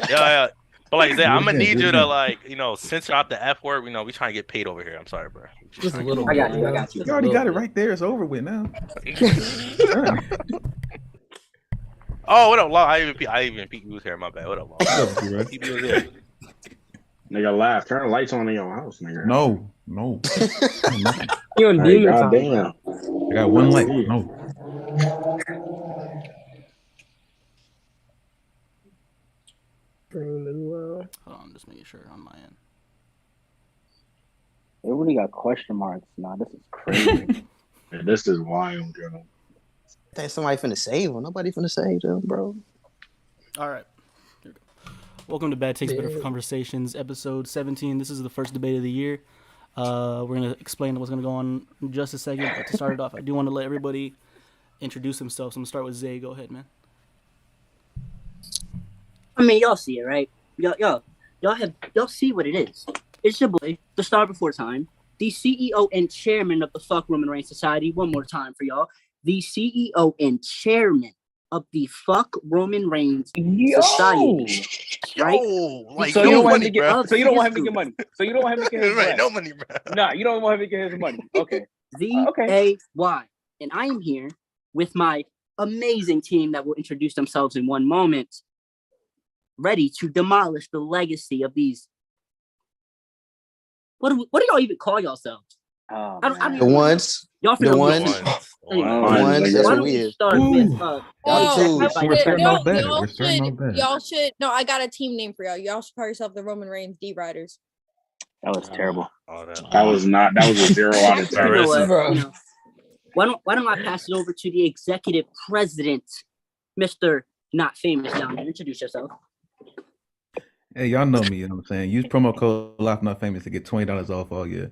Yeah. But like, Zay, I'm gonna need you to like, censor out the F word. We trying to get paid over here. I'm sorry, bro. Just a little I bit. got you. You already got it right there. It's over with now. Oh, what up, Law? I even peeked you was here. My bad. What up, Law? Nigga, laugh. Turn the lights on in your house, nigga. No. You on demon time. Damn. I got one light. No. Hold on, just making sure on my end. Everybody got question marks. Nah, this is crazy. Yeah, this is wild, yo. I think somebody finna save him. Nobody finna save him, bro. All right. Here we go. Welcome to Bad Takes Better Conversations, episode 17. This is the first debate of the year. We're going to explain what's going to go on in just a second. But to start it off, I do want to let everybody introduce themselves. I'm going to start with Zay. Go ahead, man. I mean, y'all see it, right? Y'all see what it is. It's your boy, the star before time, the CEO and chairman of the Fuck Roman Reigns Society. One more time for y'all. The CEO and chairman of the Fuck Roman Reigns Society. Right? Like, So no you don't want money, him to get bro. So you don't want him to get money. So you don't want him to get his Right, bread. no money, bro. Nah, you don't want him to get his money. Okay. V-A-Y. And I am here with my amazing team that will introduce themselves in one moment, ready to demolish the legacy of these. What do y'all even call yourselves? Oh, I don't The ones. Y'all The ones. That's why what don't we we is. start with Y'all should. No, I got a team name for y'all. Y'all should call yourself the Roman Reigns D Riders. that was terrible. That was a 0 out of 10. You know what? Why don't I pass it over to the executive president, Mr. Not Famous down there? Introduce yourself. Hey, y'all know me. You know what I'm saying? Use promo code Life Not Famous to get $20 off all your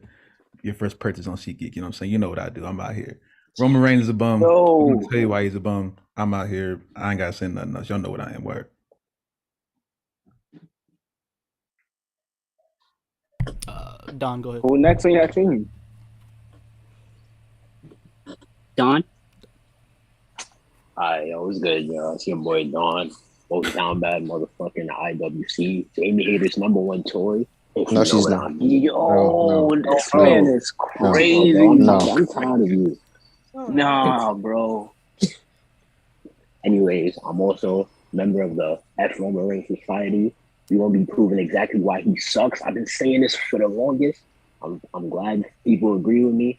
first purchase on SeatGeek. You know what I'm saying? You know what I do. I'm out here. Roman Reigns is a bum. I'm gonna tell you why he's a bum. I'm out here. I ain't gotta say nothing else. Y'all know what I am. Word. Don, go ahead. Who next on your team? Don? Hi, yo, what's good, yo? It's your boy Don. Most down bad motherfucker in the IWC. Jamie Hater's #1 toy. No, she's not. This man is crazy. No. I'm tired of you. Nah, bro. Anyways, I'm also a member of the F Roman Reigns Society. We're gonna be proving exactly why he sucks. I've been saying this for the longest. I'm glad people agree with me.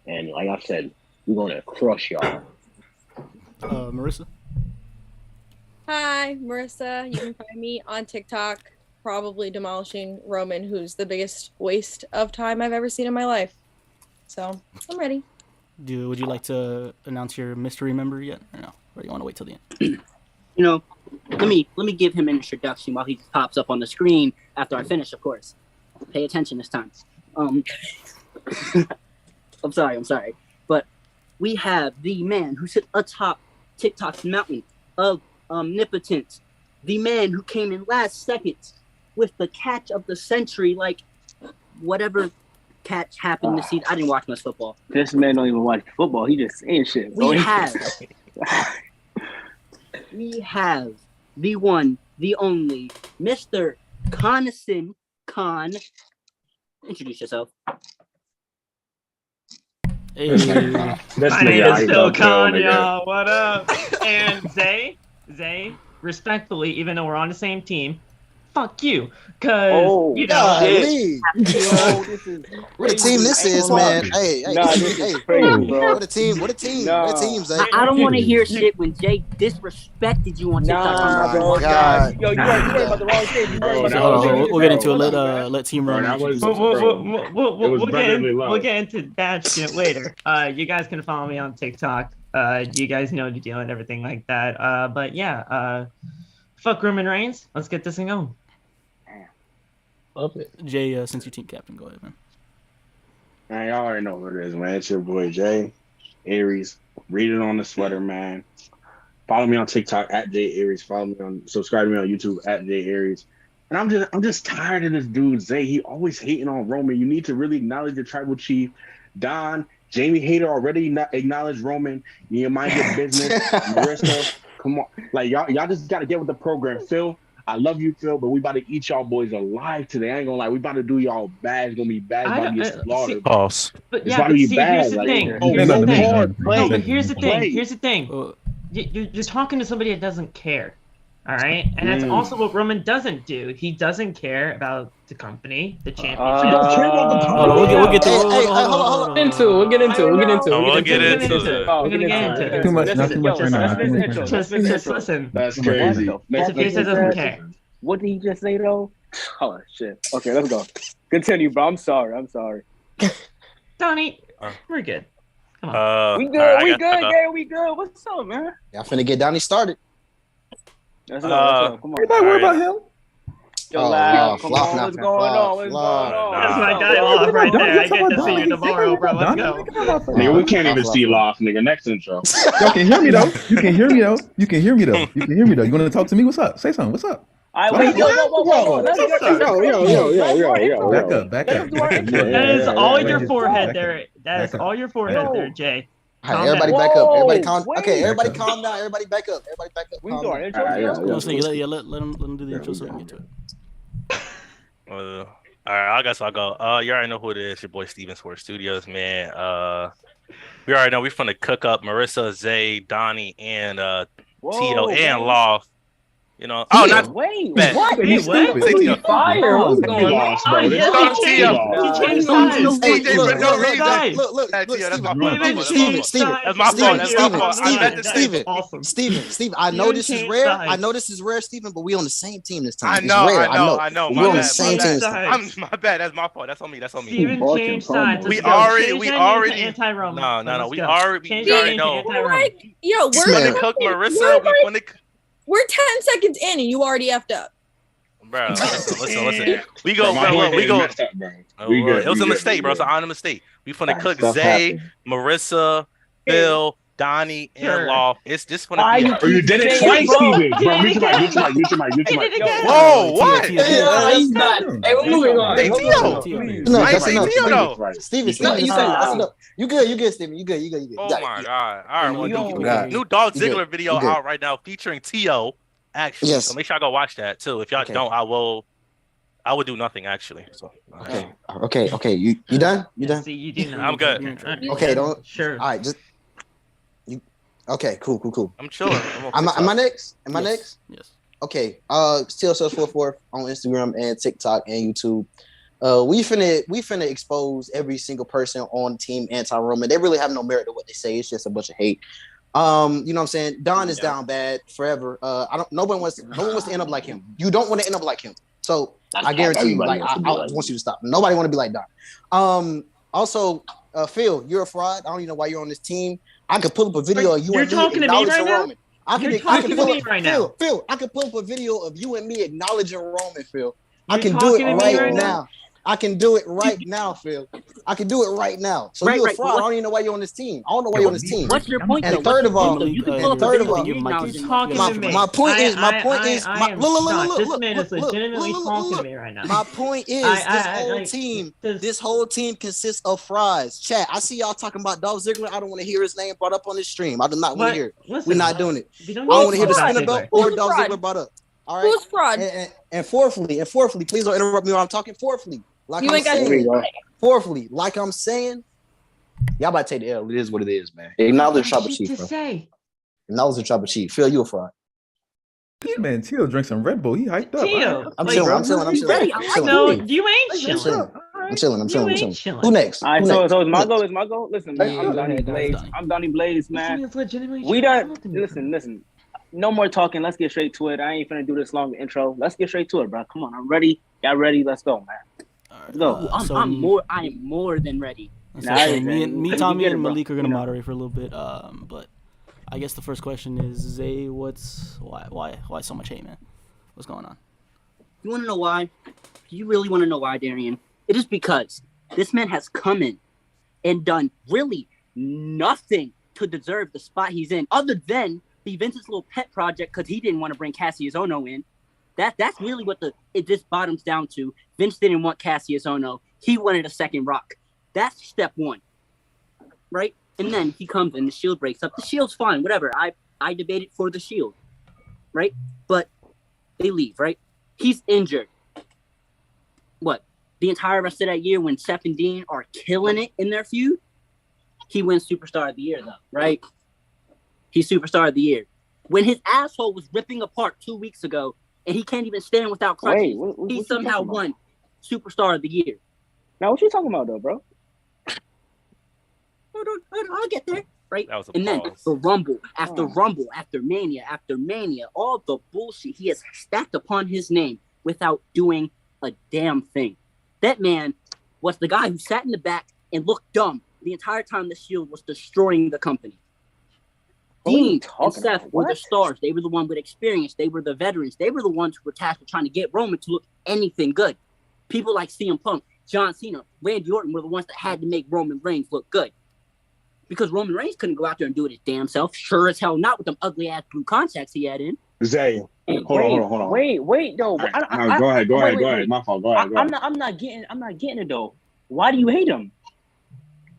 And like I said, we're gonna crush y'all. Marissa? Hi, Marissa. You can find me on TikTok, probably demolishing Roman, who's the biggest waste of time I've ever seen in my life. So I'm ready. Would you like to announce your mystery member yet, or no? Or you want to wait till the end? Let me give him an introduction while he pops up on the screen after I finish, of course. Pay attention this time. I'm sorry. But we have the man who sits atop TikTok's mountain of omnipotence. The man who came in last second with the catch of the century, like whave catch happened this season. I didn't watch much football. This man don't even watch football. He just saying shit. We have the one, the only, Mr. Coniston Khan. Introduce yourself. Hey. My name is Phil Khan, y'all. What up? And Zay, respectfully, even though we're on the same team, fuck you. Cause what a team this is, man. Hey, crazy, bro. What a team, Zay. I don't want to hear shit when Jay disrespected you on TikTok. Bro. God. Yo, you worried about the wrong thing. We'll get into it. Let Team Roman. We'll get into that shit later. You guys can follow me on TikTok. You guys know the deal and everything like that. But yeah, fuck Roman Reigns. Let's get this thing going. Love it. Jay, since you're team captain, go ahead, man. Man, y'all already know what it is, man. It's your boy Jay Aries. Read it on the sweater, man. Follow me on TikTok at Jay Aries. Subscribe to me on YouTube at Jay Aries. And I'm just tired of this dude, Zay. He always hating on Roman. You need to really acknowledge the tribal chief. Don, Jamie Hater already acknowledged Roman. You mind your business. Marissa, Come on, like y'all just gotta get with the program, Phil. I love you, Phil, but we about to eat y'all boys alive today. I ain't gonna lie, we about to do y'all bad. It's gonna be bad. It's about to get slaughtered. Pause. But It's yeah, about to but be see, bad. here's the Like, thing. oh, Here's the no, thing. hard play. No, but here's the thing. Play. Here's the thing. You're talking to somebody that doesn't care. All right, and that's also what Roman doesn't do. He doesn't care about the company, the championship. He don't care about the company. We'll get to hold on. We'll get into it. We'll get into it. We're gonna get into it. Too much, not too much right now. Just listen. That's crazy. It's a face that doesn't care. What did he just say though? Oh shit. Okay, let's go. Continue, bro. I'm sorry. Donnie, we're good. Come on. We good. Right, we good, Gary. We good. What's up, man? Y'all finna get Donnie started. Let's go. Come on. Everybody worry about him. Yo, lad, come Flop on. now, What's going on? What's going on? That's my guy Loft right there. I get to see you tomorrow, bro. Let's go. Nigga, we can't even see Loft, nigga. Next intro. Y'all can hear me though. You can hear me though. You want to talk to me? What's up? Say something. What's up? All right, wait, whoa. Back up. That is all your forehead there. That is all your forehead there, Jay. All right, everybody back up. Everybody calm. Okay, everybody calm down. Everybody back up. We do our intro. Let him do the intro so we can get to it. All right, I guess I'll go. You already know who it is. Your boy Steven Sports Studios, man. We already know we're finna cook up Marissa, Zay, Donnie, and Tio and Loft. You know, wait, bet. what? He's stupid. Fire. What's going on? He changed sides. DJ for no reason. Look, Steven. That's my fault. Steven, I know this is rare. Steven, but we on the same team this time. I know. We're on the same team this time. My bad. That's my fault. That's on me. Steven changed sides. We already anti-Roman. No. We already know. Yo, We're gonna cook Marissa. We're 10 seconds in and you already effed up. Bro, listen. We go. It was a mistake, bro. It's an mistake. We finna cook Zay, Marissa, Phil, Donnie, and Loft. It's just gonna be. You did it twice, Steven. Bro, mute your mic. Whoa, what? He's not. Hey, we're moving on. Hey, Tio. I ain't say Tio though. Steven, you said that's enough. You good, Steven. You good. Oh my god! All right, new Dog Ziggler video out right now featuring Tio. Actually, so make sure I go watch that too. If y'all don't, I will do nothing actually. So okay. You done? See, you do. I'm good. Okay, don't. Sure. All right, just you. Okay, cool. I'm chilling. Am I next? Am I next? Yes. Okay. Still Search 44 on Instagram and TikTok and YouTube. We finna expose every single person on Team Anti-Roman. They really have no merit to what they say. It's just a bunch of hate. You know what I'm saying? Don is down bad forever. Nobody wants to end up like him. You don't want to end up like him. So I guarantee you, like I want you to stop. Nobody want to be like Don. Also, Phil, you're a fraud. I don't even know why you're on this team. I could pull up a video of you and me acknowledging Roman. I can Phil, I can pull up a video of you and me acknowledging Roman, Phil. I can do it right now. I can do it right now, Phil. I can do it right now. So you're a fraud. I don't even know why you're on this team. I don't know why you're on this team. What's your point? And third of all, you can pull up my point is, this man is legitimately talking to me right now. My point is, this whole team consists of frauds. Chat, I see y'all talking about Dolph Ziggler. I don't want to hear his name brought up on this stream. I do not want to hear it. We're not doing it. I don't want to hear the spinner belt or Dolph Ziggler brought up. All right. Who's fraud? And fourthly, please don't interrupt me while I'm talking. Fourthly, like I'm saying, y'all about to take the L. It is what it is, man. Acknowledge the tribal chief, bro. Acknowledge the tribal chief. Phil, you a fraud. This man Tio drank some Red Bull. He hyped up. Tio, I'm chilling. No, you ain't chilling. I'm chilling. Who next? All right, so it's my goal. Listen, man, I'm Donnie Blaze, man. We done. Listen. No more talking. Let's get straight to it. I ain't finna do this long intro. Let's get straight to it, bro. Come on, I'm ready. Y'all ready? Let's go, man. Let's go. I am more than ready. Me, Tommy, and Malik are gonna moderate for a little bit. But I guess the first question is, Zay, why so much hate, man? What's going on? You want to know why? You really want to know why, Darian? It is because this man has come in and done really nothing to deserve the spot he's in, other than be Vince's little pet project because he didn't want to bring Cassius Ohno in. That's really what it just bottoms down to. Vince didn't want Cassius Ohno. He wanted a second Rock. That's step one, right? And then he comes in, the Shield breaks up. The Shield's fine, whatever. I debated for the Shield, right? But they leave, right? He's injured. What? The entire rest of that year when Seth and Dean are killing it in their feud, he wins Superstar of the Year, though, right? He's Superstar of the Year. When his asshole was ripping apart 2 weeks ago and he can't even stand without crutches, he somehow won Superstar of the Year. Now, what you talking about, though, bro? I'll get there, right? And then the Rumble, after Rumble, after Mania, all the bullshit he has stacked upon his name without doing a damn thing. That man was the guy who sat in the back and looked dumb the entire time the Shield was destroying the company. Dean and Seth were the stars. They were the one with experience. They were the veterans. They were the ones who were tasked with trying to get Roman to look anything good. People like CM Punk, John Cena, Randy Orton were the ones that had to make Roman Reigns look good. Because Roman Reigns couldn't go out there and do it his damn self. Sure as hell not with them ugly ass blue contacts he had in. Zay, hold on. Wait, though. Go ahead. My fault. Go ahead. I'm not getting it though. Why do you hate him?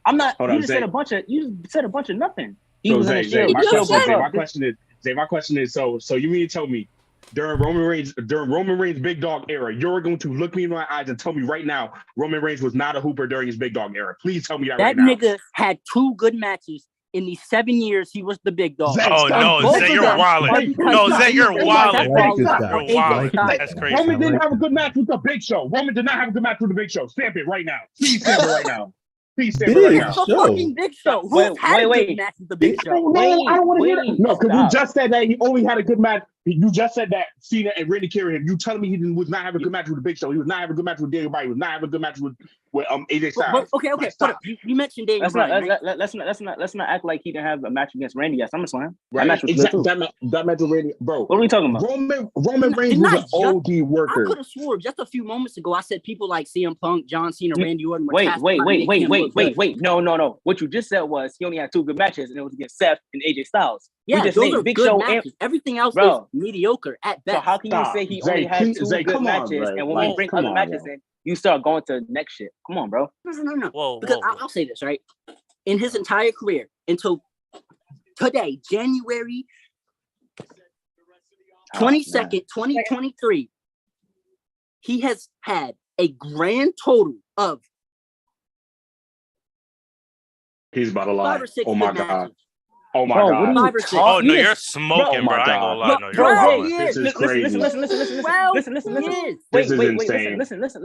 I'm not. You just said a bunch of nothing. So Zay, my question is, so you mean to tell me during Roman Reigns' big dog era, you're going to look me in my eyes and tell me right now Roman Reigns was not a hooper during his big dog era? Please tell me that right now. That nigga had 2 good matches in the 7 years he was the big dog. Zay, Zay, you're wilding. No, Zay, you're wilding. You're wilding. That's crazy. Roman didn't have a good match with the Big Show. Roman did not have a good match with the Big Show. Stamp it right now. Please stamp it right now. Please stamp it right now. The fucking Big Show. Who's had a good match with the Big Show? No, I don't want to hear that. No, because you just said that he only had a good match. You just said that Cena and Randy carried him. You telling me he was not having a good match with the Big Show. He was not having a good match with Daniel Bryan. He was not having a good match with AJ Styles. Okay. You mentioned Daniel Bryan. Let's not act like he didn't have a match against Randy at SummerSlam. Right. That match with Randy, bro. What are we talking about? Roman Reigns was an OD worker. I could have swore just a few moments ago I said people like CM Punk, John Cena, Randy Orton. Wait. No. What you just said was he only had 2 good matches, and it was against Seth and AJ Styles. Yeah, those are Big good Show matches. Everything else is mediocre at best. So how can you say he only had 2 good matches, and when we bring other matches in, you start going to next shit? Come on, bro. No. Whoa, because I'll say this, right? In his entire career, until today, January 22nd, 2023, he has had a grand total of He's about to lie. Oh my God. Oh my God. 5 or 6. Oh no, you're smoking, bro. I ain't gonna lie. No, you're wrong. This is crazy. Listen.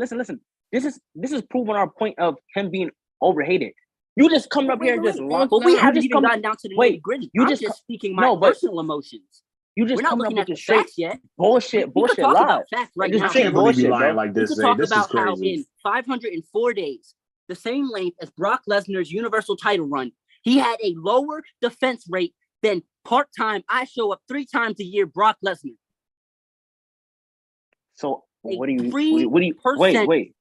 Listen. This is proving our point of him being overhated. You just come up here and just lock. But we haven't even gotten down to the nitty-gritty. I'm just speaking my personal emotions. You just We're not looking at the facts yet. Bullshit lies. Facts right now. I can't believe you lying like this. We can talk about how in 504 days, the same length as Brock Lesnar's Universal title run, he had a lower defense rate than part-time I show up 3 times a year Brock Lesnar. So what do you wait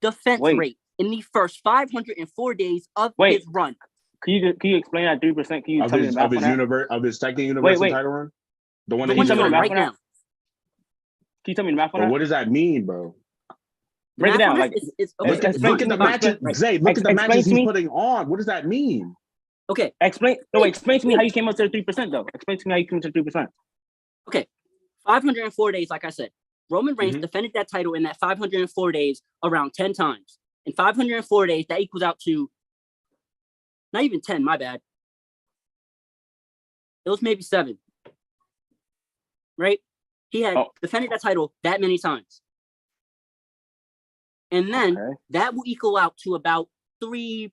defense rate in the first 504 days of his run. Can you explain that 3%? Can you tell me the math of his second Universal title run? The one that he's on right now. Can you tell me the math on that? What does that mean, bro? Break it down. Like, look at the matches. Zay, look at the matches he's putting on. What does that mean? Okay. Explain to me how you came up to the 3%, though. Explain to me how you came to the 3%. Okay. 504 days, like I said. Roman Reigns defended that title in that 504 days around 10 times. In 504 days, that equals out to not even 10, my bad. It was maybe 7. Right? He had defended that title that many times. And then that will equal out to about 3%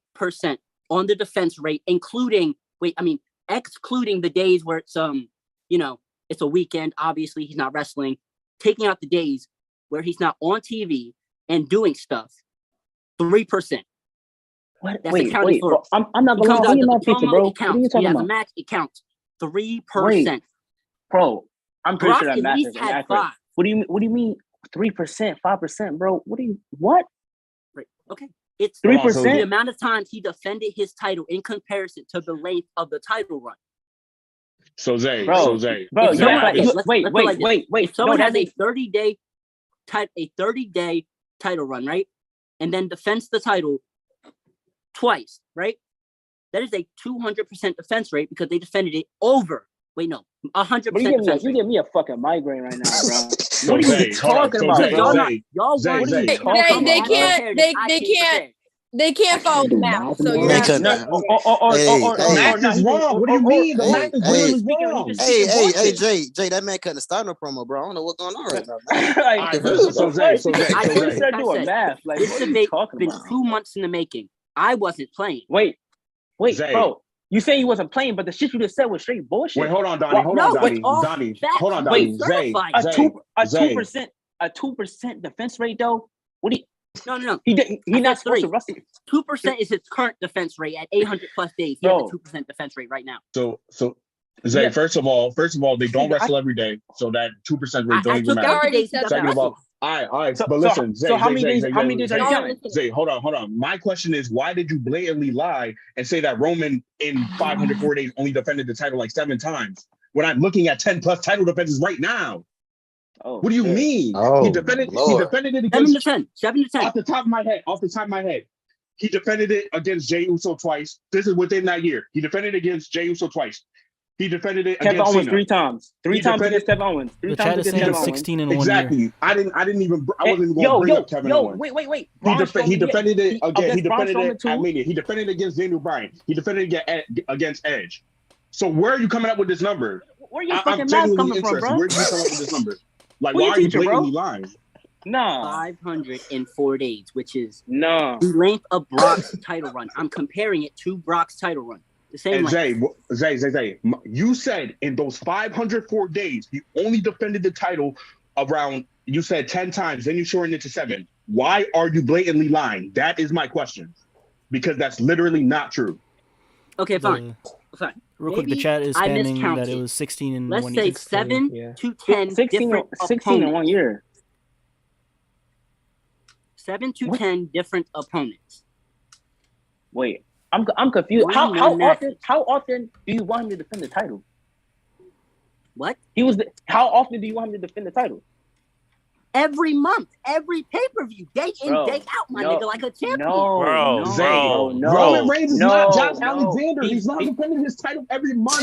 on the defense rate, excluding the days where it's it's a weekend. Obviously, he's not wrestling. Taking out the days where he's not on TV and doing stuff, 3%. What? Wait. I'm not gonna lie. What are you talking about? A match, it counts 3%. Bro, I'm pretty sure that math is had inaccurate. 5. What do you mean 3%, 5%, bro? What? Right. Okay. It's 3%. The amount of times he defended his title in comparison to the length of the title run. So Zay, wait. If someone has a 30-day title run, right, and then defends the title twice, right, that is a 200% defense rate because they defended it over Wait, no, 100% But defense you rate. give me a fucking migraine right now, bro. So What are Zay, you hold on. talking So about, Zay, bro? Y'all Zay, want Zay. me to come They on can't. prepared. They I they came can't. prepared. They can't follow the do math. math, So bro. you're Man, not. cut. The math is wrong. What do you mean? The math is literally wrong. Jay, that man cutting the starting promo, bro. I don't know what's going on right now, man. Like, All right, what so the Zay, fuck? so Zay, I so When Zay. start I doing said, math? Like, this what are you debate talking been about? 2 months in the making. I wasn't playing. Wait, Zay. bro. You say you wasn't playing, but the shit you just said was straight bullshit. Wait, hold on, Donnie. What? Hold No, on, it's Donnie. all Donnie. facts. Hold on, Wait, Donnie. Zay. certified. A Zay. 2% defense rate though. What do you? No. He not supposed to wrestle. 2% is his current defense rate at 800 plus days. He has a 2% defense rate right now. So Zay, Yeah. first of all, they don't wrestle every day, so that 2% rate don't I even took matter. out the days he doesn't Second of all, wrestle. all right, So- but listen, Zay, so how Zay, many Zay, days? Zay, How many Zay, days are you Zay, counting? Zay, hold on. My question is, why did you blatantly lie and say that Roman in 504 days only defended the title like 7 times when I'm looking at 10 plus title defenses right now? Oh, What do you shit. mean? Oh, He defended it Seven against to 10. 7 to 10. off the top of my head. He defended it against Jey Uso twice. This is within that year. He defended it against Jey Uso twice. He defended it Kevin against Owens Cena. 3 times. 3 He times defended- against Kevin Owens. 3 The times chat is against saying Kevin Owens. 16 in 1 year. Exactly. I wasn't even going to bring up Kevin Owens. Wait. He defended it again. He Braun defended it Strowman at too? Mania. He defended it against Daniel Bryan. He defended it against Edge. So where are you coming up with this number? Where your I'm fucking math genuinely coming from, interested. bro? Where did you come up with this number? Like, Who why your are you teacher, bro? blatantly lying? Nah. 504 days, which is No. the length of Brock's title run. I'm comparing it to Brock's title run. The same And length. Zay, you said in those 504 days, he only defended the title around, you said 10 times, then you shortened it to 7. Why are you blatantly lying? That is my question. Because that's literally not true. Okay, fine. Real quick, the Maybe chat is I spamming miscounted. that it was 16 in Let's 1 say year. 7 Yeah. to 10 different 16 in 1 year. 7 to 10 different opponents. Wait, I'm confused. One How more often do you want him to defend the title? What? How often do you want him to defend the title? Every month, every pay-per-view, day in, Bro, day out, my no, nigga, like a champion. No, Roman Reigns is not Josh no. Alexander. He's not defending his title every month.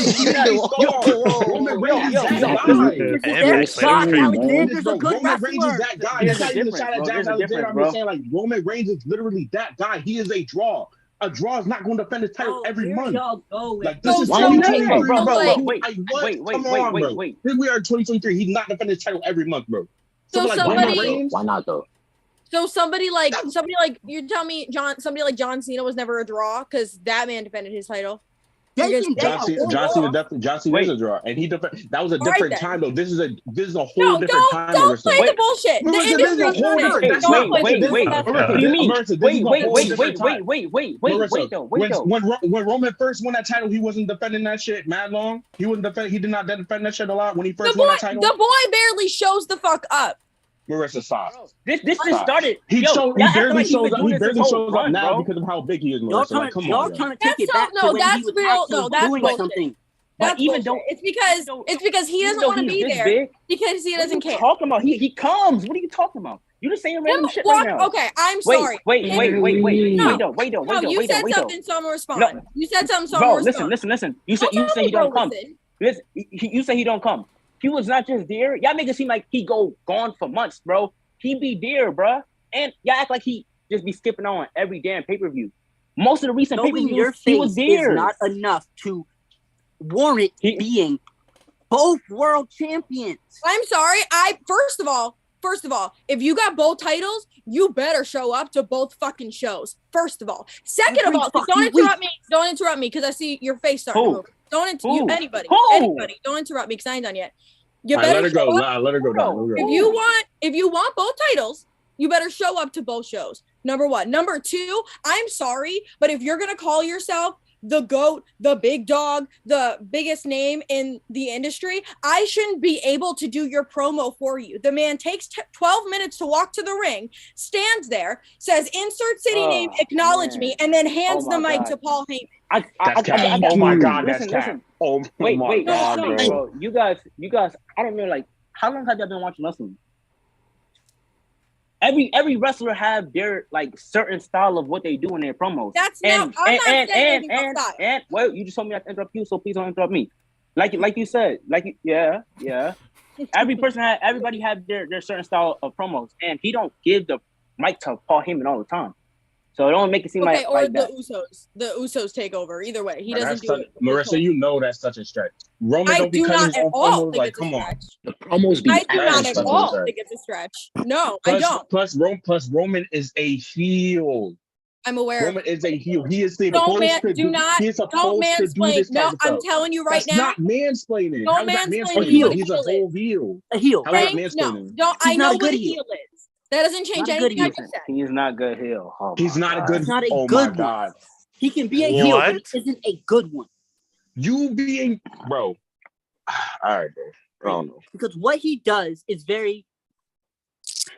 Roman Reigns is that guy. Josh Alexander's a good Roman Reigns is wrestler. that guy. There's It's not a even a difference, shot at bro. Josh There's a Alexander. difference, I'm bro. just saying, like, Roman Reigns is literally that guy. He is a draw. A draw is not going to defend his title every month. Like, this is 2023, bro. Come on, bro. Wait. Here we are in 2023. He's not defending his title every month, bro. So somebody, Why not though? So somebody like you tell me somebody like John Cena was never a draw because that man defended his title. John Cena is a draw, and that was a different time though. This is a whole different time. Don't play the bullshit. The industry's When Roman first won that title, he wasn't defending that shit mad long. He did not defend that shit a lot when he first won that title. The boy barely shows the fuck up. Marissa, stop. This just started. He barely shows up now bro. because of how big he is. Marissa. Like, come on, trying to take it back to when he was actually doing something. That's even though it's because he doesn't want to be there big, because he doesn't care. Talking about he comes. What are you talking about? You just saying random shit right now. Okay, I'm sorry. Wait. No, Wait. You said something, so I'm gonna respond. You said something, so I'm gonna respond. Listen. You say he don't come. Listen, you say he don't come. He was not just there. Y'all make it seem like he gone for months, bro. He be there, bro. And y'all act like he just be skipping on every damn pay-per-view. Most of the recent pay-per-views, he was there. Is not enough to warrant being both world champions. I'm sorry. First of all, if you got both titles, you better show up to both fucking shows. First of all. Second of all, don't interrupt me because I see your face starting to move. Anybody. Don't interrupt me because I ain't done yet. You better let her go. Let her go. If you want both titles, you better show up to both shows. Number one. Number two, I'm sorry, but if you're gonna call yourself the GOAT, the big dog, the biggest name in the industry, I shouldn't be able to do your promo for you. The man takes 12 minutes to walk to the ring, stands there, says, insert city name, acknowledge me, and then hands the mic to Paul Heyman. Oh my God, that's cap. Oh my God, bro. You guys, I don't know, like, how long have y'all been watching wrestling? Every wrestler have their like certain style of what they do in their promos. That's not. I'm not saying well, you just told me not to interrupt you, so please don't interrupt me. like you said, yeah. Everybody had their certain style of promos, and he don't give the mic to Paul Heyman all the time. So it don't make it seem Okay, or like the that. Usos. The Usos take over. Either way, he Bro, doesn't do such, it. Marissa, you know that's such a stretch. Roman I don't be do cutting not his at own all promos. think Like, it's a come on. stretch. The promos be I do That not is at such a all stretch. think it's a stretch. No, I don't. Plus Roman is a heel. I'm aware. Roman is a heel. He is Don't he is supposed to do mansplain. this type No, of I'm stuff. telling you right That's now. not mansplaining. Don't How is that mansplain mansplaining? heel. He's a whole heel. A heel, How is right? that mansplaining? No, I He's not know a good what a heel. heel is. That doesn't change Not a good anything I heel. just said. He's not good heel. Oh He's my not a God. good. He's not a Oh good my one. God. He can be a heel, but What? he isn't a good one. You being bro. All right, bro. I don't know. Because what he does is very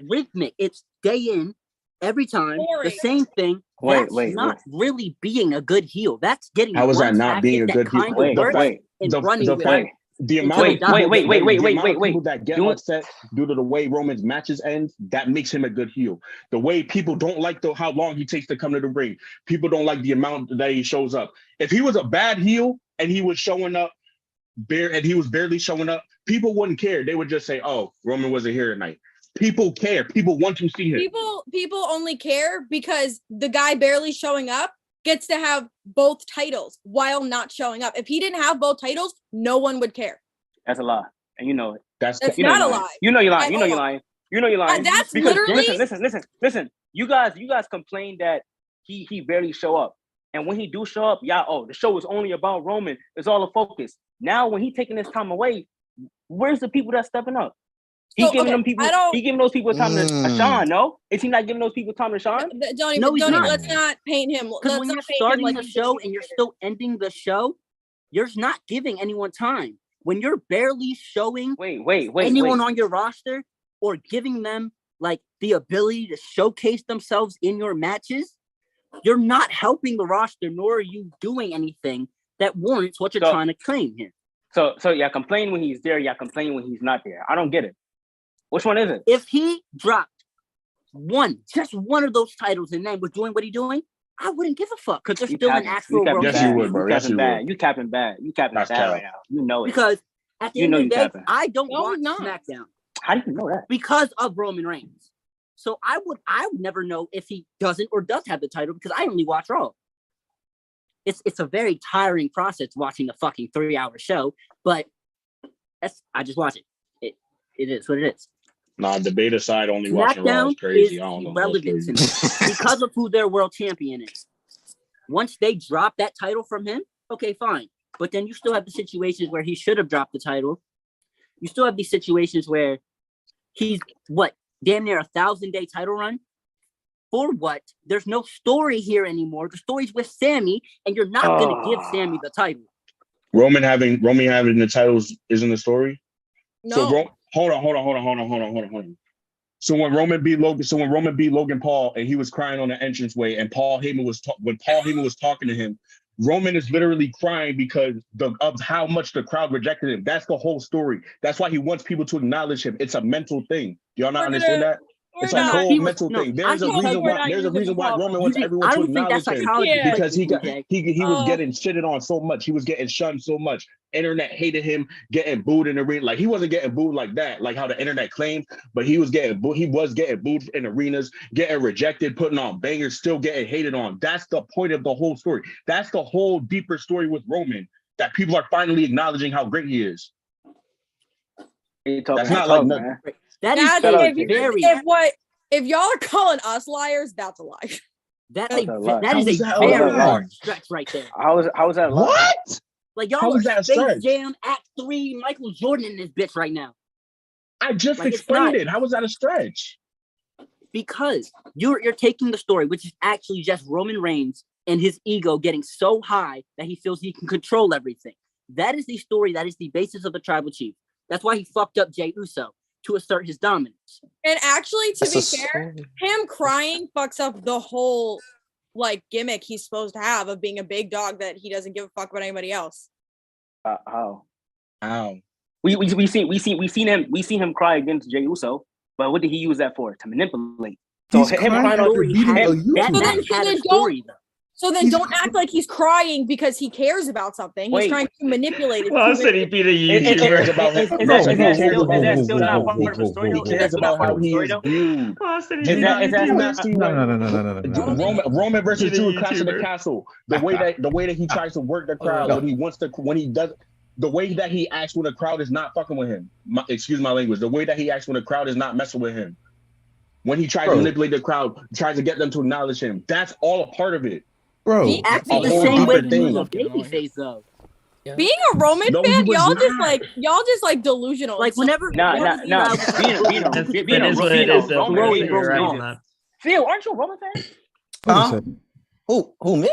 rhythmic. It's day in, every time, Boring. the same thing. Wait, That's not really being a good heel. That's getting How is one that not being a good heel? kind of works and running with it. The amount Wait, of people, wait, the amount of people that get upset due to the way Roman's matches end, that makes him a good heel. The way people don't like how long he takes to come to the ring, people don't like the amount that he shows up. If he was a bad heel and he was showing up and he was barely showing up, people wouldn't care. They would just say, "Oh, Roman wasn't here tonight." People care. People want to see him. People only care because the guy barely showing up gets to have both titles while not showing up. If he didn't have both titles, no one would care. That's a lie, and you know it. That's not a lie. You know you're lying. You know you're lying. You know you're lying. That's because literally. listen. You guys complain that he barely show up, and when he do show up, the show is only about Roman. It's all a focus. Now when he taking this time away, where's the people that's stepping up? He giving them people. He giving those people time to shine. No, is he not giving those people time to shine? Don't even. Let's not paint him. Because when you're starting the show and you're still ending the show, you're not giving anyone time. When you're barely showing anyone on your roster or giving them like the ability to showcase themselves in your matches, you're not helping the roster, nor are you doing anything that warrants what you're trying to claim here. So yeah, complain when he's there. Yeah, complain when he's not there. I don't get it. Which one is it? If he dropped just one of those titles and then was doing what he's doing, I wouldn't give a fuck because they're still an actual world. Yes, you would, bro. Yes, you would. You capping bad. You capping bad right now. You know it. Because at the end of the day, I don't watch SmackDown. How do you know that? Because of Roman Reigns. So I would never know if he doesn't or does have the title because I only watch Raw. It's a very tiring process watching a fucking 3-hour show, but I just watch it. It is what it is. Nah, debate aside, only watching Raw is crazy. I don't know. Irrelevant to me because of who their world champion is. Once they drop that title from him, okay, fine. But then you still have the situations where he should have dropped the title. You still have these situations where he's damn near 1,000-day title run. For what? There's no story here anymore. The story's with Sammy, and you're not gonna give Sammy the title. Roman having the titles isn't the story. No. So hold on. So when Roman beat Logan Paul and he was crying on the entranceway, and Paul Heyman was talking to him, Roman is literally crying because of how much the crowd rejected him. That's the whole story. That's why he wants people to acknowledge him. It's a mental thing. Do y'all not understand that? It's a whole mental thing. There's a reason why Roman wants everyone to acknowledge him because he was getting shitted on so much. He was getting shunned so much. Internet hated him, getting booed in the ring. Like he wasn't getting booed like that, like how the internet claimed, but he was getting booed. He was getting booed in arenas, getting rejected, putting on bangers, still getting hated on. That's the point of the whole story. That's the whole deeper story with Roman, that people are finally acknowledging how great he is. That's not like nothing. If y'all are calling us liars, that's a lie. That is a very hard stretch right there. How is that a lie? What? Like y'all are Space Jam Act 3 Michael Jordan in this bitch right now. I just explained it. How was that a stretch? Because you're taking the story, which is actually just Roman Reigns and his ego getting so high that he feels he can control everything. That is the story. That is the basis of the Tribal Chief. That's why he fucked up Jey Uso, to assert his dominance. And actually, to be fair, him crying fucks up the whole gimmick he's supposed to have of being a big dog that he doesn't give a fuck about anybody else. How? We seen him cry against Jey Uso, but what did he use that for? To manipulate. So him crying over that had a story though. So then don't act like he's crying because he cares about something. He's trying to manipulate it. Well, said he beat a YouTuber. Is that still not part of the story? He cares about how he is viewed. No. Roman versus Drew Clash of the Castle. The way that he tries to work the crowd when he does the way that he acts when the crowd is not fucking with him. Excuse my language. The way that he acts when the crowd is not messing with him. When he tries to manipulate the crowd, tries to get them to acknowledge him. That's all a part of it. Bro, he acted the same way he was a babyface though. Yeah. Being a Roman fan, y'all just like delusional. Like whenever being a Roman. Phil, aren't you a Roman fan? Who me?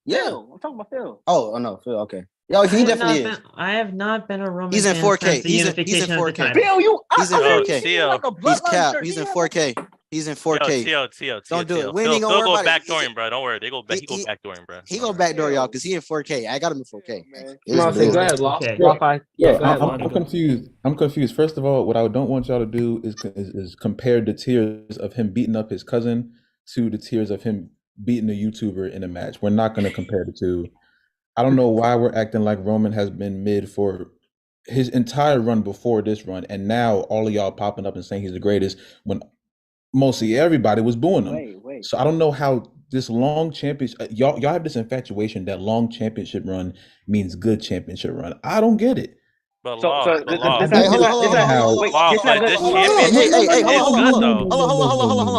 Yeah, Phil. I'm talking about Phil. Oh no, Phil. Okay. Yo, he definitely is. I have not been a Roman. He's in 4K. He's in 4K. Phil, he's in 4K. He's cap. He's in 4K. He's in 4K. Don't do it. We ain't gonna worry about it. Backdoor him, bro. Don't worry. He go backdoor him, bro. He go backdoor y'all because he in 4K. I got him in 4K. I'm confused. I'm confused. First of all, what I don't want y'all to do is compare the tears of him beating up his cousin to the tears of him beating a YouTuber in a match. We're not going to compare the two. I don't know why we're acting like Roman has been mid for his entire run before this run, and now all of y'all popping up and saying he's the greatest when mostly everybody was booing him. So I don't know how this long championship, y'all have this infatuation that long championship run means good championship run. I don't get it. But hold on.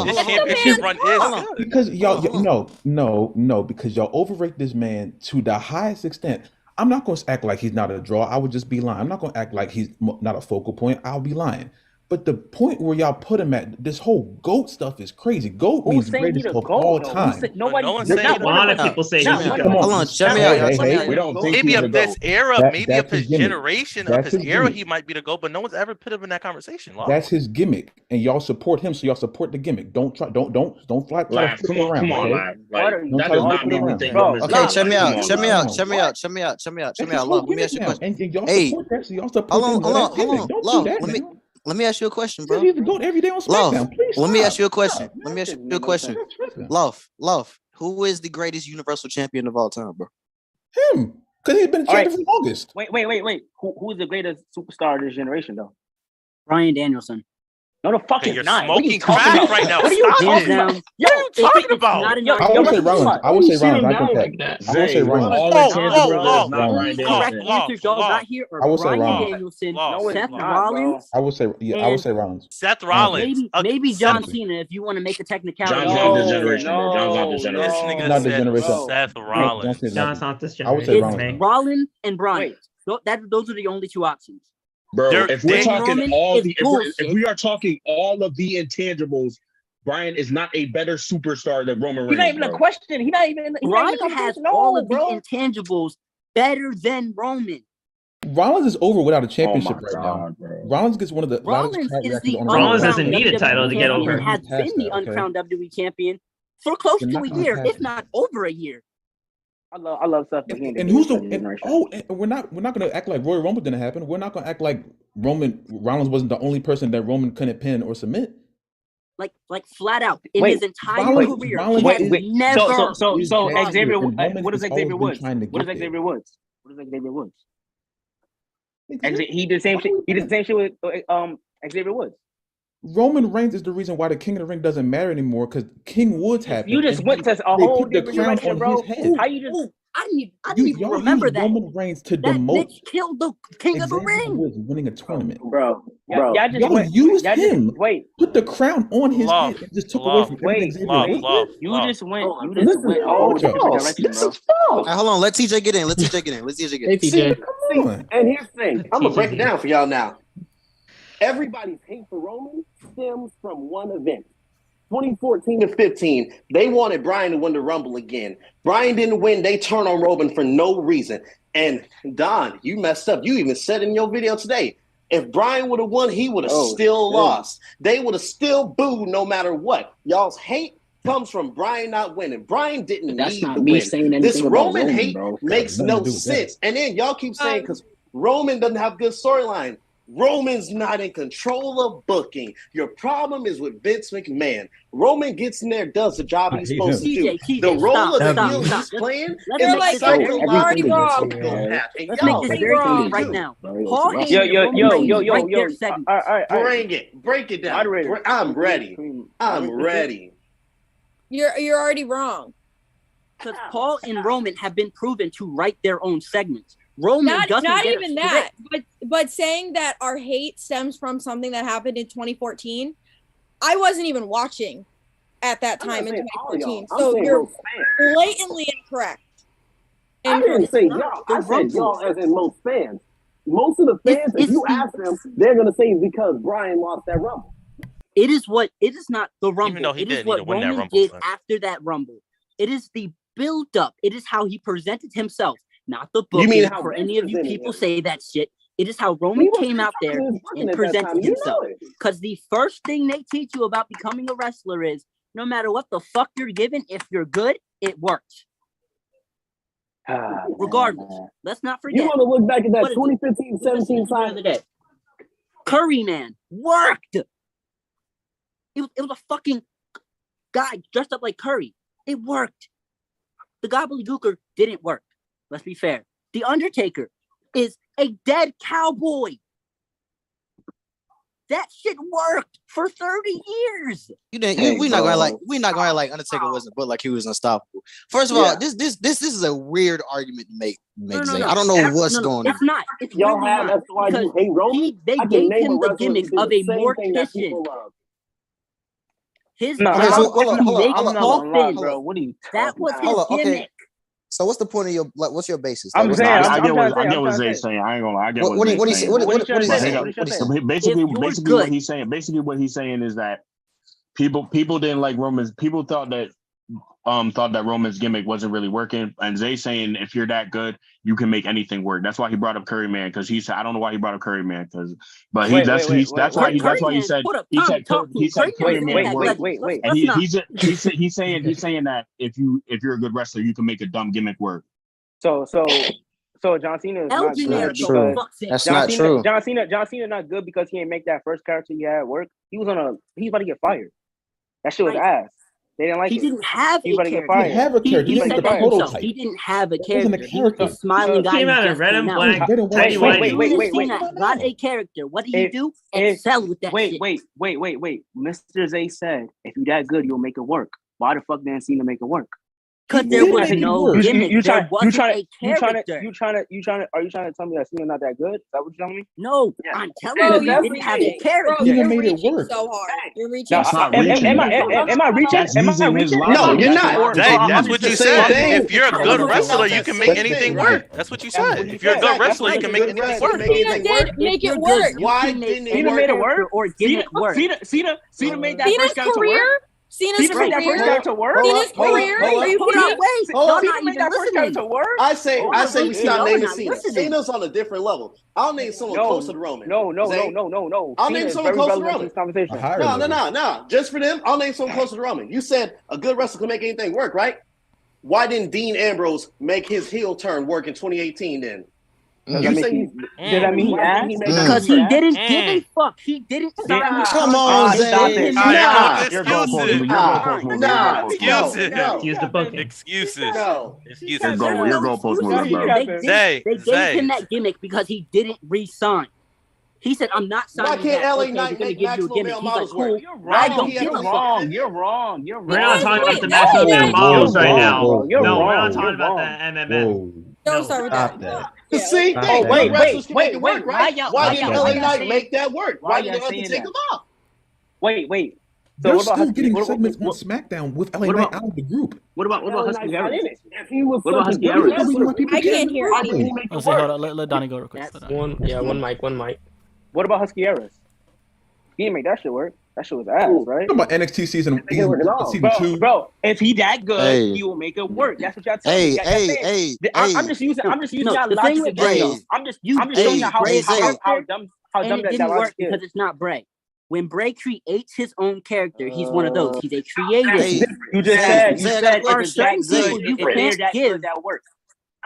This championship run is good. Because y'all because y'all overrate this man to the highest extent. I'm not going to act like he's not a draw. I would just be lying. I'm not going to act like he's not a focal point. I'll be lying. But the point where y'all put him at, this whole GOAT stuff is crazy. GOAT means greatest of all time. A lot of people say he's a GOAT. Hold on, check me out. We don't think maybe he's of this era, maybe of his gimmick. generation, of his era, he might be the GOAT, but no one's ever put him in that conversation. That's his gimmick, and y'all support him, so y'all support the gimmick. Don't fly. Come on, that does not mean we think. Okay, check me out. Love, let me ask you a question. Hey, hold on. Let me ask you a question, bro. He's the GOAT every day on SmackDown. Let me ask you a question. Love, who is the greatest Universal Champion of all time, bro? Him, because he's been champion for the longest. Wait. Who's the greatest superstar of this generation, though? Bryan Danielson. No, the fuck You're is not. smoking crack right now. What are you talking about? What are you talking about? I would say Rollins. I would say Rollins. I would say Rollins. I would say Danielson, Seth Rollins. I would say Rollins. Seth Rollins. Maybe John Cena if you want to make a technicality. John's not this generation. John's not this This generation. nigga Not this said generation. Seth Rollins. John's not this I would say generation. Rollins. Rollins and Bryan. Those are the only two options. Bro, if we're talking if we are talking all of the intangibles, Bryan is not a better superstar than Roman Reigns. He's not even a question. Bryan has all of the intangibles better than Roman. Rollins is over without a championship now. Bro. Rollins gets one of the Rollins doesn't need a title to get over. He has been the uncrowned WWE champion for close to a year, if not over a year. I love Seth. And who's we're not gonna act like Royal Rumble didn't happen. We're not gonna act like Rollins wasn't the only person that Roman couldn't pin or submit. Like flat out in his entire career, Rollins never. So Xavier, what is Xavier Woods? What is Xavier Woods? He did the same shit. He did the same shit with Xavier Woods. Roman Reigns is the reason why the King of the Ring doesn't matter anymore because King Woods happened. You just went to a whole different direction, bro. How you just? I didn't even remember that. Roman Reigns to that demote bitch killed the King of the Ring. Woods winning a tournament, bro. Y'all used him. Put the crown on his head and just took away from everything. You just went. Oh, this is false. Hold on, let TJ get in. Hey, TJ. And here's the thing. I'm gonna break it down for y'all now. Everybody's hate for Roman stems from one event. 2014 to 15, they wanted Bryan to win the Rumble again. Bryan didn't win. They turned on Roman for no reason. And Don, you messed up. You even said in your video today, if Bryan would have won, he would have still lost. They would have still booed no matter what. Y'all's hate comes from Bryan not winning. Bryan didn't need to win. This Roman hate makes no sense. And then y'all keep saying because Roman doesn't have good storyline. Roman's not in control of booking. Your problem is with Vince McMahon. Roman gets in there, does the job he's supposed to do. The role of the heel he's playing is like, a psychological wrong. path. And Let's make this very clear right now. Paul Heyman, Bring it. Break it down. I'm ready. I'm ready. You're already wrong. Because Paul and Roman have been proven to write their own segments. Roman doesn't not get even that, but saying that our hate stems from something that happened in 2014, I wasn't even watching at that time in 2014. So you're blatantly incorrect. I didn't say y'all. I said y'all as in most fans. Most of the fans, if you ask them, they're gonna say it's because Brian lost that Rumble. It is not the Rumble. Even though he it is didn't what win that Roman Rumble did fight. after that Rumble. It is the build-up. It is how he presented himself, not the You booking. mean how For Vince any of you presented people him? say that shit. It is how Roman came out there and at that presented time. You himself. know it. Because the first thing they teach you about becoming a wrestler is no matter what the fuck you're given, if you're good, it works. Regardless, let's not forget. You want to look back at that What is it? 2015-17 the other day. Curry Man worked. It was a fucking guy dressed up like Curry. It worked. The Gobbledygooker didn't work. Let's be fair. The Undertaker is a dead cowboy. That shit worked for 30 years. We're not gonna like Undertaker wasn't but like he was unstoppable. First of all, this is a weird argument to make. Zay. I don't know what's going on. It's not. It's Y'all really have not. that's why you Because hate Roman. they I can gave name him a the wrestler who gimmick did of the a same thing that mortician. people love. His No, Okay, so job was to make hold on, Paul lie, Finn. bro. What are you That was his hold on, okay. gimmick. So what's the point of your what's your basis? I'm Like, what's saying, the- I get what I'm I get what trying to Zay's say. saying. I ain't gonna lie. I get what what he Zay's say? saying. What What he's he saying? saying? What he's So saying? basically, If you're basically good- what he's saying, what he's saying is that people didn't like Roman's. People thought that Roman's gimmick wasn't really working, and Zay's saying if you're that good, you can make anything work. That's why he brought up Curry Man, because he said I don't know why he brought up Curry Man, that's why he said Curry Man worked. And he's saying that if you're a good wrestler, you can make a dumb gimmick work. So John Cena is not good true. because That's not true. John Cena not good because he ain't make that first character he had work. He's about to get fired. That shit was ass. They didn't like it. He didn't have He's about to get a fired. He have a character. He He said was that the himself. prototype. He didn't have a That wasn't a character. He was character. a smiling guy. Came who out in just red came and out. black. Red and white. Wait. Cena got a character. What did he do? Excel with that shit. Wait. Mr. Zay said, if you that good, you'll make it work. Why the fuck didn't Cena make it work? Because there was no gimmick. There wasn't a character. Are you trying to tell me that Cena not that good? Is that what you're telling me? No, I'm telling you, he didn't have a character. Bro, Cena you're made it reaching work. so hard. You're reaching. That's not Am reaching. I reaching? That's using his No, logic. you're That's not. not Zay, reaching. that's what you It's the same said. thing. If you're a good wrestler, you can make anything work. That's what you said. If you're a good wrestler, you can make anything work. Cena did make it work. Why didn't it Cena made it work? Or gimmick work. Cena made that Cena's first character work. career. Cena's Cena made that first career. character work. Cena's career. Are you Hold kidding on, me? wait. Hold Y'all on. not Cena made even that first listening. character work. I say we stop Y'all naming not Cena. listening. Cena's on a different level. I'll name someone closer to Roman. No. Zay. Cena I'll name is someone very closer to relevant Roman. this conversation. A higher level. No. Just for them, I'll name someone closer to Roman. You said a good wrestler can make anything work, right? Why didn't Dean Ambrose make his heel turn work in 2018 then? Does that mean he asked? Because he didn't give a fuck. He didn't sign his Come on, contract. Zay. He You're gave him going no. excuses. Excuse the booking. Excuses. No. Excuses. You're goalpost movers, bro. They gave him that gimmick because he didn't re-sign. He said, "I'm not signing." Why can't that. LA Okay, Knight we're gonna make give you a maximum gimmick. male He's like, models "Cool." work? I don't You're give a fuck. wrong. You're wrong. We're not talking about the Wait, maximum no, male models right now. whoa, you're No, we're wrong. not talking You're about wrong. the MMM. Whoa. Don't start with Stop that. that. The same Stop thing. that. Good wrestlers can make it work, right? why Why y'all- didn't why LA y'all Knight saying- make that work? why Why y'all didn't saying Undertaker that? off? Wait. They're what about still Husky- getting what- segments what- on SmackDown with LA what Knight about- out of the group. What about Husky Harris? If he was What about such a Husky good Harris? wrestler, I can't hear why didn't he anything. make it Let's say, hold work? on. Let Donnie go real quick. One mic. What about Husky Harris? He didn't make that shit work. That shit was ass, right? Talking about NXT season Bro, 2. bro, if he that good, Hey. he will make it work. That's what y'all telling me. I'm just using No, y'all the logic thing with against Bray y'all. is I'm just you showing y'all how Bray, dumb and it that didn't logic work is. because it's not Bray. When Bray creates his own character, he's one of those. He's a creator. Hey, You just Zay, said Zay, if there are it's that certain good, people you if they're can't that give. good, that works.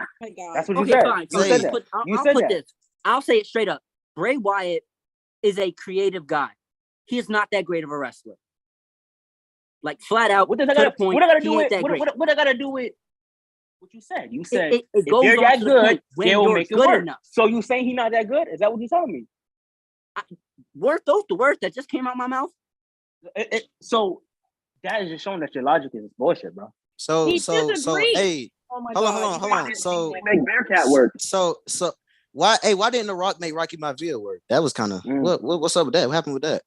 Oh my God. That's what you Okay, said. fine. You said that. I'll You put said that. this. I'll say it straight up. Bray Wyatt is a creative guy. He is not that great of a wrestler. Like flat out. What does I gotta do with what I gotta do with what you said? You said it if goes you're that good, they'll make it work. Enough. So you saying he's not that good? Is that what you're telling me? Those the words that just came out my mouth. So that is just showing that your logic is bullshit, bro. So hey, hold on. So make Bearcat work. So why didn't The Rock make Rocky Maivia work? That was kind of what's up with that? What happened with that?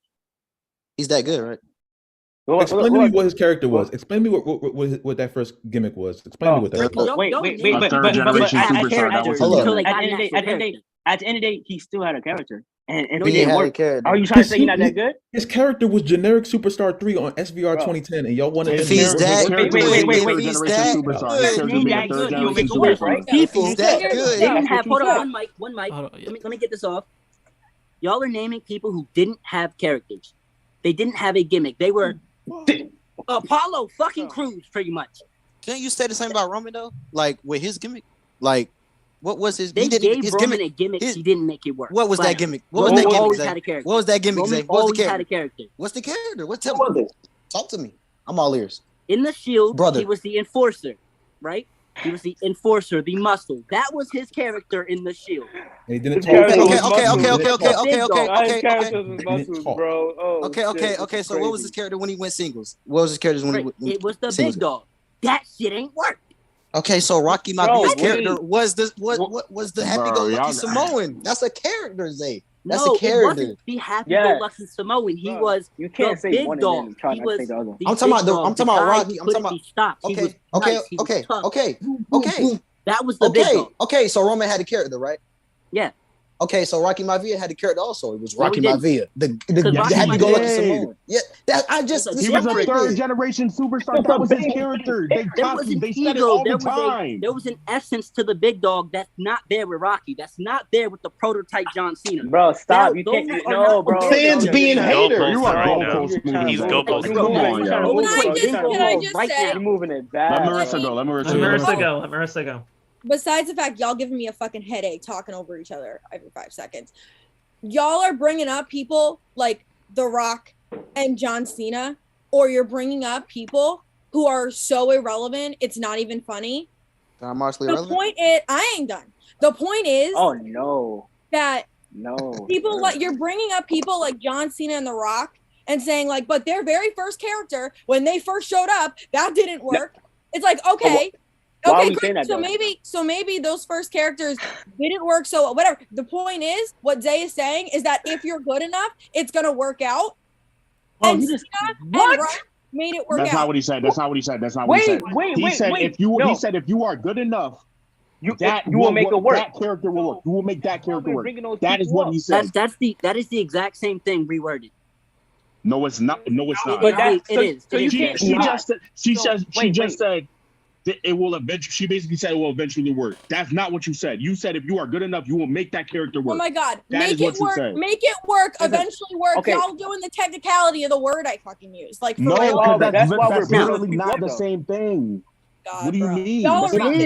He's that good, right? Explain to me what his character was. Explain to me what that first gimmick was. Explain to me what that was. Wait. Third generation superstar. That was at the end of the day, he still had a character. And he didn't have a character. Are you trying to say he's not that good? His character was generic superstar 3 on SVR 2010, and y'all wanted if he's that wait. If he's that good, didn't have. Hold on, one mic. Let me get this off. Y'all are naming people who didn't have characters. They didn't have a gimmick. They were Apollo fucking Crews, pretty much. Can't you say the same about Roman though? Like with his gimmick, like what was his? They gave Roman a gimmick. He didn't make it work. What was that gimmick? What was that gimmick? Always had a character. What was that gimmick? Roman always had a character. What's the character? Tell me. Talk to me. I'm all ears. In the Shield, brother, he was the enforcer, right? He was the enforcer, the muscle. That was his character in the Shield. He didn't talk. Okay. So what was his character when he went singles? What was his character when he went? It was the big dog. That shit ain't work. Okay, so Rocky Maivia's character was what was the happy-go-lucky Samoan? That's a character, Zay. That's a character. It wasn't the happy-go-lucky Samoan. He was the big dog. He was the I'm talking about Rocky. I'm talking about stop. Okay. That was the big dog. Okay, so Roman had a character, right? Yeah. Okay, so Rocky Maivia had a character also. It was Rocky Maivia, the happy-go-lucky Samoan. Yeah, he was a third generation superstar. That was his character. They said it all the time. There was an essence to the big dog that's not there with Rocky. That's not there with the prototype John Cena. Bro, stop! You can't. No, bro. Fans being haters. You are goalpost. He's goalpost. Can I just say? You're moving it back. Let Marissa go. Besides the fact y'all giving me a fucking headache talking over each other every 5 seconds, y'all are bringing up people like The Rock and John Cena, or you're bringing up people who are so irrelevant it's not even funny. The point is, I ain't done. The point is, people like you're bringing up people like John Cena and The Rock and saying like, but their very first character when they first showed up, that didn't work. It's like okay. Okay, great. So maybe those first characters didn't work. So whatever. The point is, what Zay is saying is that if you're good enough, it's gonna work out. And Cena and Rock made it work out. That's not what he said. That's not what he said. He said if you are good enough, you will make it work. That character will work. You will make that character work. That is what he said. That is the exact same thing reworded. No, it's not. No, it's not. It is. She just said. It will eventually. She basically said it will eventually work. That's not what you said. You said if you are good enough, you will make that character work. Oh my god, make it work. Make it work. Eventually work. Okay. Y'all doing the technicality of the word I fucking used. Like no, that's literally not the same thing. God, what do you mean?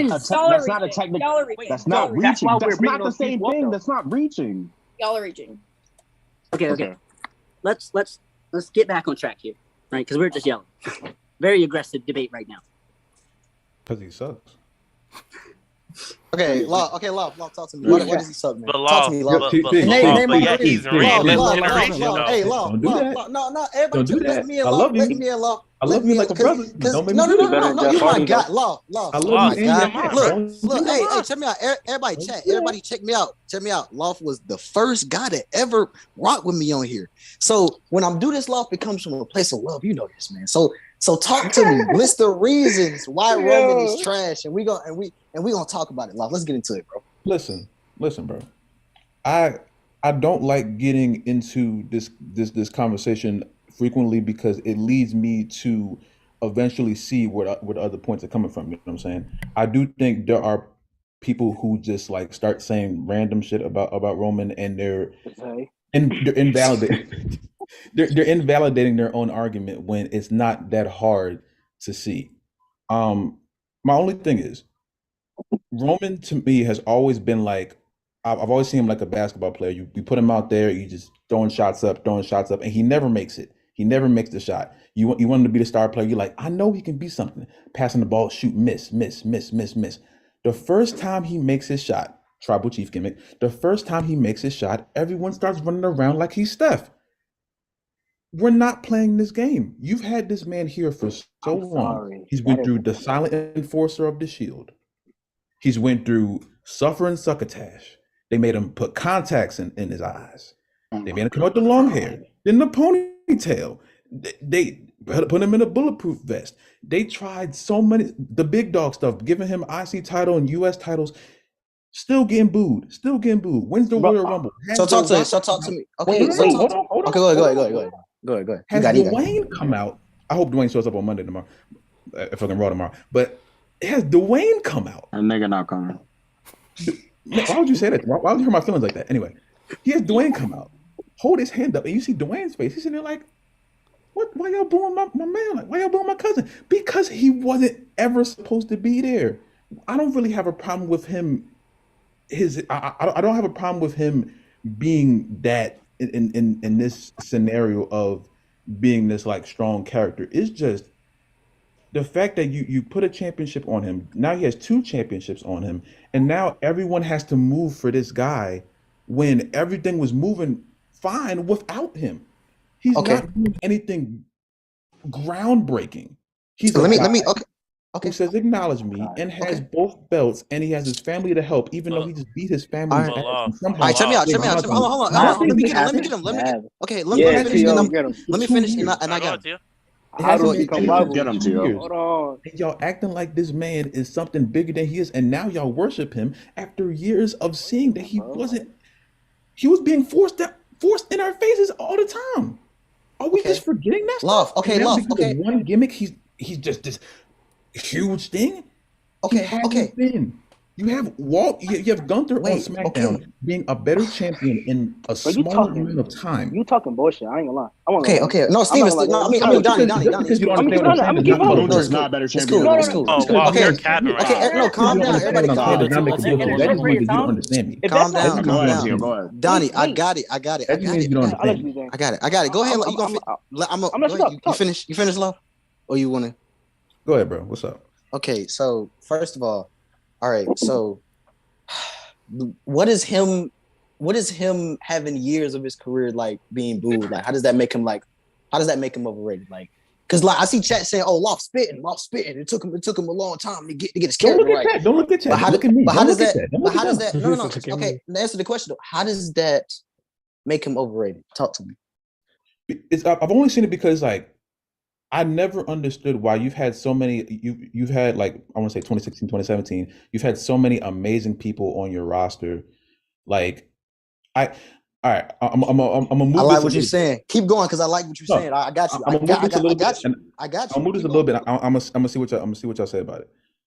That's not a technical. That's not reaching. That's not the same thing. That's not reaching. Y'all are reaching. Okay. Let's get back on track here, right? Because we're just yelling. Very aggressive debate right now. Because he sucks. Okay, Law, talk to me. What does he suck, man? Talk to me, Law. He's real. Hey, Law. No, everybody just let me alone. Let me alone. I love you like a brother. No, you my God. Law. I love you. Look, hey, check me out. Everybody chat. Everybody check me out. Check me out. Loft was the first guy to ever rock with me on here. So when I'm doing this, Loft, it comes from a place of love. You know this, man. So talk to me. List the reasons why Roman is trash, and we gonna talk about it. Loft. Let's get into it, bro. Listen, bro. I don't like getting into this conversation frequently because it leads me to eventually see where other points are coming from. You know what I'm saying? I do think there are people who just like start saying random shit about Roman, and they're invalidating. They're invalidating their own argument when it's not that hard to see. My only thing is, Roman to me has always been like, I've always seen him like a basketball player. You put him out there, you just throwing shots up, and he never makes it. He never makes the shot. You want him to be the star player. You're like, I know he can be something. Passing the ball, shoot, miss. The first time he makes his shot, tribal chief gimmick. The first time he makes his shot, everyone starts running around like he's Steph. We're not playing this game. You've had this man here for so long. He's went through the silent enforcer of the shield. He's went through suffering succotash. They made him put contacts in his eyes. They made him come out the long hair, then the ponytail. They put him in a bulletproof vest. They tried so many, the big dog stuff, giving him IC title and US titles, still getting booed. When's the Royal Rumble? So talk to me. Okay, hold on. Okay, go ahead. Has Dwayne come out? I hope Dwayne shows up on Monday tomorrow, if I can Raw tomorrow. But has Dwayne come out? That nigga not coming. Why would you say that? Why would you hurt my feelings like that? Anyway, he has Dwayne come out, hold his hand up, and you see Dwayne's face. He's sitting there like, "What? Why y'all booing my man? Like, why y'all booing my cousin?" Because he wasn't ever supposed to be there. I don't really have a problem with him. I don't have a problem with him being that in this scenario of being this like strong character. It's just the fact that you put a championship on him. Now he has 2 championships on him, and now everyone has to move for this guy when everything was moving fine without him. He's not doing anything groundbreaking. He's let me who says acknowledge me and has both belts, and he has his family to help, even though he just beat his family. All right, check me out. Hold on. Let me get him. Let me finish. And I got him. How do you get him to you? Hold on. And y'all acting like this man is something bigger than he is, and now y'all worship him after years of seeing that he wasn't. He was being forced in our faces all the time. Are we just forgetting that? Love. Okay. One gimmick. He's just this huge thing. Okay. You have Walt. You have Gunther on SmackDown being a better champion in a small amount of time. You talking bullshit? I ain't gonna lie. Okay. No, Steven. I mean, Donnie. Gunther's not a better champion. It's cool. You're capping right now. No, calm down. Everybody calm down. Calm down. Donnie, I got it. I got it. Go ahead. You finish, love? Or you wanna? Go ahead, bro. What's up? Okay, so first of all right, so what is him having years of his career like being booed? Like, how does that make him overrated? Like, because like I see chat saying, "Oh, Loft spitting." It took him a long time to get his character right. Don't look at chat. Look at me. But how does that? No. Okay, answer the question though. How does that make him overrated? Talk to me. I've only seen it because like I never understood why you've had so many. You've had like I want to say 2016, 2017. You've had so many amazing people on your roster. Like all right. I'm gonna move. I like what you're saying. Keep going because I like what you're saying. I got you. I got you. I'll move this a little bit. I'm gonna see what y'all say about it.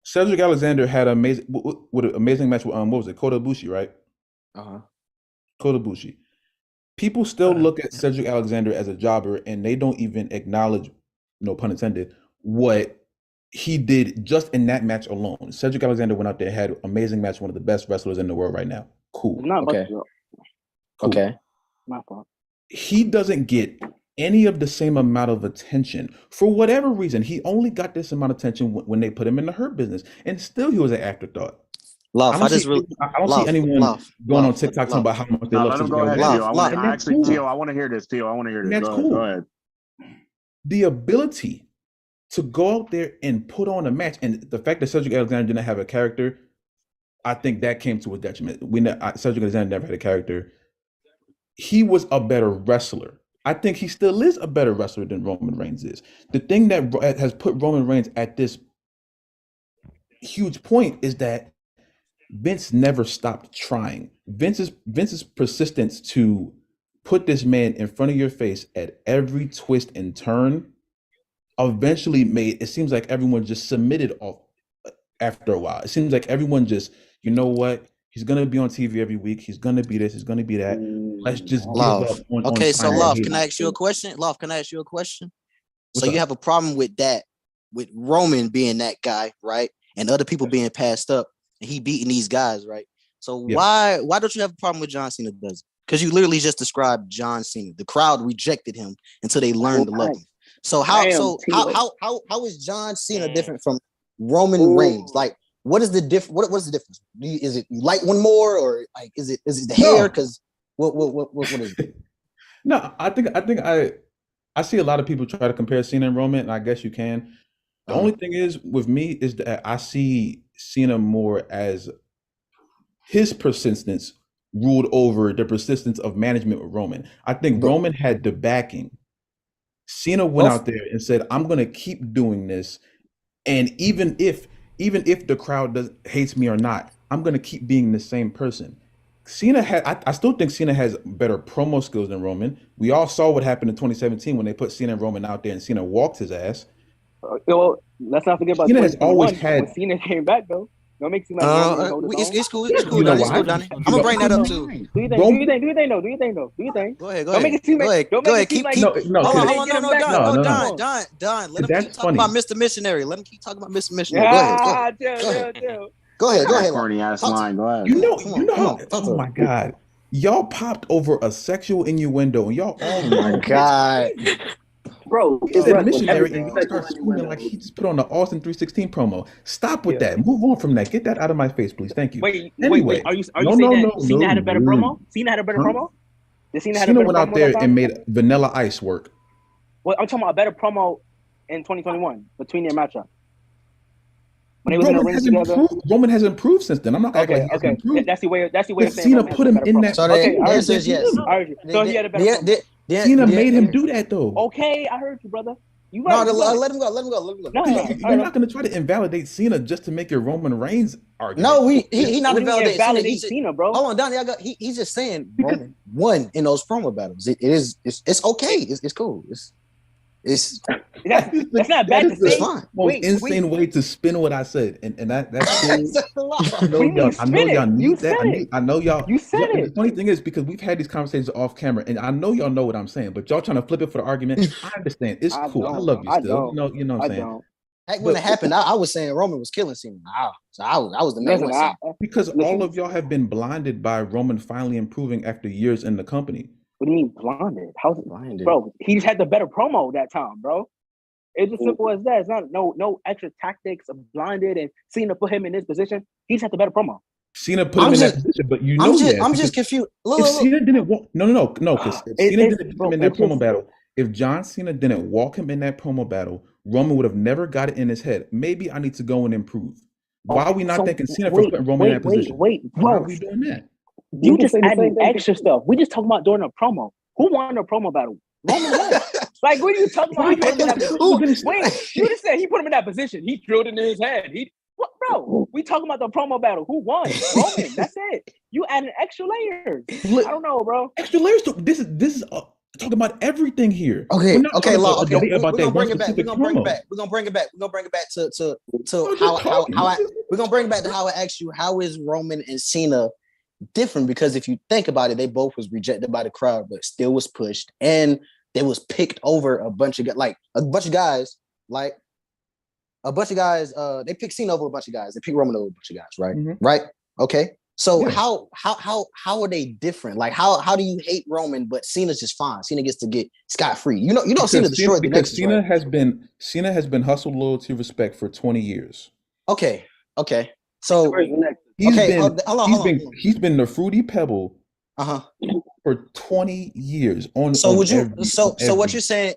Cedric Alexander had an amazing match with what was it? Kota Ibushi, right? Kota Ibushi. People still look at Cedric Alexander as a jobber, and they don't even acknowledge, no pun intended, what he did just in that match alone. Cedric Alexander went out there, had an amazing match, one of the best wrestlers in the world right now. Cool. Okay. My fault. He doesn't get any of the same amount of attention for whatever reason. He only got this amount of attention when they put him in the Hurt Business, and still he was an afterthought. I don't see anyone going on TikTok talking about how much they love Cedric Alexander. Tio, I want to hear this. That's cool. Go ahead. The ability to go out there and put on a match, and the fact that Cedric Alexander didn't have a character, I think that came to a detriment. Cedric Alexander never had a character. He was a better wrestler. I think he still is a better wrestler than Roman Reigns is. The thing that has put Roman Reigns at this huge point is that Vince never stopped trying. Vince's persistence to put this man in front of your face at every twist and turn eventually made it seems like everyone just submitted off after a while. It seems like everyone just, you know what? He's gonna be on TV every week. He's gonna be this. He's gonna be that. Let's just give up on. Okay, so Love, can I ask you a question? Love, can I ask you a question? So you have a problem with that, with Roman being that guy, right? And other people being passed up, and he beating these guys, right? So why don't you have a problem with John Cena does it? Because you literally just described John Cena. The crowd rejected him until they learned to love him. So how is John Cena different from Roman Reigns? Like, what is the what's the difference? Is it you like one more, or like is it the hair? Because what is it? No, I think I see a lot of people try to compare Cena and Roman, and I guess you can. The only thing is with me is that I see Cena more as his persistence ruled over the persistence of management with Roman. I think Roman had the backing. Cena went out there and said, "I'm going to keep doing this, and even if the crowd hates me or not, I'm going to keep being the same person." Cena had, I still think Cena has better promo skills than Roman. We all saw what happened in 2017 when they put Cena and Roman out there, and Cena walked his ass. Well, let's not forget about Cena has always when Cena came back though. Don't make it seem like it's cool. It's cool, Donnie. I'm gonna bring that up too. Do you think? Go ahead. Don't make it seem like. Hold on. Don. Let him keep talking about Mr. Missionary. Let him keep talking about Mr. Missionary. Go ahead. Corny ass line. Go ahead. You know. Oh my God. Y'all popped over a sexual innuendo, and y'all. Oh my God. Bro, he said missionary, and you start screaming like he just put on the Austin 316 promo. Stop with that. Move on from that. Get that out of my face, please. Thank you. Wait. Are you saying that Cena had a better promo? Cena had a better promo? Cena went out there and made Vanilla Ice work. Well, I'm talking about a better promo in 2021 between their matchup. When they was in the ring together. Roman has improved since then. I'm not acting like okay. That's the way of saying Cena put him in that. So the answer is yes. So he had a better promo. Cena made him do that though. Okay, I heard you, brother. You right. No, let him go. No, you're not going to try to invalidate Cena just to make your Roman Reigns argument. No, he not invalidating Cena, bro. Hold on, Donnie. He's just saying Roman won in those promo battles. It's okay. It's cool. That's not bad to say. It's fine. Insane way to spin what I said, and that's cool. I know y'all need that. I know y'all. You said it. The funny thing is because we've had these conversations off camera, and I know y'all know what I'm saying, but y'all trying to flip it for the argument. I understand. It's cool. I love you still. You know what I'm saying. Heck, when it happened, I was saying Roman was killing Cena. So I was the main one. Because all of y'all have been blinded by Roman finally improving after years in the company. What do you mean blinded? How's it blinded? Bro, he just had the better promo that time, bro. It's as simple as that. It's not no extra tactics of blinded and Cena put him in this position. He just had the better promo. Cena put him in that position, but you know I'm just confused. If Cena didn't walk, no, because if Cena didn't put him in that promo battle, if John Cena didn't walk him in that promo battle, Roman would have never got it in his head. Maybe I need to go and improve. Why are we not thanking Cena for putting Roman in that position? Why are we doing that? You just adding extra stuff. We just talking about during a promo. Who won the promo battle? Roman won. Like, what are you talking about? Wait, you just said he put him in that position. He drilled it in his head. What, bro? We talking about the promo battle. Who won? Roman. That's it. You adding extra layers. I don't know, bro. Extra layers. This is talking about everything here. Okay. We're gonna bring it back. We're gonna bring it back. We're gonna bring it back to we're gonna bring it back to how I asked you, how is Roman and Cena different? Because if you think about it, they both was rejected by the crowd, but still was pushed, and they was picked over a bunch of guys. They picked Cena over a bunch of guys. They picked Roman over a bunch of guys, right? Mm-hmm. Right? Okay. So how are they different? Like how do you hate Roman, but Cena's just fine? Cena gets to get scot-free. You know Cena destroyed the Nexus, Cena right? Cena has been hustle, loyalty, respect for 20 years. Okay. So he's been the fruity pebble for 20 years. So what you're saying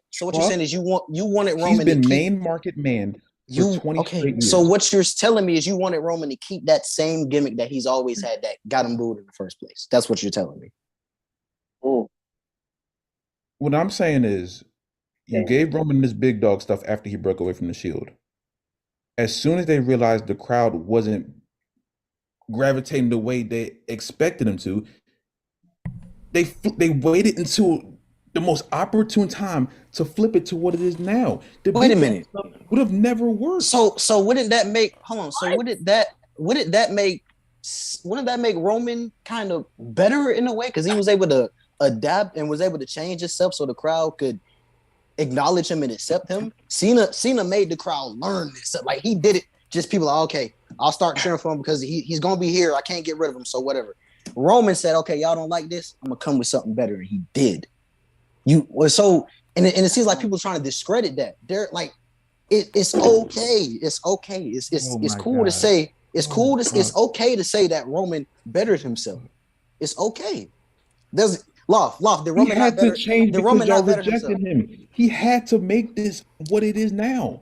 is you wanted Roman. He's been main market man for 20 straight years. So what you're telling me is you wanted Roman to keep that same gimmick that he's always had that got him booed in the first place. That's what you're telling me. What I'm saying is you gave Roman this big dog stuff after he broke away from the Shield. As soon as they realized the crowd wasn't gravitating the way they expected him to, they waited until the most opportune time to flip it to what it is now. Wait a minute. Would have never worked. So wouldn't that make wouldn't that make Roman kind of better in a way? Because he was able to adapt and was able to change himself so the crowd could acknowledge him and accept him. Cena made the crowd learn this. Like he did it. Just people like, okay, I'll start cheering for him because he's gonna be here. I can't get rid of him. So whatever. Roman said, "Okay, y'all don't like this. I'm gonna come with something better," and he did. And it seems like people are trying to discredit that. They're like, it's okay. It's okay. It's cool to say. It's cool. It's okay to say that Roman bettered himself. It's okay. There's Loft. Did Roman he had not better? To change did because Roman y'all not better rejected himself? him. He had to make this what it is now.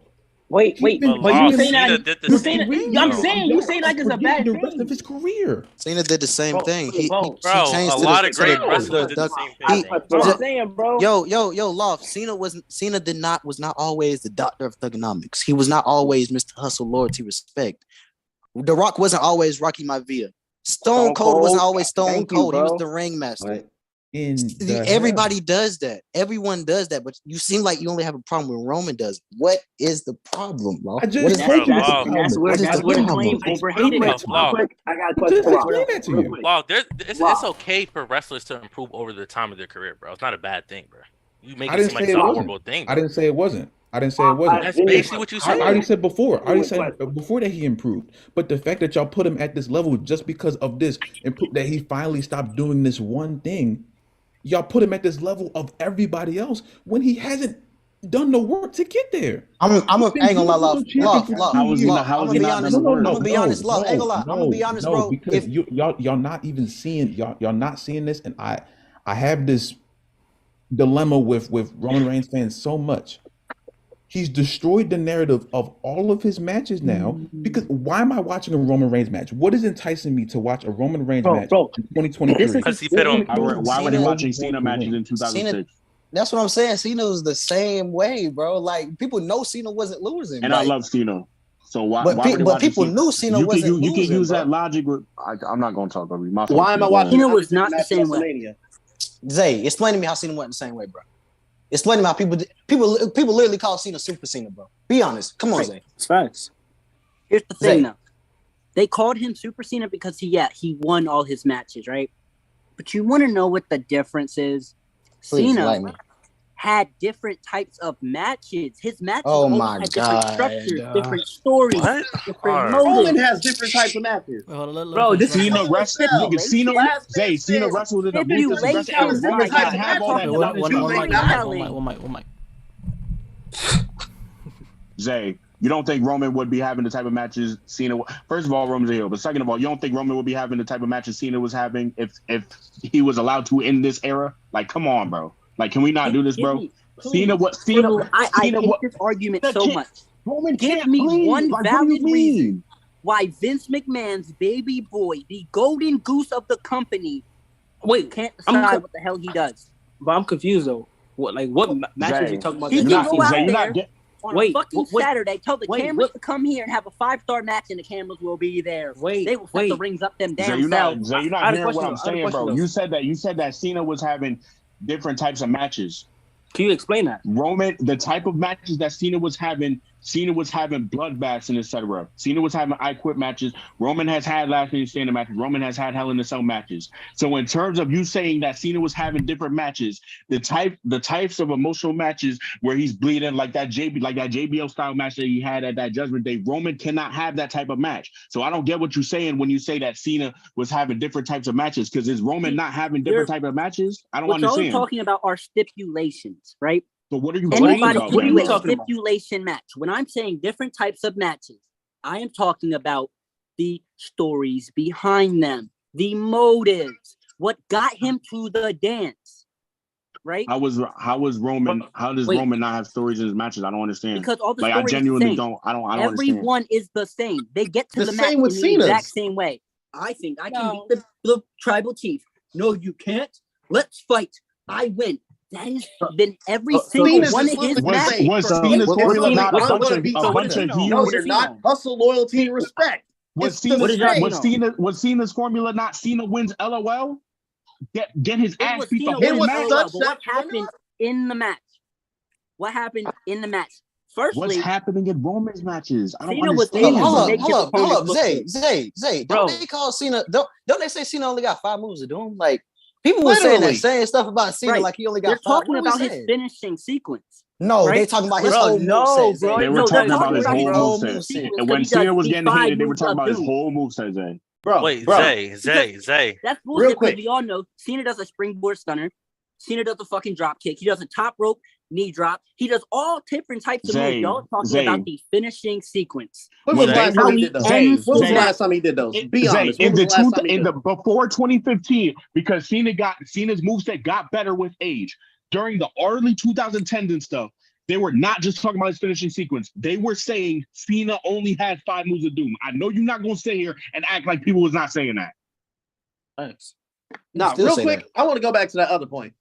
Wait. But you saying that? Did the You same saying thing, I'm though. saying you saying like it's a bad the thing. rest of his career. Cena did the same thing. He changed a to lot the, of great to wrestlers the, did the same thing. That's what I'm saying, bro. Yo, Loft. Cena was not always the doctor of thugonomics. He was not always Mr. Hustle, Loyalty, Respect. The Rock wasn't always Rocky Maivia. Stone Cold wasn't always Stone Cold. He was the ringmaster. Everybody does that. Everyone does that, but you seem like you only have a problem when Roman does. What is the problem, Loft? I just told you That's where the claim overhated. Law. Quick, I got a question. It's okay for wrestlers to improve over the time of their career, bro. It's not a bad thing, bro. You make I it didn't seem like say it's it a wasn't. horrible thing. I didn't say it wasn't. That's basically what you said. I already said before. I already said before that he improved. But the fact that y'all put him at this level just because of this, and that he finally stopped doing this one thing, y'all put him at this level of everybody else when he hasn't done the work to get there. I ain't gonna lie, Loft. How was he not done the work? I'm gonna be honest, Loft. I ain't gonna lie. I'm gonna be honest, bro. Because y'all not even seeing y'all not seeing this, and I have this dilemma with Roman Reigns fans so much. He's destroyed the narrative of all of his matches now. Because why am I watching a Roman Reigns match? What is enticing me to watch a Roman Reigns match in 2023? Because he fit on. Why were they watching Cena matches in 2006? That's what I'm saying. Cena was the same way, bro. Like people know Cena wasn't losing, and I love Cena. So why? But people knew Cena wasn't losing. You can use that logic. I'm not going to talk over you. Why am I watching? Cena was not the same way. Zay, explain to me how Cena wasn't the same way, bro. Explain to me how people literally call Cena Super Cena, bro. Be honest. Come on, Zay. It's facts. Here's the thing, though. They called him Super Cena because he won all his matches, right? But you want to know what the difference is? Please, Cena had different types of matches. His matches had different structures, different stories, different motives. Roman has different types of matches. Bro, this Cena wrestled. Cena wrestled in the One mic. Zay, you don't think Roman would be having the type of matches Cena? First of all, Roman's a heel, but second of all, you don't think Roman would be having the type of matches Cena was having if he was allowed to in this era? Like, come on, bro. Like, can we not do this, bro? I hate this argument so much. Roman, give me one valid reason why Vince McMahon's baby boy, the golden goose of the company, can't decide what the hell he does. But I'm confused though. What matches you talking about? He can go out there on a fucking Saturday, tell the cameras to come here and have a 5-star match, and the cameras will be there. They will set the rings up them damn selves. You're not hearing what I'm saying, bro. You said that Cena was having different types of matches. Can you explain that? Roman, the type of matches that Cena was having bloodbaths and etc. Cena was having I Quit matches. Roman has had last man standing matches. Roman has had Hell in a Cell matches. So in terms of you saying that Cena was having different matches, the types of emotional matches where he's bleeding like that JBL style match that he had at that Judgment Day, Roman cannot have that type of match. So I don't get what you're saying when you say that Cena was having different types of matches, because is Roman not having different type of matches? I don't understand. What y'all talking about are stipulations, right? So what are you talking about? What are you talking about? Stipulation match. When I'm saying different types of matches, I am talking about the stories behind them, the motives, what got him to the dance, right? How does Roman not have stories in his matches? I don't understand. Because all the stories I genuinely don't. I don't Everyone understand. is the same. They get to the match in the exact same way. I think I can beat the tribal chief. No, you can't. Let's fight. I win. That has been every single one of his matches. Was Cena's formula not a bunch of heels? No, you're not. Hustle, loyalty, and respect. Was Cena's formula not Cena wins LOL? Get his ass beat the whole match. What happened in the match? What happened in the match? Firstly, what's happening in Roman's matches? I don't Cena understand. Hold up, Zay. Don't they call Cena? Don't they say Cena only got 5 moves to do him? Like, people were saying that same stuff about Cena, like he only got 5. They're talking about his finishing sequence. No, they talking about his whole moveset. They were talking about his whole moveset. And when Cena was getting hit, they were talking about his whole moveset. bro. Wait, bro. Zay. That's bullshit because we all know Cena does a springboard stunner. Cena does a fucking drop kick. He does a top rope knee drop. He does all different types of moves. Y'all talking about the finishing sequence. When was the last time he did those? When was the last time he did those? Be honest. When was the last time he did those? Before 2015, because Cena's moveset got better with age. During the early 2010s and stuff, they were not just talking about his finishing sequence. They were saying Cena only had 5 moves of doom. I know you're not going to sit here and act like people was not saying that. Thanks. Now, real quick, I want to go back to that other point.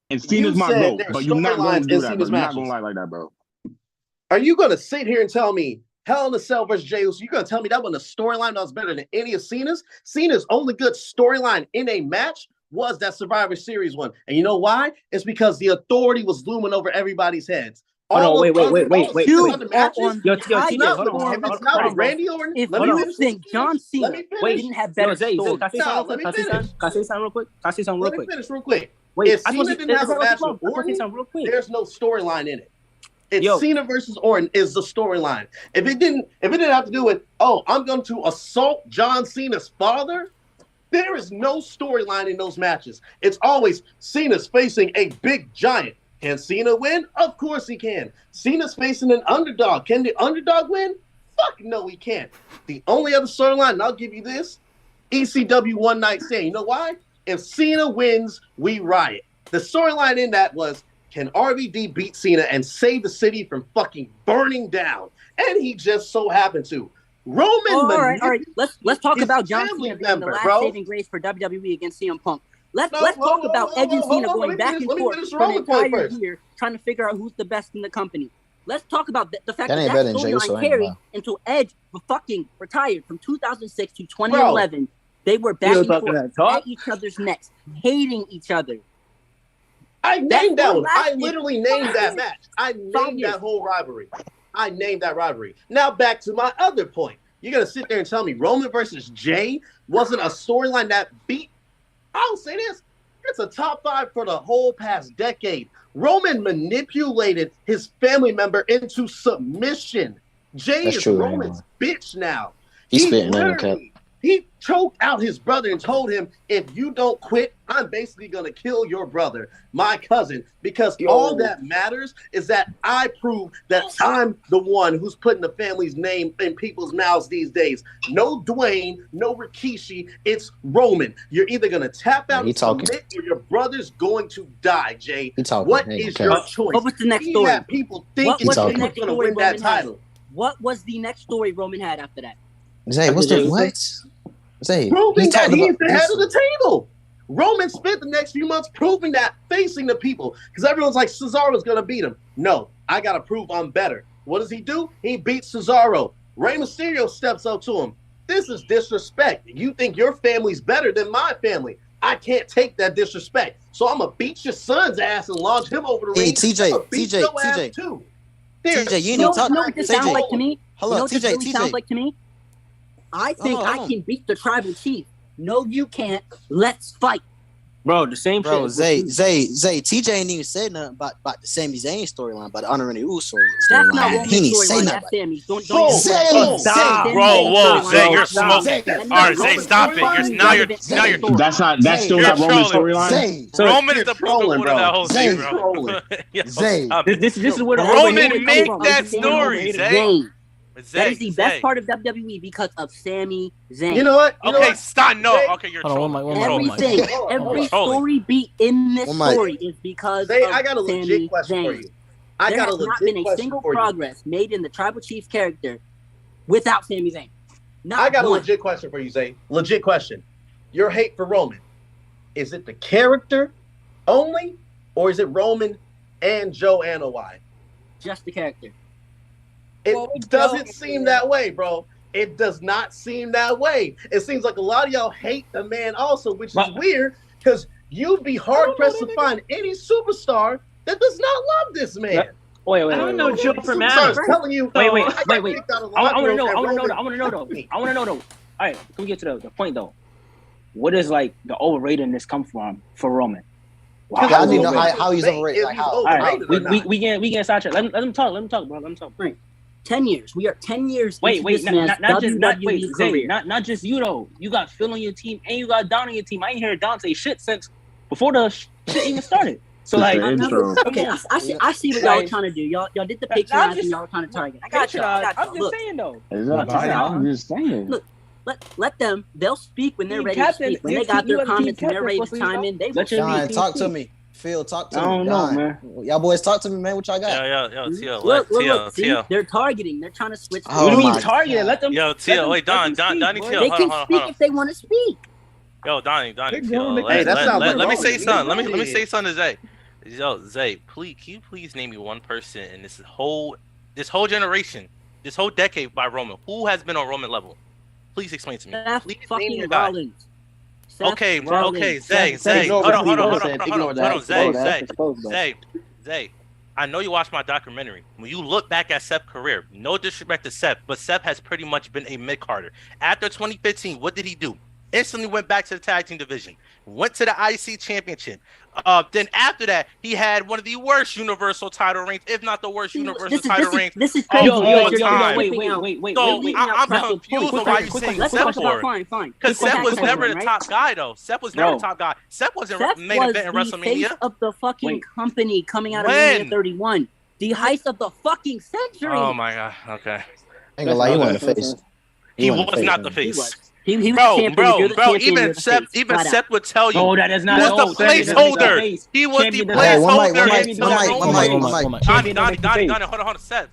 And Cena's my GOAT, but you're not going to do that, bro. You're not going to lie like that, bro. Are you going to sit here and tell me Hell in a Cell versus Jey Uso? You're going to tell me that wasn't a storyline that was better than any of Cena's? Cena's only good storyline in a match was that Survivor Series one. And you know why? It's because the authority was looming over everybody's heads. Wait. Two other matches? Hold If it's not Randy Orton, let me finish. Think John Cena didn't have better stories. Can I say something real quick? Let me finish real quick. If Cena didn't have a match with Orton, there's no storyline in it. It's Cena versus Orton is the storyline. If it didn't have to do with, I'm going to assault John Cena's father, there is no storyline in those matches. It's always Cena's facing a big giant. Can Cena win? Of course he can. Cena's facing an underdog. Can the underdog win? Fuck no, he can't. The only other storyline, and I'll give you this, ECW One Night Stand. You know why? If Cena wins, we riot. The storyline in that was, can RVD beat Cena and save the city from fucking burning down? And he just so happened to. Roman. All right. Let's talk about John Cena being the last saving grace for WWE against CM Punk. Let's talk about Edge and Cena going back and forth for the entire year, trying to figure out who's the best in the company. Let's talk about the fact that storyline carried until Edge fucking retired from 2006 to 2011. They were back and forth at each other's necks, hating each other. I named that one. I literally named that match. I named that whole rivalry. I named that rivalry. Now back to my other point. You're going to sit there and tell me Roman versus Jey wasn't a storyline that beat. I'll say this. It's a top 5 for the whole past decade. Roman manipulated his family member into submission. Jey is Roman's bitch now. He's spitting on the cup. He choked out his brother and told him, if you don't quit, I'm basically going to kill your brother, my cousin, because all that matters is that I prove that I'm the one who's putting the family's name in people's mouths these days. No Dwayne, no Rikishi, it's Roman. You're either going to tap out and submit or your brother's going to die, Jay. What is your choice? What was the next story? People thinking he's going to win that title. What was the next story Roman had after that? Zay, what's the what? Zay, proving that he's the head of the table. Roman spent the next few months proving that, facing the people, because everyone's like, Cesaro's going to beat him. No, I got to prove I'm better. What does he do? He beats Cesaro. Rey Mysterio steps up to him. This is disrespect. You think your family's better than my family. I can't take that disrespect. So I'm going to beat your son's ass and launch him over the ring. TJ, you know what this sounds like to me? Hello, TJ. Sounds like to me? I think I can beat the tribal chief. No, you can't. Let's fight. Bro, the same shit. Zay, TJ ain't even said nothing about the Sami Zayn storyline, about the Honor and the storyline. That's not Roman's storyline. That's Sami's. Don't stop, bro. Whoa, Zay, you're smoking. All right, Zay, stop it. You're That's still not Roman's storyline. Roman is the problem with that whole thing, bro. Zay, this is where Roman make that story, Zay. That is the best part of WWE because of Sami Zayn. You know what? Stop. No. Okay, you're trolling. Every story beat in this story is because of I got a legit question for you. There has not been a single progress made in the Tribal Chief character without Sami Zayn. I got a legit question for you, Zay. Legit question. Your hate for Roman, is it the character only, or is it Roman and Joe Anoa'i? Just the character. It doesn't seem that way, bro. It does not seem that way. It seems like a lot of y'all hate the man also, which is weird because you'd be hard-pressed to find any superstar that does not love this man. Wait. I don't know Joe for man. Telling you. Wait. I want to know though. All right, can we get to the point though? What is like the overratedness come from for Roman? I need to know how he's overrated. Like how? All right, we get sidetracked. Let him talk, bro. Let him talk. 10 years. We are 10 years Wait, into wait, this man's not just WWE career. not just you though. You got Phil on your team and you got Don on your team. I ain't heard Don say shit since before the shit even started. So like, okay, I see what y'all are trying to do. Y'all did the Patreon and y'all are trying to target. I got y'all. I'm just saying though. I'm just saying. Look, let them. They'll speak when they're ready to speak. When they got their comments and they're ready to chime in, they will speak. Talk to me. Phil, talk to me. I don't know, man. Y'all boys, talk to me, man. What y'all got? Look, see, they're targeting. They're trying to switch. What do you mean targeting? Let them. Yo, Tio, wait, Donnie, Tio. They can speak if they want to speak. Yo, Donnie, Hey, let me say something. Let me say something to Zay. Yo, Zay, please, can you please name me one person in this whole generation, this whole decade by Roman, who has been on Roman level? Please explain to me. Please name the guy. Okay, Zay. Hold on, Zay. I know you watched my documentary. When you look back at Seth's career, no disrespect to Seth, but Seth has pretty much been a mid-carder. After 2015, what did he do? Instantly went back to the tag team division, went to the IC championship. Then after that, he had one of the worst universal title reigns, if not the worst universal title reigns. This is crazy. Wait. So I'm confused on why you're saying Seth for. Fine. Because Seth was never the top guy, though. Seth was never the top guy. Seth wasn't main event in WrestleMania. Face of the fucking company coming out of Mania 31. The heist of the fucking century. Oh my god. Okay. Ain't gonna lie, he wasn't the face. He was not the face. He was bro. Even Seth would tell you. Oh, that is not. He was the placeholder. He was the placeholder. Donnie, hold on. Seth,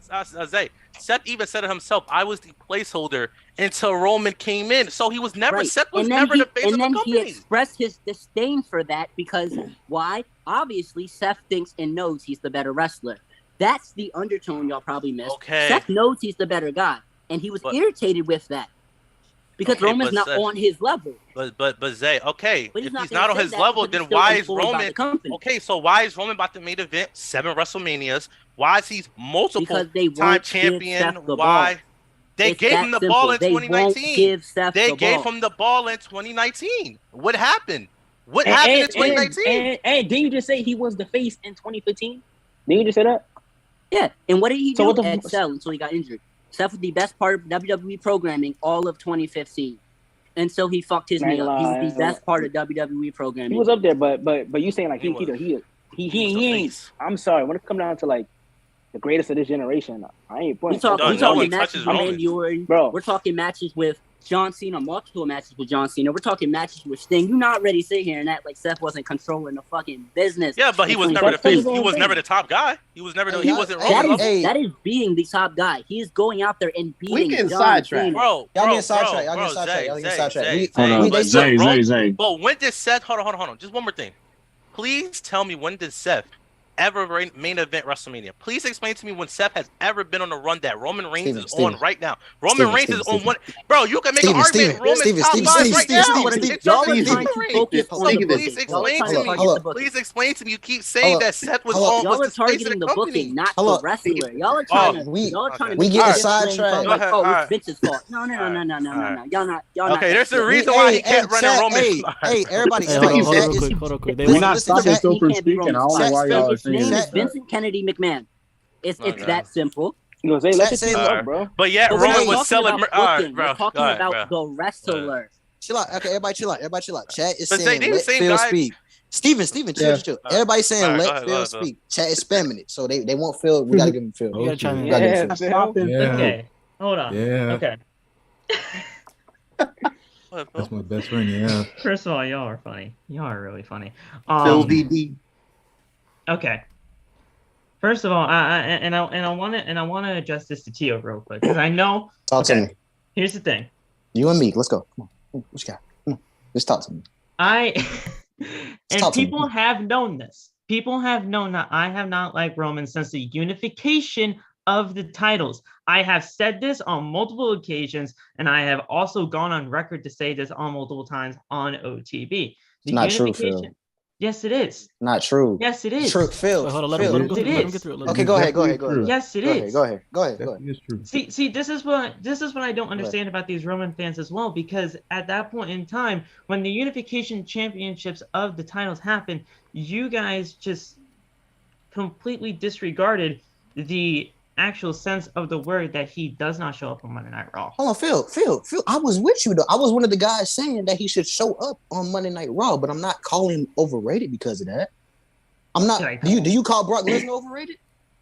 Seth even said it himself. I was the placeholder until Roman came in. So he was never. Seth was never the face of the company. And then he expressed his disdain for that because why? Obviously, Seth thinks and knows he's the better wrestler. That's the undertone y'all probably missed. Okay. Seth knows he's the better guy, and he was irritated with that. Because Roman's not on his level. But Zay, okay, if he's not on his level, then why is Roman? Okay, so why is Roman about to main event 7 WrestleManias? Why is he multiple time champion? Why? They gave him the ball in 2019. They gave him the ball in 2019. What happened? What happened in 2019? And didn't you just say he was the face in 2015? Didn't you just say that? Yeah. And what did he do? Excel until he got injured. Seth was the best part of WWE programming all of 2015, and so he fucked his knee up. He was the best part of WWE programming. He was up there, but you saying like he ain't. I'm sorry, when it comes down to like the greatest of this generation, I ain't putting. We're talking matches with Randy Orton, bro. We're talking matches with John Cena, multiple matches with John Cena. We're talking matches with Sting. You're not ready to sit here and act like Seth wasn't controlling the fucking business. Yeah, but he was never the face. He was never the top guy. He was never. He wasn't. That is being the top guy. He is going out there and beating. We getting sidetracked, bro. Y'all getting sidetracked. Zay. But when did Seth? Hold on. Just one more thing. Please tell me, when did Seth ever main event WrestleMania? Please explain to me when Seth has ever been on a run that Roman Reigns is on right now. Roman Reigns is on one. Bro, you can make an argument. Roman's top 5 right now. Please explain to me. You keep saying that Seth was on. Y'all are targeting the booking, not the wrestler. Y'all are trying to. We get sidetracked. Oh, it's Vince's fault. No. Y'all not. Okay, there's a reason why he can't run a Roman. Hey, everybody. Hold on, quick. We're not stopping still from speaking. I don't know why y'all are. His name is Vincent Kennedy McMahon. It's that simple. Let it say bro. But yet Roman was selling. We're talking about the wrestler. Chill out. Okay, everybody chill out. Chat is saying let Phil speak. Steven, chill. Everybody's saying let Phil speak. Chat is spamming it, so they won't Phil. We gotta give him Phil. You gotta chime in. Okay, hold on. Yeah. Okay. That's my best friend. Yeah. First of all, y'all are funny. Y'all are really funny. Phil DD. Okay. First of all, I want to address this to Tio real quick because I know. Talk to me. Here's the thing. You and me. Let's go. Come on. What you got? Come on. Just talk to me. People have known this. People have known that I have not liked Roman since the unification of the titles. I have said this on multiple occasions, and I have also gone on record to say this on multiple times on OTB. It's not true, Phil. Yes, it is. Not true. Yes, it is. True, Phil. Wait, hold on, let him get through it. Okay, go ahead. Yes, it is. Go ahead. It's true. See, this is what I don't understand about these Roman fans as well, because at that point in time, when the unification championships of the titles happened, you guys just completely disregarded the actual sense of the word that he does not show up on Monday Night Raw. Hold on, Phil. I was with you though. I was one of the guys saying that he should show up on Monday Night Raw, but I'm not calling him overrated because of that. I'm not. Do you call Brock Lesnar overrated?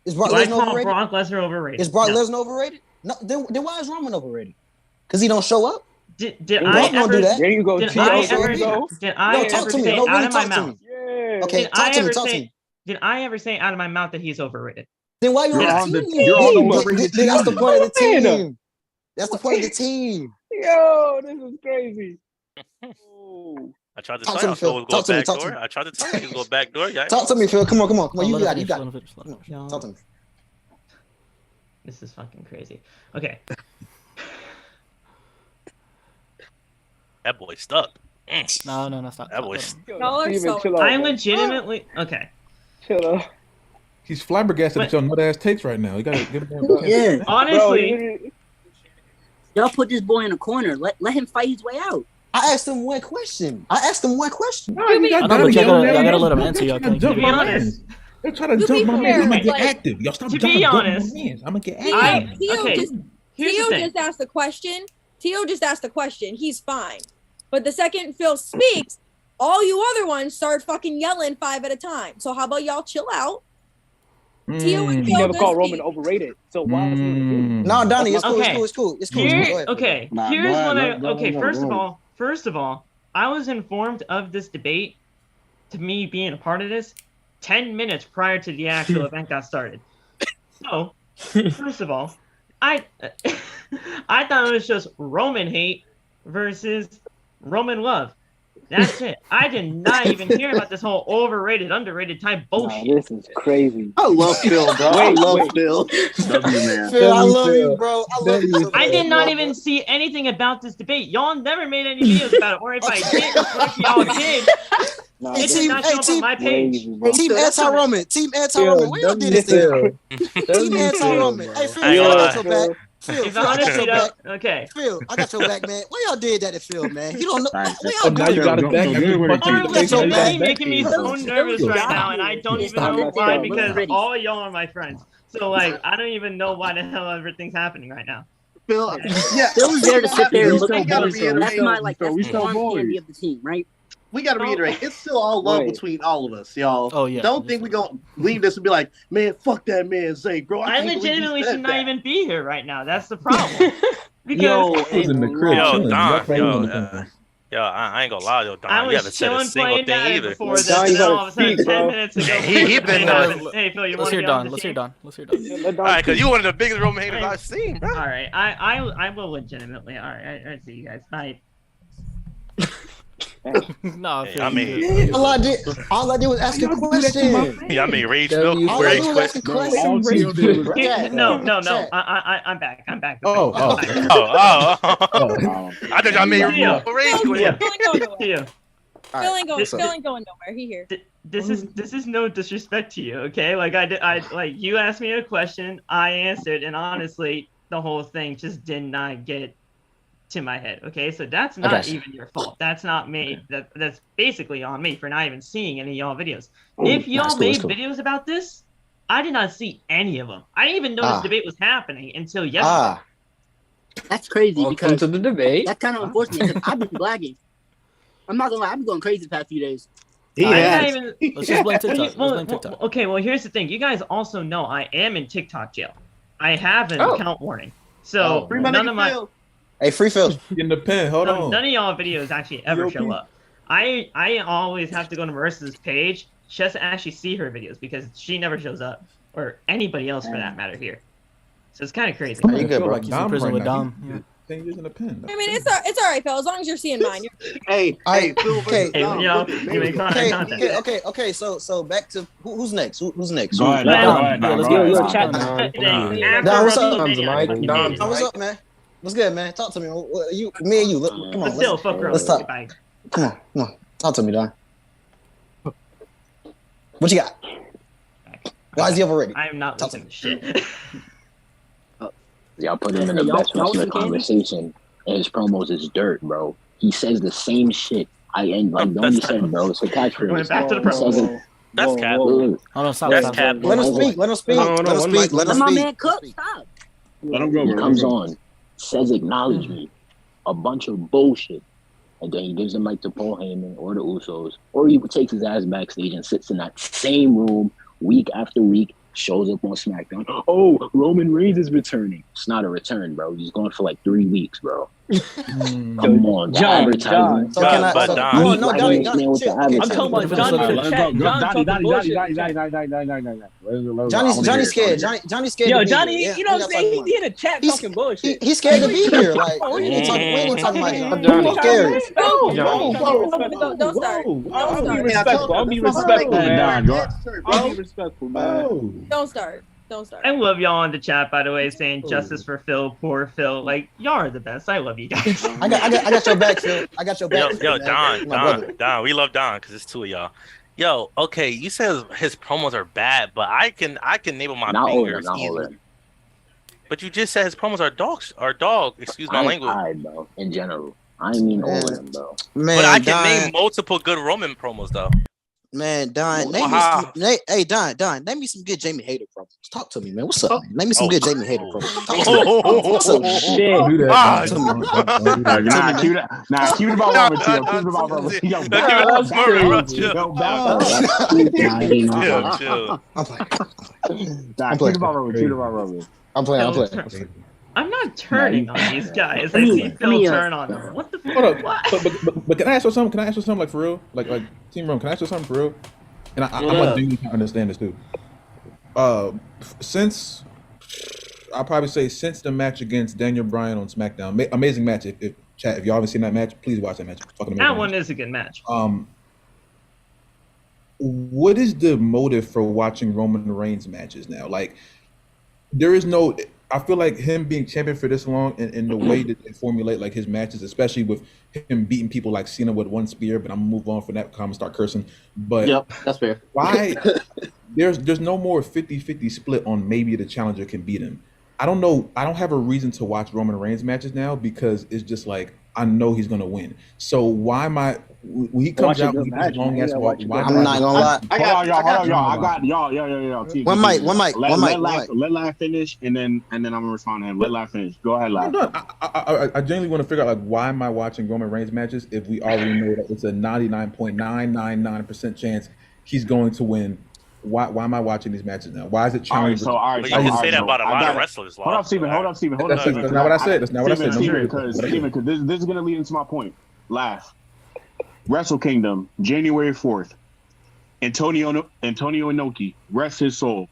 Is Brock Lesnar overrated? Brock Lesnar overrated? Is Brock Lesnar overrated? No. Then why is Roman overrated? Because he don't show up. Did I ever? Do that? There you go. Did I ever say out of my mouth? Okay, talk to me. Did I ever say out of my mouth that he's overrated? Then why you're on the team? That's the point of the team. That's the point of the team. Yo, this is crazy. I tried to tell you Phil was going back door. I tried to tell you he was going back door. Talk to me, Phil. Come on. You got it. Talk to me. This is fucking crazy. Okay. That boy stuck. No, stop. That boy. I legitimately okay. Chill out. He's flabbergasted at your nut ass takes right now. You gotta give him that. Yeah, honestly, y'all put this boy in a corner. Let him fight his way out. I asked him one question. No, y'all gotta let him answer. Y'all can. To be honest, they're trying to jump my man. I'm gonna get active. Y'all stop. To be honest, I'm gonna get active. Tio just asked the question. Tio just asked the question. He's fine. But the second Phil speaks, all you other ones start fucking yelling 5 at a time. So how about y'all chill out? Tio and Phil never call Roman overrated. So why? No, Donnie, it's cool. Okay, here's what I. Okay, first of all, I was informed of this debate. To me, being a part of this, 10 minutes prior to the actual event got started. So, first of all, I thought it was just Roman hate versus Roman love. That's it. I did not even hear about this whole overrated, underrated type bullshit. Nah, this is crazy. I love Phil, bro. I love Phil. Phil, I love you, bro. I love you. I did not even see anything about this debate. Y'all never made any videos about it, or if I did, or if y'all did, it did not show up on my page. Team anti-Roman. What y'all did this thing? Team anti-Roman. Hey, Phil, I got your back. Phil, I got your back. Okay. Phil, I got your back, man. Why y'all did that to Phil, man? You don't know. Now you got it back. You're making me so nervous right now, and I don't even know why, because all y'all are my friends. So, like, I don't even know why the hell everything's happening right now. Phil, Phil's there to sit there and look at me. That's my, like, that's the fun candy of the team, right? We got to reiterate, it's still all love between all of us, y'all. Oh, yeah. Don't think we're going to leave this and be like, man, fuck that man, Zay, bro. I legitimately should not even be here right now. That's the problem. Because I ain't gonna lie, Don. I was chilling playing that before this, and then all of a sudden, 10 minutes ago, he been hey, Phil, you want to Let's hear Don. All right, because you one of the biggest Roman haters I've seen, bro. All right, I will legitimately. All right, I see you guys. Bye. No, I mean, all I did was ask a question. Yeah, I mean, rage Phil. All I did was ask a question. No. I'm back. Oh. I thought y'all made rage quit. Phil ain't going nowhere. He here. This is no disrespect to you, okay? Like I like you asked me a question, I answered, and honestly, the whole thing just did not get to my head. Okay, so that's not even your fault. That's not me. That's basically on me for not even seeing any of y'all videos. If y'all made videos about this, I did not see any of them. I didn't even know this debate was happening until yesterday. That's crazy. Welcome to the debate. That's kind of unfortunate because I've been blagging. I'm not gonna lie, I've been going crazy the past few days. Let's just blame TikTok. Okay, well here's the thing. You guys also know I am in TikTok jail. I have an account warning. So none of my free Phil. In the pen. Hold on. None of y'all videos actually ever show up. I always have to go to Marissa's page just to actually see her videos because she never shows up, or anybody else for that matter here. So it's kind of crazy. You good, bro? He's in prison with Dom. I mean, it's all right, Phil. As long as you're seeing mine. Hey, okay. Hey, Okay. So back to who's next? Who's next? Go ahead. Let's go. Chat. Don, what's up? What's up, man? What's good, man? Talk to me. Me and you. Come on. Let's talk. Come on. Talk to me, Don. What you got? Why is he overrated? I am not listening to shit. Y'all put him in the best wrestler conversation. And his promos is dirt, bro. He says the same shit. Don't you say, bro. It's a catchphrase. Going back to the promos. That's cap. Hold on, stop. That's cap. Let him speak. Let him speak. Let him speak. Let him Let my speak. man cook. Stop. Let him go, He bro. comes on, says acknowledge me, a bunch of bullshit, and then he gives the mic to Paul Heyman or the Usos, or he takes his ass backstage and sits in that same room week after week, shows up on SmackDown. Oh, Roman Reigns is returning. It's not a return, bro. He's gone for like 3 weeks, bro. Come on, John. So can I? So, hold on, no, Donnie, chill. I'm talking about Johnny in the chat. Johnny's scared. Johnny's scared. Yo, to be Johnny, here. you know what I'm saying? He in the chat talking bullshit. He's scared to be here. Like we ain't talking about Johnny. He's scared. Don't start. I'll be respectful, man. I'll be respectful, man. Don't start. Don't start. I love y'all in the chat, by the way, saying justice for Phil, poor Phil. Like, y'all are the best. I love you guys. I got your back, Phil. I got your back. Yo, Don. We love Don because it's two of y'all. Yo, okay, you said his promos are bad, but I can name my fingers easily. But you just said his promos are dog. Excuse my language. Bro, in general, I mean all of them, bro. Man, but I can name multiple good Roman promos though. Man, Don, name me some good Jamie Hayter promos. Talk to me, man. What's up? Man? Name me some good Jamie Hayter promos. Talk to me. What's up, Nah, keep it about Robert. Keep it about Robert. Yo, I'm playing. I'm not turning on these guys. I see Phil turn on them. What the fuck? But can I ask you something? Can I ask you something like for real? Like Team Rome, can I ask you something for real? And I'm gonna do to understand this too. Since I'll probably say since the match against Daniel Bryan on SmackDown, amazing match. If y'all haven't seen that match, please watch that match. That one is a good match. What is the motive for watching Roman Reigns matches now? Like, there is no. I feel like him being champion for this long and the way that they formulate like his matches, especially with him beating people like Cena with one spear, but I'm gonna move on from that comment, start cursing. But yep, that's fair. Why there's no more 50-50 split on maybe the challenger can beat him. I don't know. I don't have a reason to watch Roman Reigns matches now because it's just like I know he's gonna win. So why am I when he comes out with his long ass walk? I'm not gonna lie. Hold on, y'all. I got y'all. One mic. Let Laugh finish, and then I'm gonna respond to him. Let Laugh finish. Go ahead, Laugh. I genuinely want to figure out like why am I watching Roman Reigns matches if we already know that it's a 99.999% chance he's going to win. Why am I watching these matches now? Why is it challenging? You can say that about a lot of wrestlers. Hold up, Steven. That's not what I said. Steven, because this is gonna lead into my point. Laugh. Wrestle Kingdom, January 4th. Antonio Inoki, rest his soul.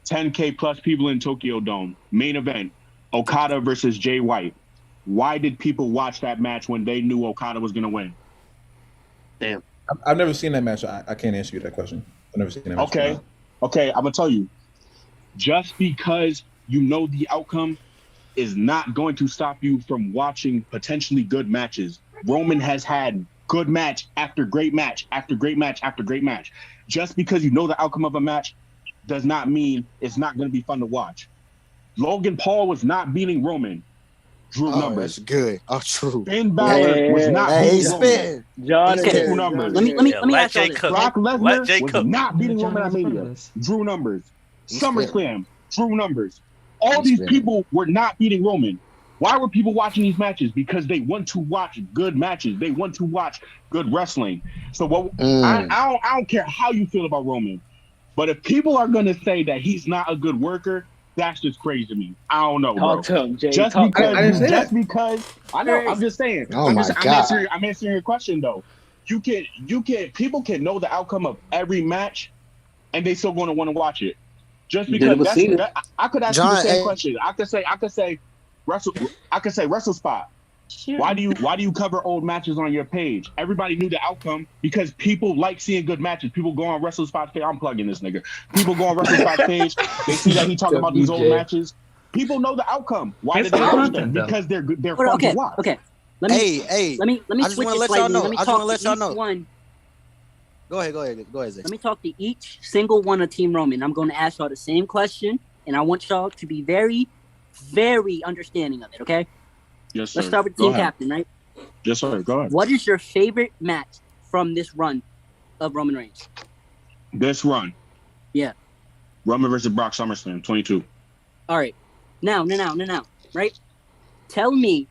10K plus people in Tokyo Dome. Main event, Okada versus Jay White. Why did people watch that match when they knew Okada was gonna win? Damn. I've never seen that match. I can't answer you that question. I've never seen that match. Okay, I'm gonna tell you. Just because you know the outcome is not going to stop you from watching potentially good matches. Roman has had good match after great match after great match after great match. Just because you know the outcome of a match does not mean it's not going to be fun to watch. Logan Paul was not beating Roman. Drew numbers. That's good. Oh, true. Finn Balor was not beating Roman. John, Drew numbers. Let me ask you this. Brock Lesnar was not beating Roman at Mania. Drew numbers. SummerSlam. Drew numbers. All these people were not beating Roman. Why were people watching these matches? Because they want to watch good matches. They want to watch good wrestling. So I don't care how you feel about Roman, but if people are going to say that he's not a good worker, that's just crazy to me. I don't know, bro. Talk to him, Jay. Just because I know. I'm just saying. I'm answering your question though. People can know the outcome of every match, and they still going to want to watch it. Just because I could ask you the same question. I could say Wrestle Spot. Sure. Why do you cover old matches on your page? Everybody knew the outcome because people like seeing good matches. People go on Wrestle Spot's page. I'm plugging this nigga. People go on Wrestle Spot's page. They see that he talking about these old matches. People know the outcome. Why did they watch them? Because they're fun to watch. Okay. Let me switch it slightly. Let me talk to each one. Go ahead, Zay. Let me talk to each single one of Team Roman. I'm going to ask y'all the same question, and I want y'all to be very, very understanding of it, okay? Yes, sir. Let's start with Team Captain, right? Yes, sir. Go ahead. What is your favorite match from this run of Roman Reigns? This run. Yeah. Roman versus Brock SummerSlam 22. All right. Now, right? Tell me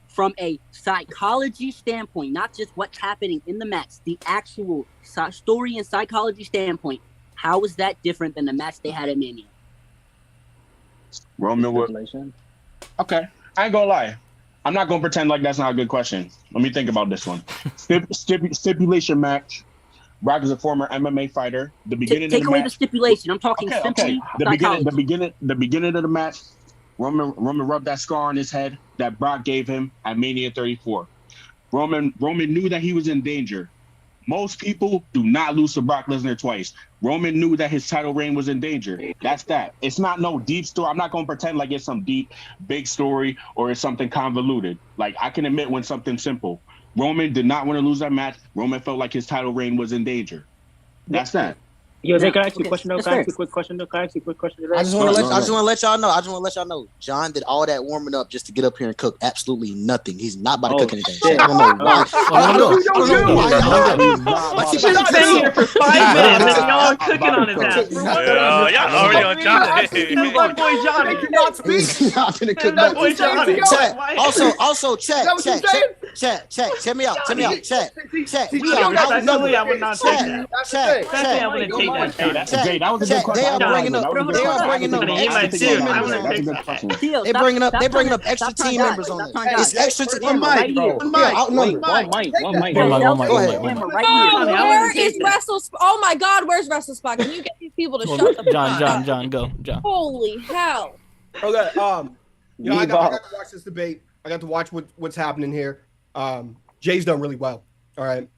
from a psychology standpoint, not just what's happening in the match, the actual story and psychology standpoint, how is that different than the match they had at Mania? Roman would. Okay. I ain't gonna lie. I'm not gonna pretend like that's not a good question. Let me think about this one. Stipulation match. Brock is a former MMA fighter. The beginning Take of the away match. the stipulation. I'm talking simply The beginning of the match. Roman rubbed that scar on his head that Brock gave him at Mania 34. Roman knew that he was in danger. Most people do not lose to Brock Lesnar twice. Roman knew that his title reign was in danger. That's that. It's not no deep story. I'm not going to pretend like it's some deep, big story or it's something convoluted. Like, I can admit when something's simple. Roman did not want to lose that match. Roman felt like his title reign was in danger. That's that. Yo, Zay, can I ask you a question though? Can I ask you a quick question though? I just want to let y'all know. John did all that warming up just to get up here and cook absolutely nothing. He's not about to cook anything. Shit. I don't know why. I don't know why. He's been here for 5 minutes and y'all are cooking on his ass. Y'all already on Johnny. My boy Johnny. Not gonna cook That boy Johnny. Also, chat. Check me out. Chat. We are outnumbered. I would not take that. Chat. I wouldn't take that. Jay, that was a good question. They are bringing up extra team members. They're bringing up extra team members on this. It's extra team members. One mic. Where is Wrestle? Oh my God, where's Wrestle Spot? Can you get these people to shut the fuck up? John, go. John. Holy hell. Okay. I got to watch this debate. I got to watch what's happening here. Jay's done really well. All right.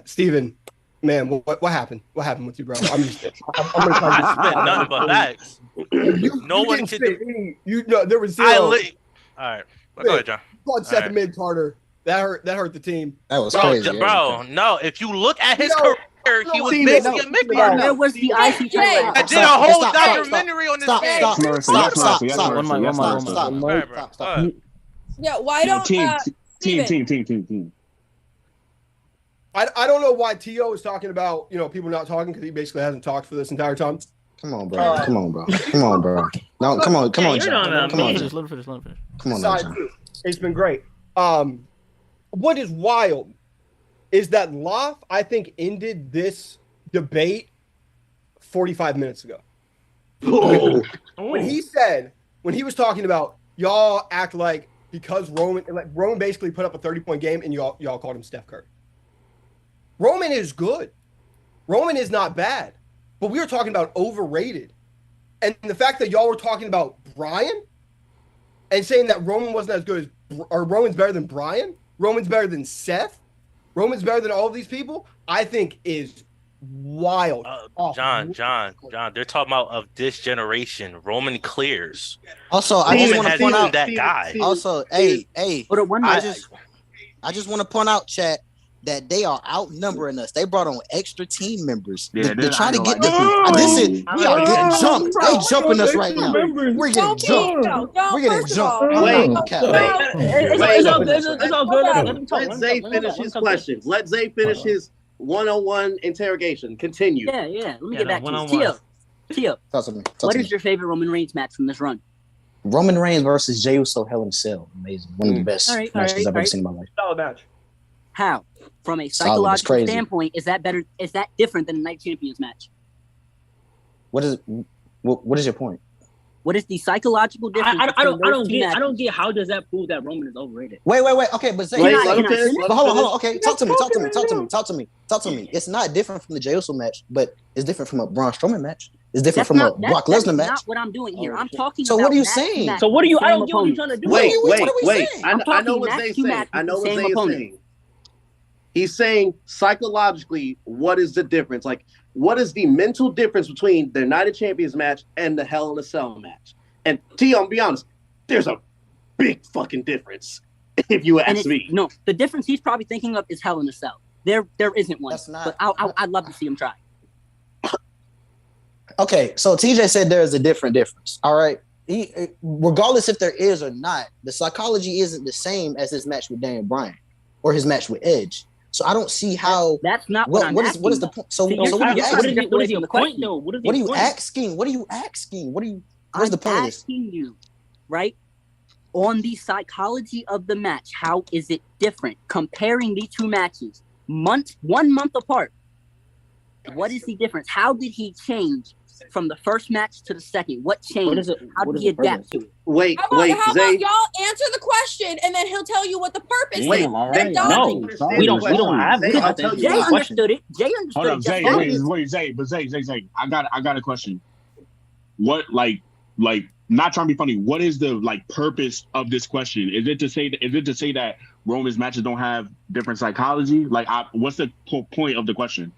Steven, man, what happened? What happened with you, bro? I'm gonna I spent nothing but facts. No one can do. There was zero. All right. Go ahead, John. Called Seth mid-Carter. That hurt the team. That was crazy. Bro, no. If you look at his career, he was basically a mid-card. Where was the IC title? I did a whole documentary on this man. Stop. Yeah, why don't Team. I don't know why T.O. is talking about, people not talking because he basically hasn't talked for this entire time. Come on, bro. No, come on, John. Come on, Let him finish. Come on, John. It's been great. What is wild is that Loff, I think, ended this debate 45 minutes ago. When he was talking about y'all act like because Roman basically put up a 30-point game and y'all called him Steph Curry. Roman is good. Roman is not bad. But we were talking about overrated. And the fact that y'all were talking about Bryan and saying that Roman wasn't as good as, or Roman's better than Bryan, Roman's better than Seth, Roman's better than all of these people, I think is wild. John, they're talking about of this generation. Roman clears. Also, I just want to point out that guy. Also, I just want to point out, chat, that they are outnumbering us. They brought on extra team members. They're trying to get this. We are getting jumped. They jumping us right now. We're getting jumped. We're getting jumped. It's all good. Let Zay finish his questions. Let Zay finish his one-on-one interrogation. Continue. Yeah. Let me get back to you. Tio, what is your favorite Roman Reigns match from this run? Roman Reigns versus Jey Uso, Hell in a Cell. Amazing. One of the best matches I've ever seen in my life. Solid match. How? From a psychological standpoint, is that better? Is that different than a Night Champions match? What is your point? What is the psychological difference? I don't get how does that prove that Roman is overrated? Wait. Okay, but Zay, but hold on. Okay, talk to me. It's not different from the Jey Uso match, but it's different from a Braun Strowman match. It's different from a Brock Lesnar match. That's not what I'm doing here. I'm talking. So what are you saying? So what are you? I don't get what you're trying to do. Wait. I know what Zay's saying. I know what Zay is saying. He's saying psychologically, what is the difference? Like, what is the mental difference between the Night of Champions match and the Hell in a Cell match? And T, I'll be honest, there's a big fucking difference, if you ask me. No, the difference he's probably thinking of is Hell in a Cell. There isn't one. That's not. But I'd love to see him try. Okay, so TJ said there is a difference. All right. Regardless if there is or not, the psychology isn't the same as his match with Daniel Bryan or his match with Edge. So I don't see how. That's not what I'm asking. What is the point? So what are you asking? What is your point though? What are you asking? What are you asking? What's the point of this? I'm asking you, right? On the psychology of the match, how is it different? Comparing the two matches, 1 month apart. What is the difference? How did he change from the first match to the second? What changed? How did he adapt to it? Wait, how about y'all answer the question and then he'll tell you what the purpose is. No, we don't have it. Jay understood it. Jay understood Hold it. up, Zay, I got a question. What not trying to be funny. What is the purpose of this question? Is it to say that Roman's matches don't have different psychology? What's the point of the question?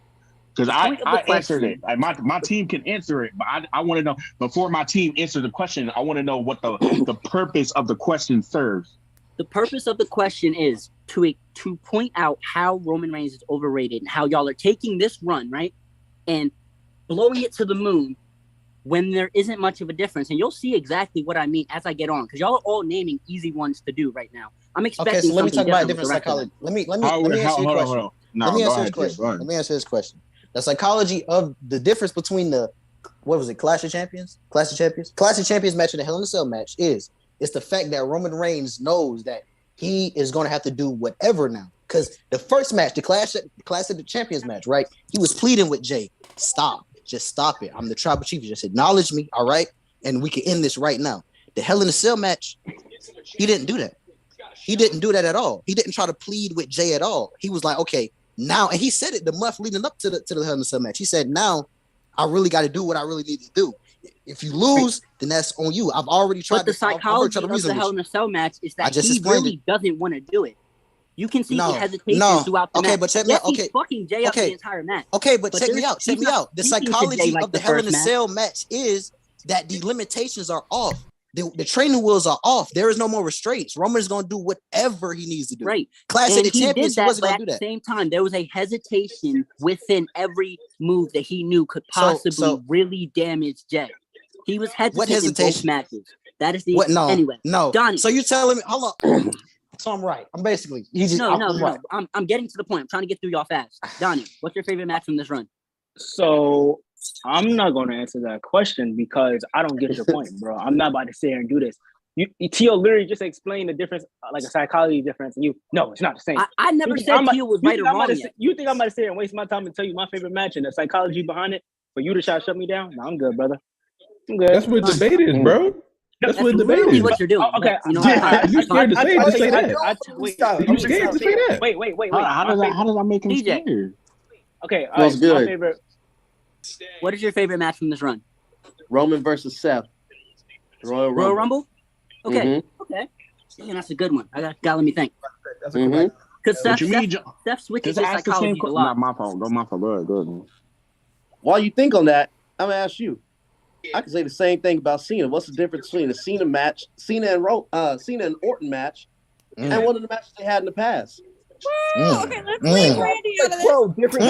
Because I answered it. My team can answer it, but I want to know before my team answers the question. I want to know what the purpose of the question serves. The purpose of the question is to point out how Roman Reigns is overrated and how y'all are taking this run, right, and blowing it to the moon when there isn't much of a difference. And you'll see exactly what I mean as I get on, because y'all are all naming easy ones to do right now. I'm expecting. Okay, so let me talk about a different psychology. Let me answer your question. Let me answer this question. The psychology of the difference between the Clash of Champions match and the Hell in a Cell match it's the fact that Roman Reigns knows that he is going to have to do whatever now. Because the first match, the Clash of the Champions match, right? He was pleading with Jay, just stop it. I'm the tribal chief. Just acknowledge me, all right? And we can end this right now. The Hell in a Cell match, he didn't do that. He didn't do that at all. He didn't try to plead with Jay at all. He was like, okay, now, and he said it the month leading up to the Hell in a Cell match. He said, now I really got to do what I really need to do. If you lose, then that's on you. I've already tried. But the psychology of the Hell in a Cell match is that he really doesn't want to do it. You can see the hesitation throughout the match. But check me out. He's fucking Jay up the entire match. Okay, but check me out. The psychology of the Hell in a Cell match is that the limitations are off. The training wheels are off. There is no more restraints. Roman's going to do whatever he needs to do. Right. Clash of the Champions, he wasn't going to do that. At the same time, there was a hesitation within every move that he knew could possibly really damage Jay. He was hesitant in both matches. That is the anyway. No, Donnie. So you're telling me? Hold on. So I'm right. I'm basically no. I'm getting to the point. I'm trying to get through y'all fast. Donnie, what's your favorite match from this run? So I'm not going to answer that question because I don't get your point, bro. I'm not about to sit here and do this. Tio literally just explained the difference, like a psychology difference, and no, it's not the same. I never said Tio was right or wrong yet. You think I'm about to sit here and waste my time and tell you my favorite match and the psychology behind it for you to try to shut me down? No, I'm good, brother. I'm good. That's what debate is, bro. That's what debate is. What you're doing. Okay. You know, you scared to say that. You scared to say that. Wait. How does that make him scared? Okay. That's good. My favorite. What is your favorite match from this run? Roman versus Seth. Royal Rumble? Okay. Mm-hmm. Okay. Yeah, that's a good one. I got let me think. That's a good one. Because Seth switches his psychology a lot. Not my fault. Go my fault. Good. While you think on that, I'm gonna ask you. I can say the same thing about Cena. What's the difference between the Cena and Orton match, and one of the matches they had in the past? Well, okay, let's leave Randy out of this. Bro, different.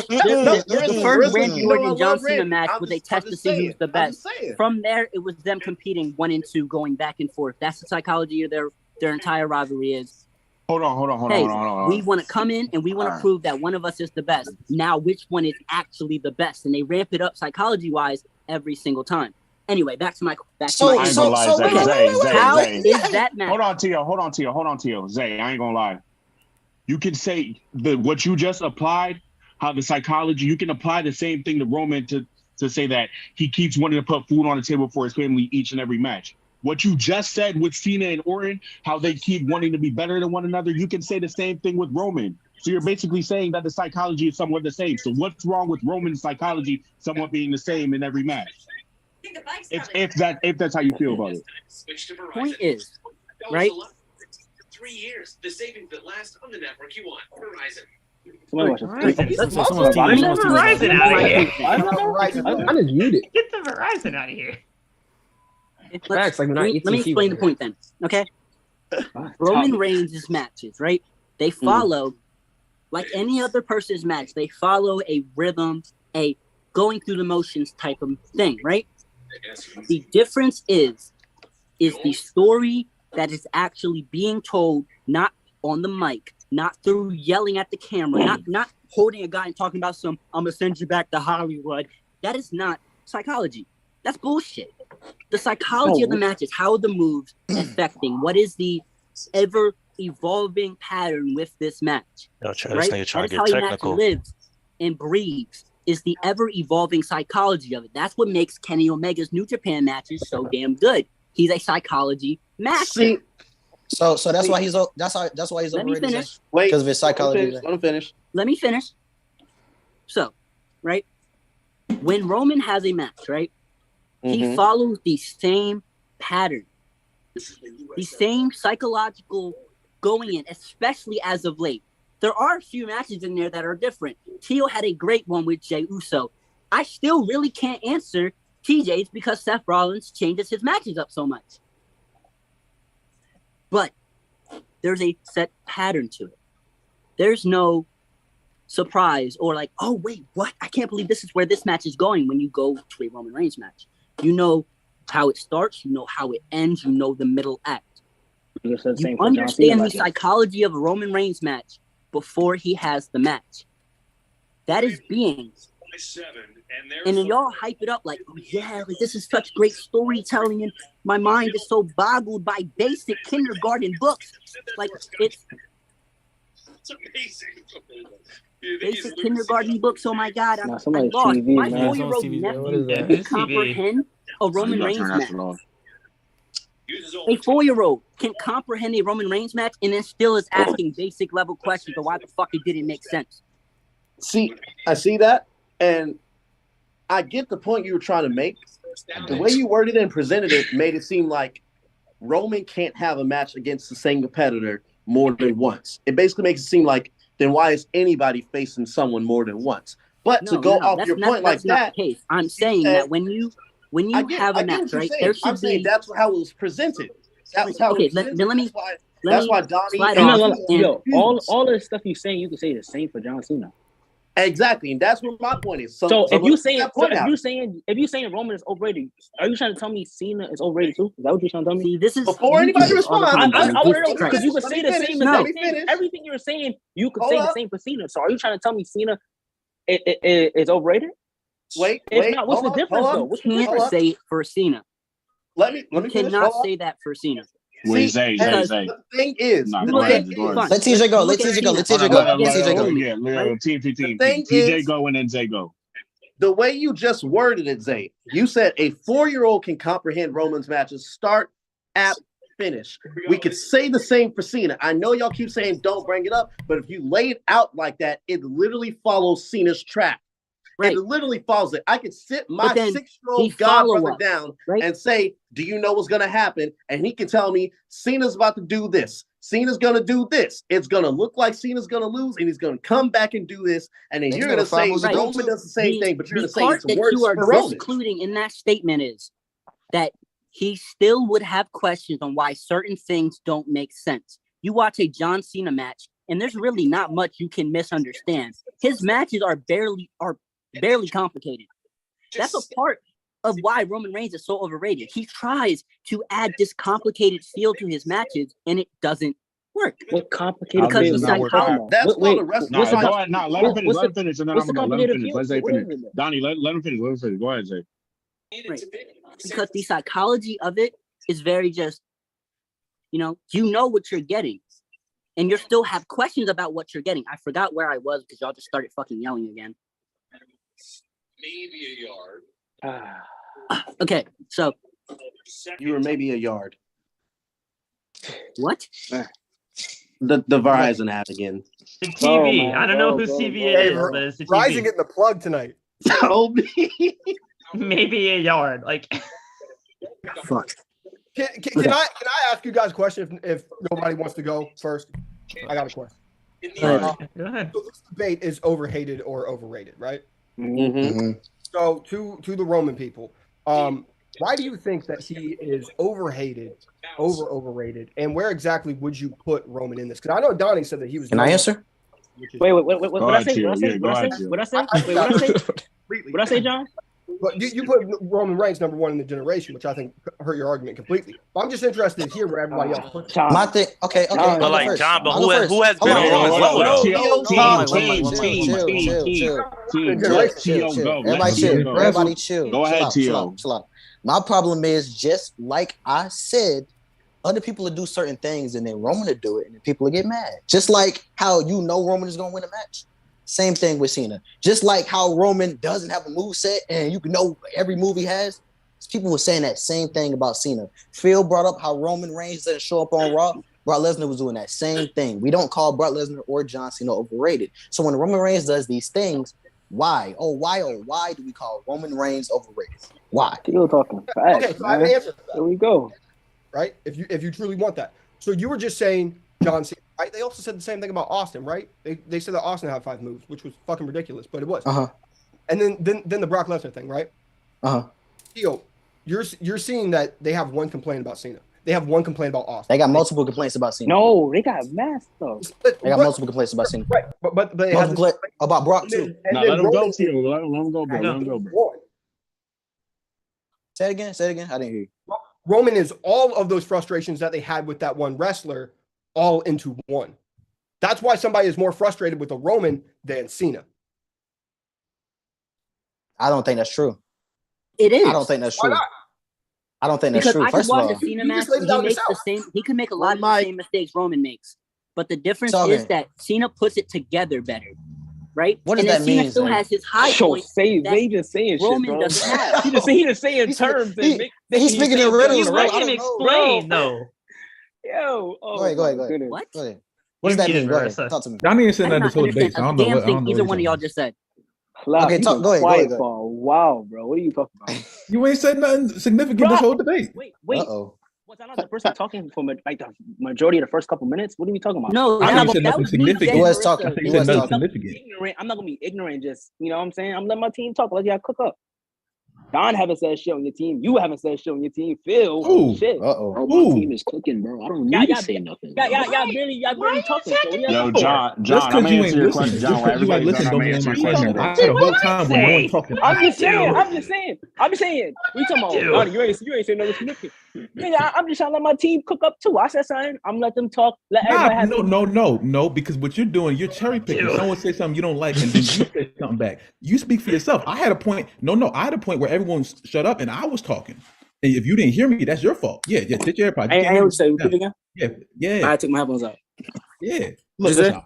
The first Randy Orton John Cena match was a test to see who's the best. From there, it was them competing 1 and 2, going back and forth. That's the psychology of their entire rivalry is. Hold on. We want to come in and we want to prove that one of us is the best. Now, which one is actually the best? And they ramp it up psychology-wise every single time. Anyway, back to my Zay. How is that match? Hold on, Tio. Zay, I ain't gonna lie. You can say what you just applied, how the psychology, you can apply the same thing to Roman to say that he keeps wanting to put food on the table for his family each and every match. What you just said with Cena and Orton, how they keep wanting to be better than one another, you can say the same thing with Roman. So you're basically saying that the psychology is somewhat the same. So what's wrong with Roman's psychology somewhat being the same in every match? If that's how you feel about it. Point is, right? 3 years. The savings that last on the network you want. Verizon. Verizon out of here. I just muted. Get the Verizon out of here. Let me explain the point then. Okay. Roman Reigns' matches, right? They follow, like any other person's match, they follow a rhythm, a going through the motions type of thing, right? The difference is the story that is actually being told, not on the mic, not through yelling at the camera, not holding a guy and talking about I'm gonna send you back to Hollywood. That is not psychology. That's bullshit. The psychology of the match is how the moves affecting what is the ever evolving pattern with this match. Yo, Chad, right? This nigga trying That to is get how a technical. match lives and breathes. Is the ever evolving psychology of it. That's what makes Kenny Omega's New Japan matches so damn good. He's a psychology master. So that's why he's overrated. Wait, because of his psychology. Let him finish. Let me finish. So, right, when Roman has a match, right, he follows the same pattern, the same psychological going in, especially as of late. There are a few matches in there that are different. Tio had a great one with Jey Uso. I still really can't answer TJ's because Seth Rollins changes his matches up so much. But there's a set pattern to it. There's no surprise or like, oh, wait, what? I can't believe this is where this match is going when you go to a Roman Reigns match. You know how it starts. You know how it ends. You know the middle act. You understand the psychology of a Roman Reigns match before he has the match. That is being. And then y'all hype it up like, oh yeah, like this is such great storytelling, and my mind is so boggled by basic kindergarten books. Like it's amazing. Basic kindergarten books. Oh my god, I lost. TV, My man. 4-year-old nephew can comprehend a Roman Reigns match. A 4-year-old can comprehend a Roman Reigns match and then still is asking basic level questions of why the fuck it didn't make sense. See, I see that, and I get the point you were trying to make. The way you worded it and presented it made it seem like Roman can't have a match against the same competitor more than once. It basically makes it seem like, then why is anybody facing someone more than once? But to go off your point like that, the case. I'm saying that when you have a match, right? There should I'm saying that's how it was presented. That was how it was presented. That's why Donnie. All the stuff you're saying, you can say the same for John Cena. Exactly, and that's what my point is. So if you're saying Roman is overrated, are you trying to tell me Cena is overrated too? Is that what you're trying to tell me? See, this is before anybody responds. I want to know because you can say the same exact thing. Everything you're saying, you could say the same for Cena. So are you trying to tell me Cena is overrated? Wait, if not, what's the difference though? What's the difference? Can't say it for Cena. Let me cannot say that for Cena. Wait, Zay. The thing is, let TJ go. Let TJ go. Let TJ go. Let TJ go. Yeah, team. TJ go and then Zay go. The way you just worded it, Zay, you said a 4-year-old can comprehend Roman's matches start at finish. We could say the same for Cena. I know y'all keep saying don't bring it up, but if you lay it out like that, it literally follows Cena's track. Right. It literally follows it. I could sit my 6-year-old godbrother down and say, do you know what's going to happen? And he can tell me, Cena's about to do this. Cena's going to do this. It's going to look like Cena's going to lose, and he's going to come back and do this. And then you're going to say Roman does the same thing, but you're going to say it's worse for Roman. The part that you are including in that statement is that he still would have questions on why certain things don't make sense. You watch a John Cena match, and there's really not much you can misunderstand. His matches are barely complicated. That's a part of why Roman Reigns is so overrated. He tries to add this complicated feel to his matches, and it doesn't work. What complicated? Because he's psychology. That's called a wrestling. Let him finish, and then I'm going to let him finish. Let Zay finish. Donnie, let him finish. Go ahead, Zay. Right. Because the psychology of it is very just, you know what you're getting. And you still have questions about what you're getting. I forgot where I was because y'all just started fucking yelling again. Maybe a yard. Okay, so you were maybe a yard. What? The Verizon ad again. The TV. I don't know whose TV it is, but it's the TV. Verizon getting the plug tonight. Tell me. Maybe a yard. Like. Fuck. Can I ask you guys a question if nobody wants to go first? I got a question. Go ahead. So this debate is overhated or overrated, right? Mm-hmm. So to the Roman people, why do you think that he is overrated, and where exactly would you put Roman in this? Because I know Donnie said that he was. Can I answer? Wait. What I say? What I say? What I say, John? But you put Roman Reigns number one in the generation, which I think hurt your argument completely. But I'm just interested to hear where everybody else puts it. My thing, okay. But like John, but who has been on Roman's level though? Everybody chill. Go ahead, Chill out. My problem is just like I said, other people will do certain things and then Roman will do it and then people will get mad. Just like how Roman is going to win a match. Same thing with Cena. Just like how Roman doesn't have a move set and you can know every move he has. People were saying that same thing about Cena. Phil brought up how Roman Reigns didn't show up on Raw. Brock Lesnar was doing that same thing. We don't call Brock Lesnar or John Cena overrated. So when Roman Reigns does these things, why do we call Roman Reigns overrated? Why? Still talking facts. Okay, so I have an answer. There we go. Right? If you truly want that. So you were just saying John Cena, right? They also said the same thing about Austin, right? They said that Austin had 5 moves, which was fucking ridiculous, but it was. And then the Brock Lesnar thing, right? Theo, you're seeing that they have one complaint about Cena. They have one complaint about Austin. They got multiple complaints about Cena. No, they got mass though. They got multiple complaints about Cena. Right, but they have about Brock too. No, let him go, Theo. Let him go, bro. Let him go, bro. Say it again. I didn't hear you. Roman is all of those frustrations that they had with that one wrestler all into one. That's why somebody is more frustrated with a Roman than Cena. I don't think that's true. It is. I don't think that's true. I don't think that's true. Because First I of can all, watch a Cena match. He makes the same. He can make a lot of the same mistakes Roman makes, but the difference is that Cena puts it together better, right? What does and that mean? Cena still has his high points. They just saying Roman shit, bro. doesn't have. He just saying terms. He's speaking in riddles, bro. Let him explain, though. Yo, go ahead. What? Go ahead. What does that mean? Go ahead. Talk to me. Johnny ain't saying nothing this whole debate. So I don't know what either one of y'all just said. Okay, go ahead. Wow, bro. What are you talking about? You ain't said nothing significant this whole debate. Wait. Uh-oh. Was I not the person talking for like the majority of the first couple minutes? What are we talking about? No, I said nothing significant. He was talking. He said nothing significant. I'm not gonna be ignorant. Just you know what I'm saying. I'm letting my team talk. Let y'all cook up. Don haven't said shit on your team. You haven't said shit on your team. Phil, shit. Oh, my team is cooking, bro. I don't need to say nothing. Y'all really talking. So Yo, John, I'm gonna answer your question, John. Why everybody's gonna I'm gonna answer your question. I had a whole time when no one talking. I'm just saying. We talking about Donnie, you ain't saying nothing significant. Yeah, I'm just trying to let my team cook up too. I said something. I'm let them talk. Let everybody have No, because what you're doing, you're cherry picking. Someone say something you don't like, and then you say something back. You speak for yourself. I had a point. I had a point where everyone shut up and I was talking. And if you didn't hear me, that's your fault. Yeah, take your AirPods. I heard you say repeat again. Yeah. I took my headphones out. Yeah. Listen,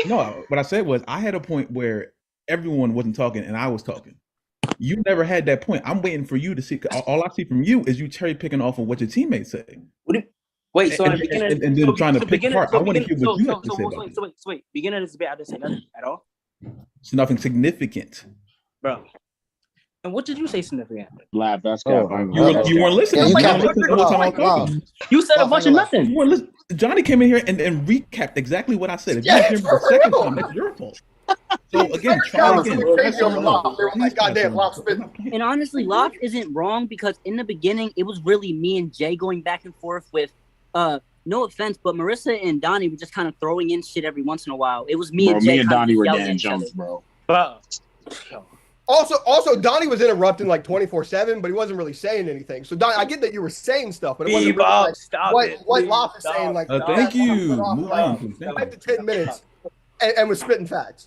no, what I said was I had a point where everyone wasn't talking and I was talking. You never had that point. I'm waiting for you to see. All I see from you is you cherry picking off of what your teammates say. Wait, so and then trying to pick apart. I want to hear what you have to say about it. Wait. Beginning of this debate, I didn't say nothing at all. It's nothing significant, bro. And what did you say significant? Laugh. That's you weren't listening. You said a bunch of nothing. Johnny came in here and recapped exactly what I said. If you didn't hear me the second time, that's your fault. So again, try again. And honestly, Locke isn't wrong because in the beginning, it was really me and Jay going back and forth with, no offense, but Marissa and Donnie were just kind of throwing in shit every once in a while. It was me and Jay. Me and Donnie were getting jumped, bro. Also, Donnie was interrupting like 24/7, but he wasn't really saying anything. So, Donnie, I get that you were saying stuff, but it wasn't really like what Locke is saying. Like, thank you. Move on, 5 to 10 minutes, and was spitting facts.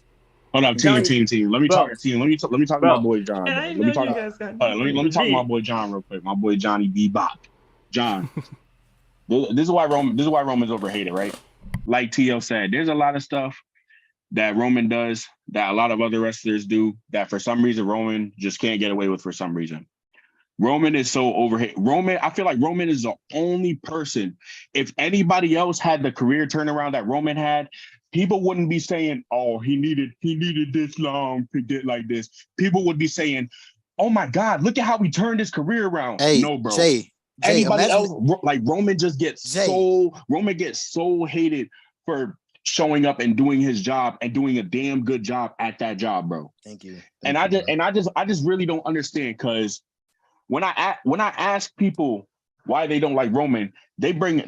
Hold up, team. Let me talk to my boy John. Let me talk to my boy John real quick. My boy Johnny Bebop. John, this is why Roman's overhated, right? Like T.O. said, there's a lot of stuff that Roman does that a lot of other wrestlers do that for some reason Roman just can't get away with for some reason. Roman is so overhated. I feel like Roman is the only person. If anybody else had the career turnaround that Roman had, people wouldn't be saying, "Oh, he needed this long to get like this." People would be saying, "Oh my God, look at how he turned his career around." Hey, no, bro. Anybody else, like Roman just gets so hated for showing up and doing his job and doing a damn good job at that job, bro. Thank you. I just really don't understand, because when I ask people why they don't like Roman. They bring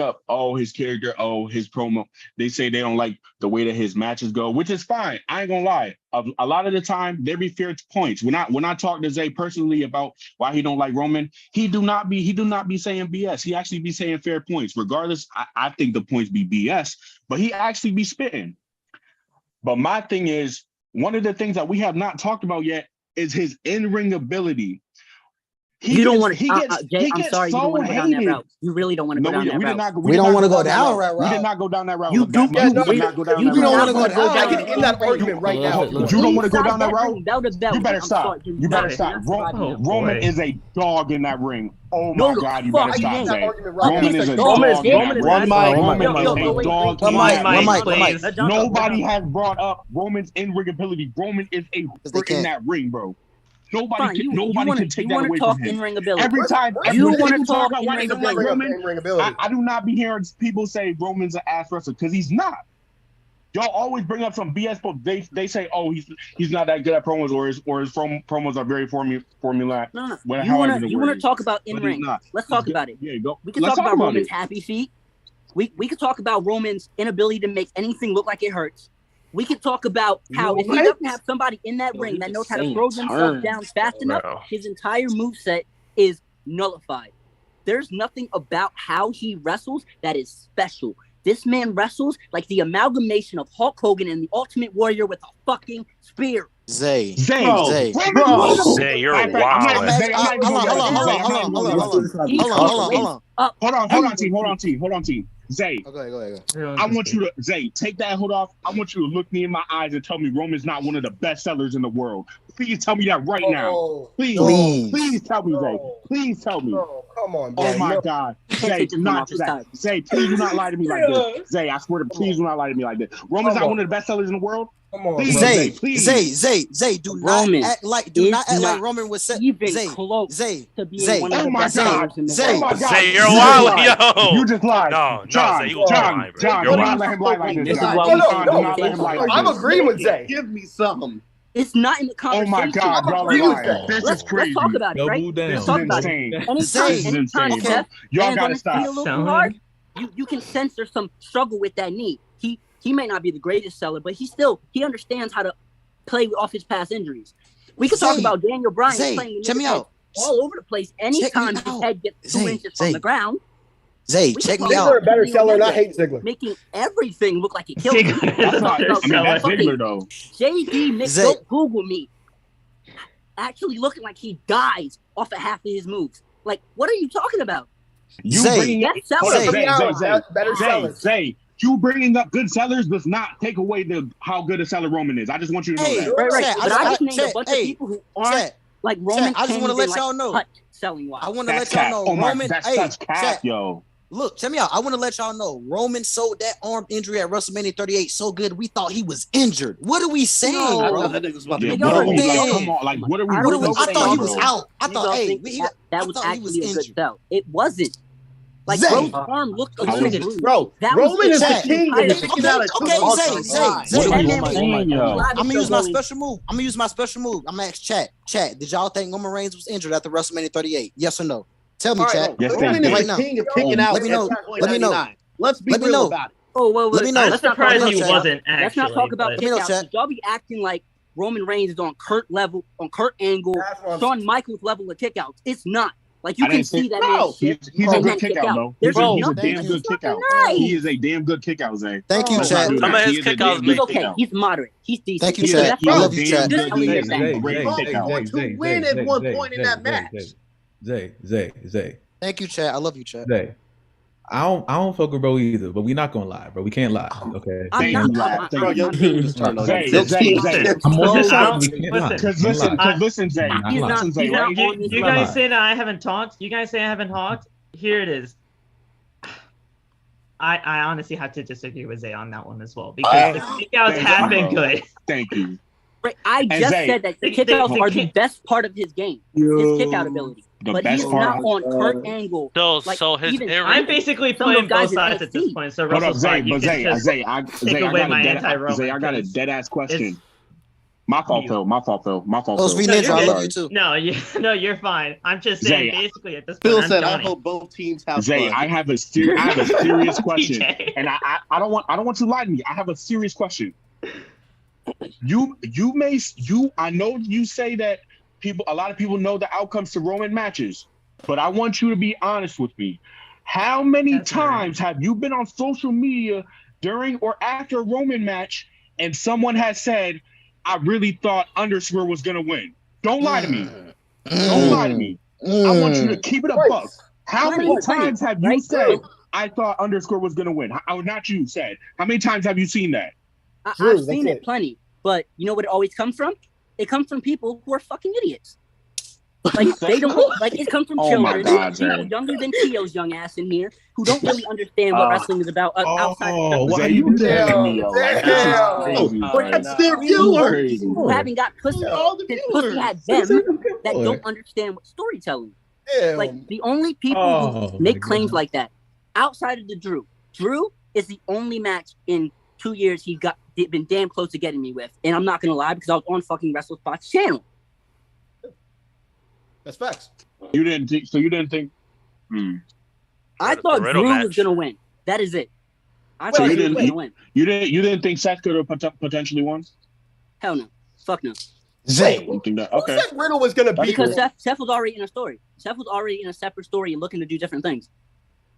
up his character, his promo. They say they don't like the way that his matches go, which is fine. I ain't gonna lie. A lot of the time they be fair points. When I talk to Zay personally about why he don't like Roman, he do not be saying BS. He actually be saying fair points. Regardless, I think the points be BS, but he actually be spitting. But my thing is, one of the things that we have not talked about yet is his in-ring ability. You don't want to. Jay, I'm sorry. You don't want to go down that route. You really don't want to go down that route. We don't want to go down that route. We did not go down that route. You do. You don't want to go down. I can end that argument right now. You don't want to go down that route. You better stop. You better stop. Roman is a dog in that ring. Oh my God! You better stop, Jay. Roman is a dog. Roman is a dog. Nobody has brought up Roman's in-ring ability. Roman is a freak in that ring, bro. Nobody can take that away from him. Every time you want to talk about why they don't like Roman, I do not be hearing people say Roman's an ass wrestler because he's not. Y'all always bring up some BS, but they say, oh, he's not that good at promos, or his promos are very formula. No. You want to talk about in ring? Let's talk about it. Yeah, go. We can talk about Roman's happy feet. We can talk about Roman's inability to make anything look like it hurts. We can talk about how if he doesn't have somebody in that ring that knows how to throw themselves down fast enough, his entire moveset is nullified. There's nothing about how he wrestles that is special. This man wrestles like the amalgamation of Hulk Hogan and the Ultimate Warrior with a fucking spear. Zay, you're wild. Hold on, team. Zay, go ahead. I want you to, Zay, take that hood off. I want you to look me in my eyes and tell me Roman's not one of the best sellers in the world. Please tell me that right now. Please tell me, Zay. Please tell me. Come on, bro. Oh my God. Zay, do not do that. Zay, please do not lie to me like this. Zay, I swear to please do not lie to me like this. Roman's not one of the best sellers in the world. Come on, Zay, do not act like Roman was set. Zay, oh my God, Zay, you're wild, yo. You just lied. No, John, do not let him lie like this. I'm agreeing with Zay. Give me some. It's not in the conversation. Oh my God, y'all are lying. This is crazy. Let's talk about it, right? Let's talk about it. Anytime, Jeff, y'all gotta stop. Hard, you can sense there's some struggle with that knee. He may not be the greatest seller, but he understands how to play off his past injuries. We could talk about Daniel Bryan playing all over the place anytime his head gets 2 inches from the ground. Zay, check me out. Ziggler a better seller, and I hate Ziggler. Making everything look like he killed him. That's Ziggler, though. JD, don't Google me. Actually looking like he dies off of half of his moves. Like, what are you talking about? Zay, you bringing up good sellers does not take away how good a seller Roman is. I just want you to know that. Right. But I just named a bunch of people who aren't like Roman. I just want to let y'all know. Selling wise. I want to let y'all know Roman. That's such cap, yo. Look, check me out. I want to let y'all know Roman sold that arm injury at WrestleMania 38 so good we thought he was injured. What are we saying, bro? Come on, like what are we? I thought he was out. I thought, that was actually a good sell. It wasn't. Like Roman's arm looked a little bit. Bro, Roman is the king of picking out a Zay. I'm gonna use my special move. I'm gonna ask Chat. Did y'all think Roman Reigns was injured after WrestleMania 38? Yes or no? Tell me, Chat. Roman is the king of picking out. Let me know. Let's be real about it. Oh, well, let me know. I'm surprised he wasn't actually. Let's not talk about kickouts. Y'all be acting like Roman Reigns is on Kurt level, on Kurt Angle, Shawn Michaels level of kickouts. It's not. Like you can see that man. He's a good kickout, though. He's a damn good kickout. He is a damn good kickout, Zay. Thank you, Chad. Some of his kickouts he's okay. He's moderate. He's decent. Thank you, Chad. I love you, Chad. To win at one point in that match. Zay. Thank you, Chad. I love you, Chad. Zay. I don't fuck with bro either, but we not gonna lie, bro. We can't lie, okay? Bro, your team just turned on. Zay. Listen, Zay. You guys say that I haven't talked. Here it is. I honestly have to disagree with Zay on that one as well because the kickouts have been good. Thank you. Right, I just said that the kickouts are the best part of his game, his kickout ability. But he's not on Kurt Angle. So his I'm basically playing both sides at this point. So Zay, I got a dead ass question. My fault, Phil. Oh, sweet ninja, I love you too. No, you're fine. I'm just saying, Zay, basically at this point, Phil I'm said, "I Johnny. hope both teams have Zay, fun." I have a serious question, DJ. and I don't want you to lie to me. I have a serious question. I know you say that a lot of people know the outcomes to Roman matches, but I want you to be honest with me. How many times have you been on social media during or after a Roman match and someone has said, I really thought Underscore was going to win? Don't lie to me. Don't lie to me. I want you to keep it a buck. How many times have you said, I thought Underscore was going to win? Not you said. How many times have you seen that? I've seen it plenty, but you know what it always comes from? It comes from people who are fucking idiots. Like they don't like it comes from children, people younger than Tio's young ass in here who don't really understand what wrestling is about outside. Why you do that? That's their viewers. Who haven't got pussy. Pussy had them that don't understand what storytelling. Like the only people who make claims like that outside of the Drew. Drew is the only match in 2 years he been damn close to getting me with, and I'm not gonna lie because I was on fucking WrestleSpot's channel. That's facts. You didn't think. I thought Drew was gonna win. That is it. I thought he was gonna win. You didn't think Seth could have potentially won? Hell no. Fuck no. Zay. Okay. Who said Riddle was gonna beat? Because Seth was already in a story. Seth was already in a separate story and looking to do different things.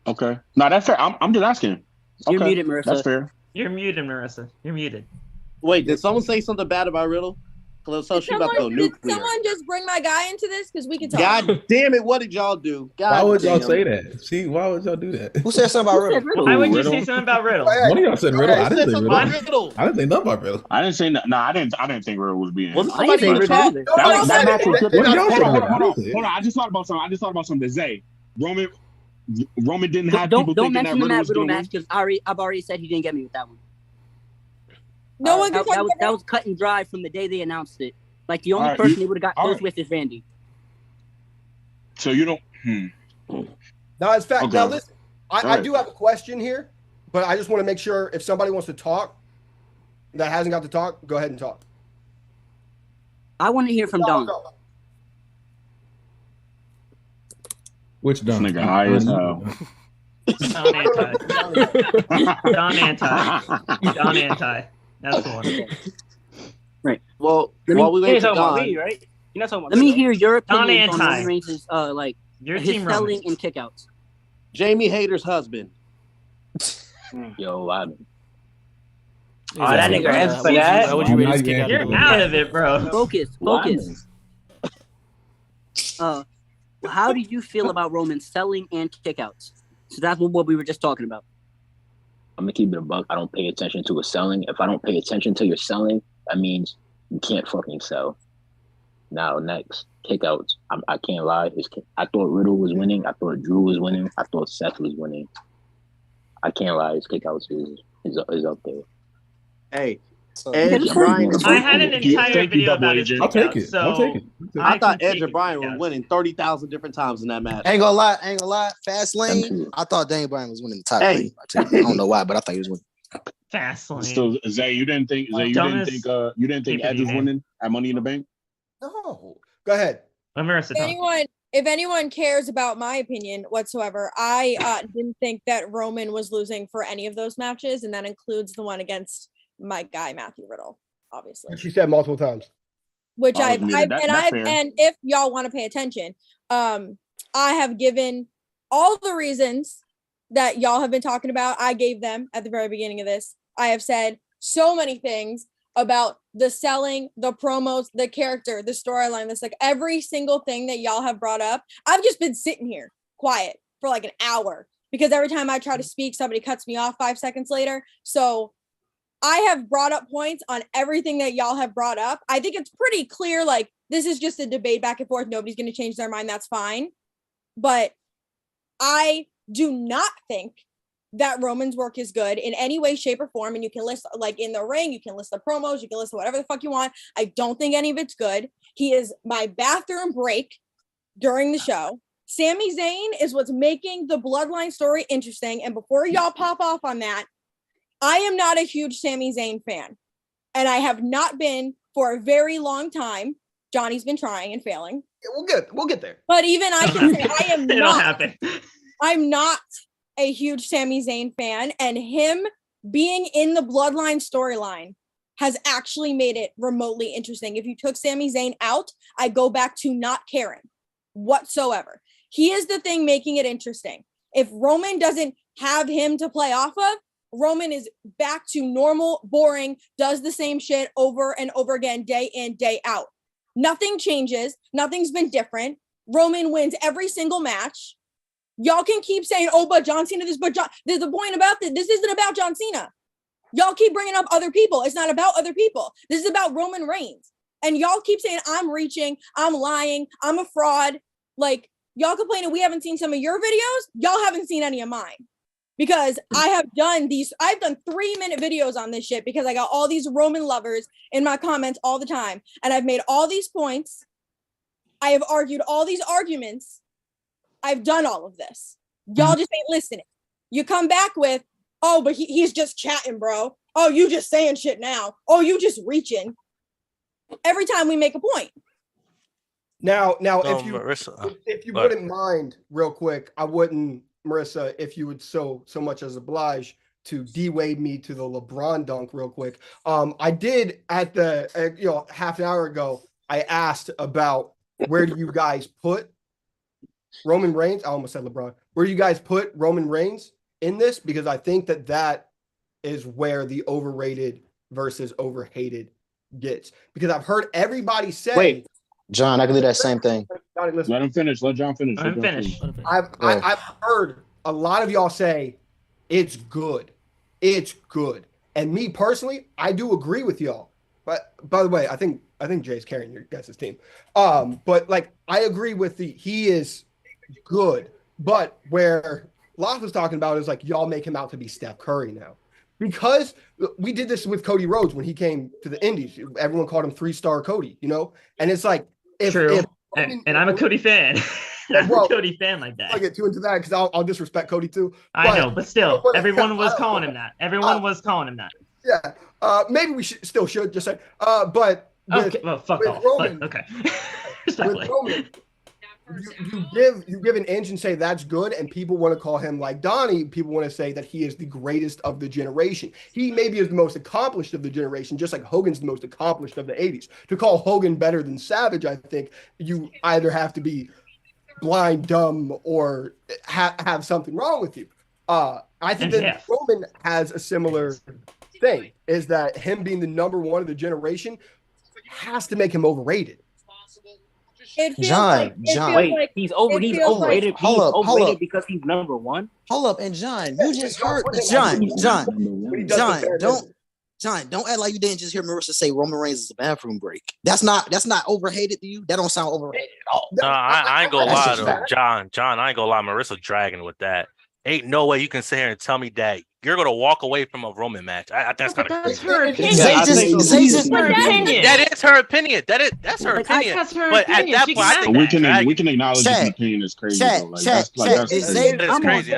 Okay. No, that's fair. I'm just asking. You're muted, Marissa. That's fair. You're muted, Marissa. You're muted. Wait, did someone say something bad about Riddle? Did someone just bring my guy into this? Because we can talk. God damn it, what did y'all do? Why would y'all say that? See, why would y'all do that? Who said something about Riddle? Why would you say something about Riddle? One of y'all said Riddle. I didn't say Riddle. I didn't say nothing about Riddle. I didn't say no. I didn't think Riddle was being. Was somebody in the chat? That match was good. Hold on. I just thought about something. Zay, Roman didn't have people don't thinking mention that the Riddle was Riddle going to match win. because I've already said he didn't get me with that one. No one can that was cut and dry from the day they announced it. Like the only person they would have got close with is Randy. So you don't. Now, it's fact. Okay. Now, listen, I do have a question here, but I just want to make sure if somebody wants to talk that hasn't got to talk, go ahead and talk. I want to hear from Don. Which Don? Nigga high as hell. Don anti. That's the one. Right. Well, while we wait for Don, right? You're not talking about Let me hear your opinion on Roman Reigns' your his selling and kickouts. Jamie Hayter's husband. Yo, I. That nigga asked for that. Why would you rate his kick out? You're out of it, bro. Focus. How do you feel about Roman selling and kickouts? So that's what we were just talking about. I'm gonna keep it a buck. I don't pay attention to his selling. If I don't pay attention to your selling, that means you can't fucking sell. Now, next, kickouts. I can't lie. I thought Riddle was winning. I thought Drew was winning. I thought Seth was winning. I can't lie. His kickouts is up there. Hey, Edge, Bryan. I had an entire video about his kickouts. I'll take it. So I thought Edge and Bryan were winning 30,000 different times in that match. Ain't gonna lie. Fast lane. I thought Daniel Bryan was winning the title. Hey. I don't know why, but I thought he was winning. Fast lane. So Zay, you didn't think Edge was winning at Money in the Bank? No. Go ahead. If anyone cares about my opinion whatsoever, I didn't think that Roman was losing for any of those matches, and that includes the one against my guy Matthew Riddle, obviously. She said multiple times. Which and if y'all want to pay attention, I have given all the reasons that y'all have been talking about. I gave them at the very beginning of this. I have said so many things about the selling, the promos, the character, the storyline, this like every single thing that y'all have brought up. I've just been sitting here quiet for like an hour because every time I try to speak, somebody cuts me off 5 seconds later. So I have brought up points on everything that y'all have brought up. I think it's pretty clear, like, this is just a debate back and forth. Nobody's going to change their mind. That's fine. But I do not think that Roman's work is good in any way, shape, or form. And you can list, like, in the ring, you can list the promos, you can list whatever the fuck you want. I don't think any of it's good. He is my bathroom break during the show. Sami Zayn is what's making the Bloodline story interesting. And before y'all pop off on that, I am not a huge Sami Zayn fan. And I have not been for a very long time. Johnny's been trying and failing. Yeah, we'll get there. But even I can say I am It'll not. happen. I'm not a huge Sami Zayn fan, and him being in the Bloodline storyline has actually made it remotely interesting. If you took Sami Zayn out, I go back to not caring whatsoever. He is the thing making it interesting. If Roman doesn't have him to play off of, Roman is back to normal, boring, does the same shit over and over again, day in, day out. Nothing changes. Nothing's been different. Roman wins every single match. Y'all can keep saying, oh, but John Cena, there's a point about this. This isn't about John Cena. Y'all keep bringing up other people. It's not about other people. This is about Roman Reigns. And y'all keep saying, I'm reaching, I'm lying, I'm a fraud. Like, y'all complaining we haven't seen some of your videos. Y'all haven't seen any of mine. Because I've done 3-minute videos on this shit because I got all these Roman lovers in my comments all the time. And I've made all these points. I have argued all these arguments. I've done all of this. Y'all just ain't listening. You come back with, oh, but he's just chatting, bro. Oh, you just saying shit now. Oh, you just reaching. Every time we make a point. Now, Marissa, if you wouldn't mind, real quick, I wouldn't, Marissa, if you would so much as oblige to de-wade me to the LeBron dunk real quick. I did at the half an hour ago, I asked about where do you guys put Roman Reigns? I almost said LeBron. Where do you guys put Roman Reigns in this? Because I think that is where the overrated versus overhated gets. Because I've heard everybody say. Wait, John, I can do that same thing. Let him finish. Let John finish. Let him finish. I've heard a lot of y'all say it's good. It's good. And me personally, I do agree with y'all. But by the way, I think Jay's carrying your guys' team. But like I agree with he is good. But where Locke was talking about is like y'all make him out to be Steph Curry now. Because we did this with Cody Rhodes when he came to the Indies. Everyone called him 3-star Cody, And it's like True. And I'm a Cody fan. I'm a Cody fan like that. I get too into that because I'll disrespect Cody too. I know, but still, everyone was calling him that. Everyone was calling him that. Yeah. Maybe we should just say. But okay, well, fuck off. Roman, okay. with Roman, you give an inch and say that's good, and people want to call him like Donnie. People want to say that he is the greatest of the generation. He maybe is the most accomplished of the generation, just like Hogan's the most accomplished of the 80s. To call Hogan better than Savage, I think you either have to be blind, dumb, or have something wrong with you. I think that Roman has a similar thing, is that him being the number one of the generation has to make him overrated. John, wait, he's overrated. He's overrated because he's number one. Hold up, and John, you just heard John, don't act like you didn't just hear Marissa say Roman Reigns is a bathroom break. That's not overhated to you. That don't sound overrated at all. No, I ain't gonna lie though, John, I ain't gonna lie. Marissa dragging with that. Ain't no way you can sit here and tell me that you're gonna walk away from a Roman match. That's kind of crazy. Her opinion. That is her opinion. That's her opinion. But at that point, I think we can acknowledge his opinion is crazy. That's crazy.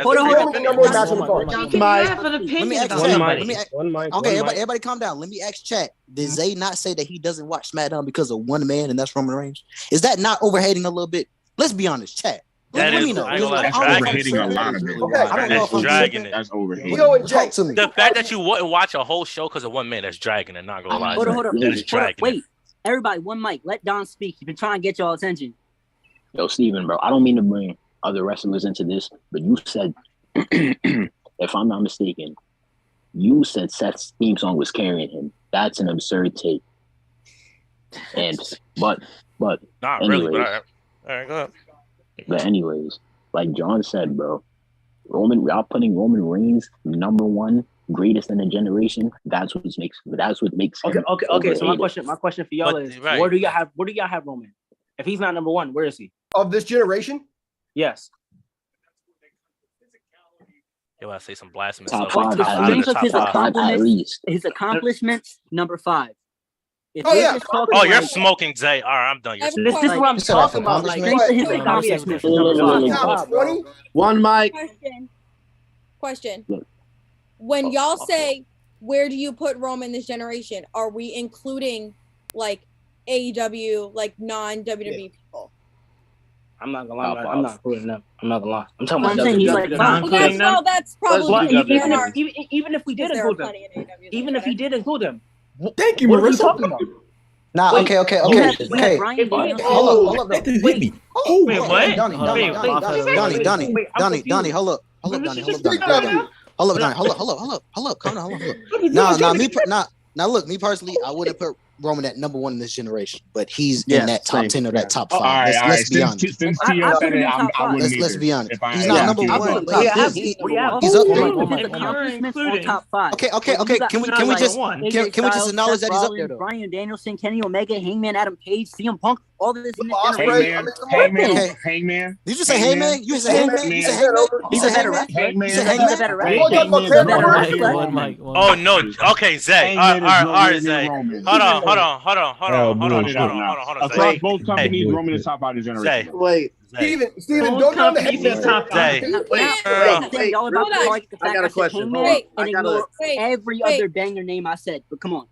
Okay, everybody calm down. Let me ask chat. Did Zay not say that he doesn't watch SmackDown because of one man, and that's Roman Reigns? Is that not overhating a little bit? Let's be honest, chat. Let me know. That's overhating a lot of it. That's dragging it. That's overhating. Talk to me. The fact that you wouldn't watch a whole show because of one man, that's dragging it. Not gonna lie. Hold up. That is dragging. Wait, everybody, one mic. Let Don speak. He's been trying to get y'all attention. Yo, Steven, bro, I don't mean to bring other wrestlers into this, but you said, if I'm not mistaken, you said Seth's theme song was carrying him. That's an absurd take. And but not anyways, really. But all right, go ahead. But anyways, like John said, bro, y'all putting Roman Reigns number one, greatest in a generation. That's what makes him. Okay. So my question for y'all is, where do y'all have Roman? If he's not number one, where is he? Of this generation? Yes. You want to say some blasphemous Top stuff? five, His accomplishments, number 5. You're smoking, Zay. All right, I'm done. This is what I'm talking about. Like, his accomplishments, number 5. One mic. Question. When y'all say, where do you put Roman this generation? Are we including like AEW, like non-WWE people. I'm not gonna lie, I'm not including them. I'm not gonna lie. I'm talking about saying he's WWE. like not including them. Well, that's probably even if we did include them, even if he did include them. Thank you, what are we Marissa. talking about? Nah, Wait, okay. Hold up, That hit me. Oh, wait, what? Donnie, hold up, Donnie, hold up, calm down, Now, look, me personally, I wouldn't put Roman at number one in this generation, but he's in that top 10 or that top 5. All right. Let's be honest. Since Tio said it, I wouldn't Let's be honest. He's not not number one. He's up there. Top 5. Okay. Can we just acknowledge that he's up there though? Bryan Danielson, Kenny Omega, Hangman, Adam Page, CM Punk, all of this. Hangman. Did you say Hangman? You said Hangman? You said Hangman? He's a better wrestler. He's a Hangman? Oh no. Okay, Zay. All right, Zay. Hold on. Across both companies, Roman is top 5 of the generation. Wait. Steven, don't go on the I got a question. Every other banger name I said, but come on.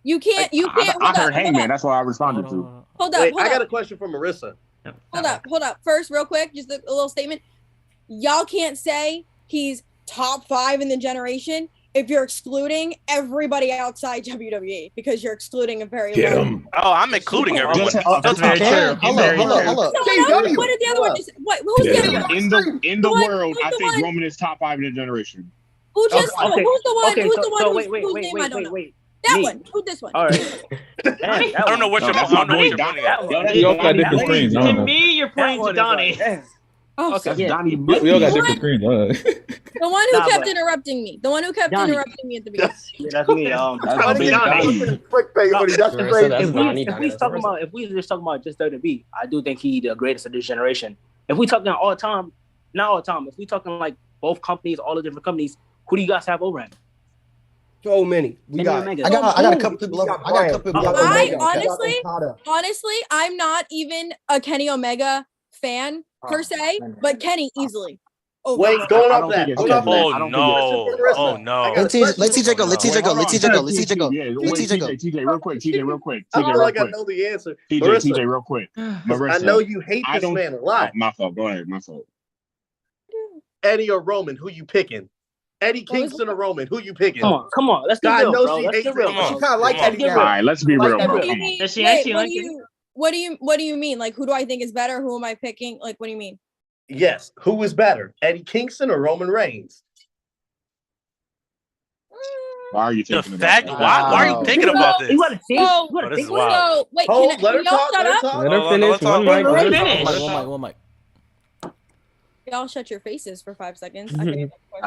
You can't. I heard Hangman. That's what I responded to. Hold up. I got a question for Marissa. Hold up. First, real quick, just a little statement. Y'all can't say he's top 5 in the generation if you're excluding everybody outside WWE, because you're excluding a very low. Oh, I'm including everyone. That's very true. Hold up. What did the other one just? What? Who was the other one? In the world, I think Roman is top 5 in the generation. Who just? Who's the one? Who's the one? Who's name I don't know? That one. Who's this one? All right. I don't know what you're pointing at. We all got different screens. To me, you're pointing to Donnie. Oh, okay. Donnie. We all got different screens. The one who kept interrupting me. The one who kept interrupting me at the beginning. That's me. If we just talking about just WWE, I do think he's the greatest of this generation. If we talking all time, not all time. If we talking like both companies, all the different companies, who do you guys have over him? So many. I got a couple people up. Honestly, I'm not even a Kenny Omega fan per se, but Kenny easily. Wait, going off that. Oh no. Let TJ go. TJ, real quick. I feel like I know the answer. TJ, real quick. Marissa, I know you hate this man a lot. My fault. Go ahead. My fault. Eddie or Roman, who you picking? Eddie Kingston or Roman, who you picking? Come on. Let's get real, bro. Let's get real. She kind of like Eddie. All right, let's be real. What do you mean? Like, who do I think is better? Who am I picking? Like, what do you mean? Yes. Who is better, Eddie Kingston or Roman Reigns? Why are you thinking about that? Why are you thinking about this? You want to think? This is wild. Wait, let her talk. Let her finish. One mic. Y'all shut your faces for 5 seconds.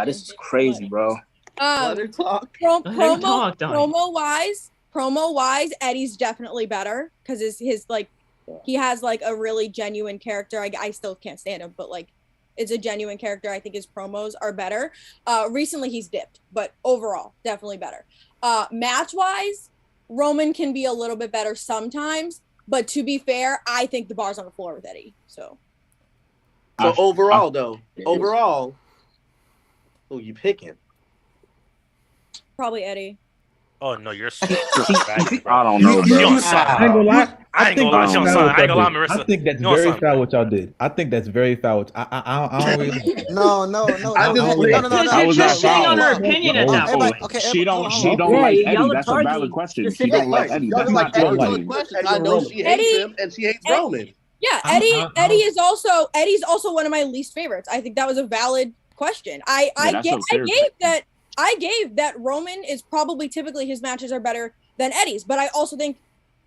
This is crazy, bro. Let her talk. Promo wise, Eddie's definitely better because his like he has like a really genuine character. I still can't stand him, but like it's a genuine character. I think his promos are better. Recently he's dipped, but overall definitely better. Match wise, Roman can be a little bit better sometimes, but to be fair, I think the bar's on the floor with Eddie. So overall, who you picking? Probably Eddie. Oh no, you're. I don't know. I ain't gonna lie. I ain't gonna lie, Marissa. I think that's very foul what y'all did. I think that's very foul. I don't really. No. You're just shitting on her opinion at that point. She don't like Eddie. That's a valid question. She don't like Eddie. That's not valid. I know she hates him and she hates Roman. Yeah, Eddie's also one of my least favorites. I think that was a valid question. I gave that Roman is probably typically his matches are better than Eddie's, but I also think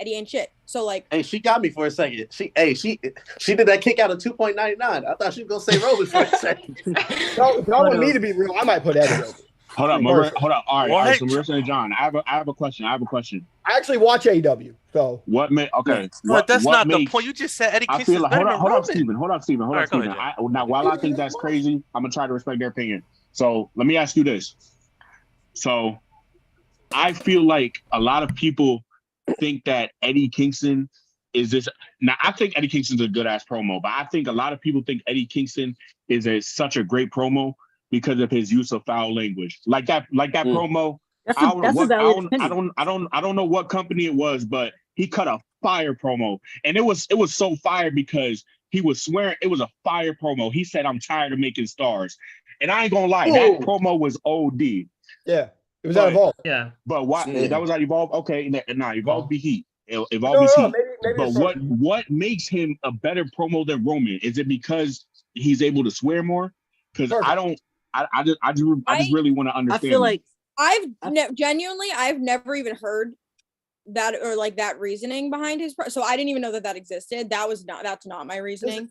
Eddie ain't shit. So like, hey, she got me for a second. She did that kick out of 2.99. I thought she was gonna say Roman for a second. Don't want me to be real. I might put Eddie over. Hold up. All right. So Marissa and John, I have a question. I actually watch AEW. So what made But that's not the point. You just said Eddie Kingston. Hold up, Steven. Now, while I think that's crazy, I'm gonna try to respect their opinion. So let me ask you this. So I feel like a lot of people think that Eddie Kingston is this. Now, I think Eddie Kingston's a good ass promo, but I think a lot of people think Eddie Kingston is such a great promo because of his use of foul language. Like that promo. I don't know what company it was, but he cut a fire promo, and it was so fire because he was swearing it was a fire promo. He said, "I'm tired of making stars," and I ain't gonna lie, that promo was OD. Yeah, it was out of Evolve. Yeah, but why that was out of Evolve? Okay, nah, Evolve be heat. Evolve No, is no, heat. maybe But it's what makes him a better promo than Roman? Is it because he's able to swear more? Because I just really want to understand. I feel like genuinely I've never even heard that or like that reasoning behind his so I didn't even know that existed. That's not my reasoning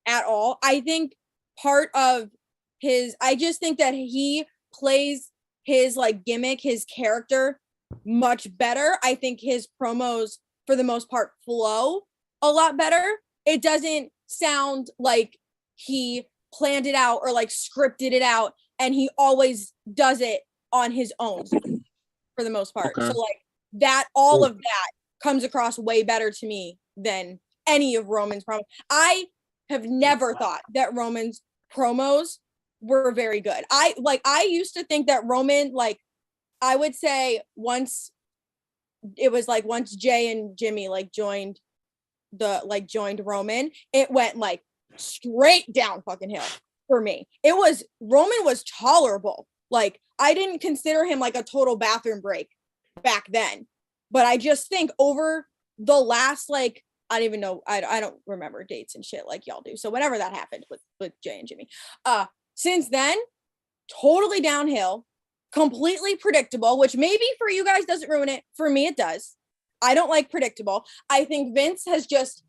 at all. I think part of I just think that he plays his like gimmick, his character much better. I think his promos for the most part flow a lot better. It doesn't sound like he planned it out or like scripted it out, and he always does it on his own for the most part. Okay. So like that, all of that comes across way better to me than any of Roman's promos. I have never thought that Roman's promos were very good. I used to think that Roman, like, I would say once Jay and Jimmy like joined Roman, it went like straight down fucking hill for me. Roman was tolerable. Like, I didn't consider him like a total bathroom break back then, but I just think over the last, like, I don't even know, I don't remember dates and shit like y'all do. So whenever that happened with Jay and Jimmy, since then, totally downhill, completely predictable, which maybe for you guys doesn't ruin it. For me, it does. I don't like predictable. I think Vince has just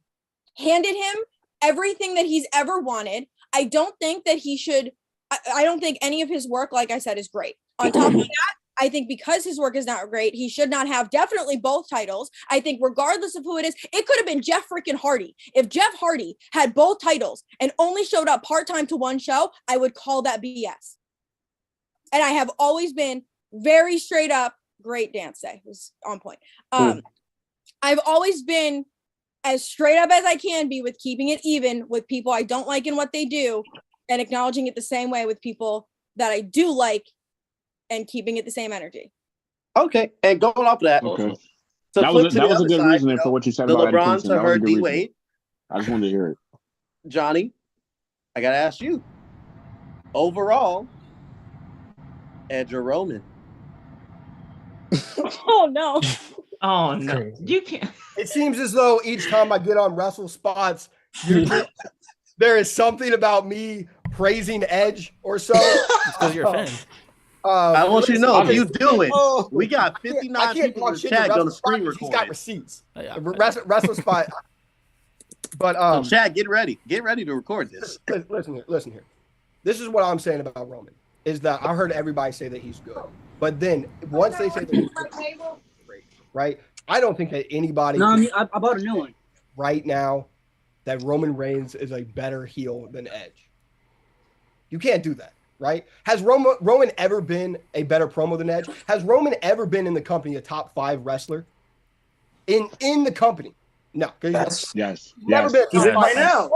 handed him everything that he's ever wanted. I don't think that he should, I don't think any of his work, like I said, is great. On top of that, I think because his work is not great, he should not have definitely both titles. I think regardless of who it is, it could have been Jeff freaking Hardy. If Jeff Hardy had both titles and only showed up part-time to one show, I would call that BS. And I have always been very straight up. Great dance day, was on point. I've always been as straight up as I can be with keeping it even with people I don't like in what they do, and acknowledging it the same way with people that I do like, and keeping it the same energy. Okay, and going off of that, okay. So that was a good reasoning for what you said the about LeBron Eddie to her D Wade. I just wanted to hear it. Johnny, I gotta ask you. Overall, Edge or Roman? Oh no. Oh no. You can't. It seems as though each time I get on Wrestle Spots, there is something about me praising Edge or so. Because you're a fan. I want you to know, if you do it, we got 59 people in the chat going to screen record. He's got receipts. Wrestle Spot. But Chad, get ready. Get ready to record this. Listen here. This is what I'm saying about Roman. Is that I heard everybody say that he's good. But then once they say that he's great, right? I don't think that anybody I bought a new one. Right now that Roman Reigns is a better heel than Edge. You can't do that, right? Has Roman ever been a better promo than Edge? Has Roman ever been in the company a top 5 wrestler? In the company? No. Yes. Never been. He's right now.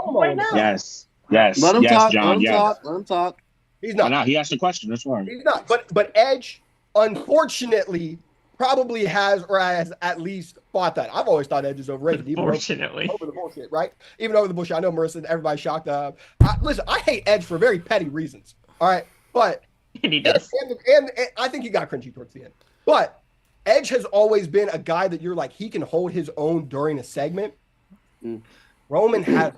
Yes. Let him talk. John, Let him talk. He's not. No, he asked a question. That's fine. He's not. But Edge, unfortunately, probably has or has at least thought that. I've always thought Edge is overrated. Unfortunately. Over the bullshit, right? Even over the bullshit. I know Marissa and everybody's shocked. Listen, I hate Edge for very petty reasons. All right. But and he does. And I think he got cringy towards the end. But Edge has always been a guy that you're like, he can hold his own during a segment. Roman has.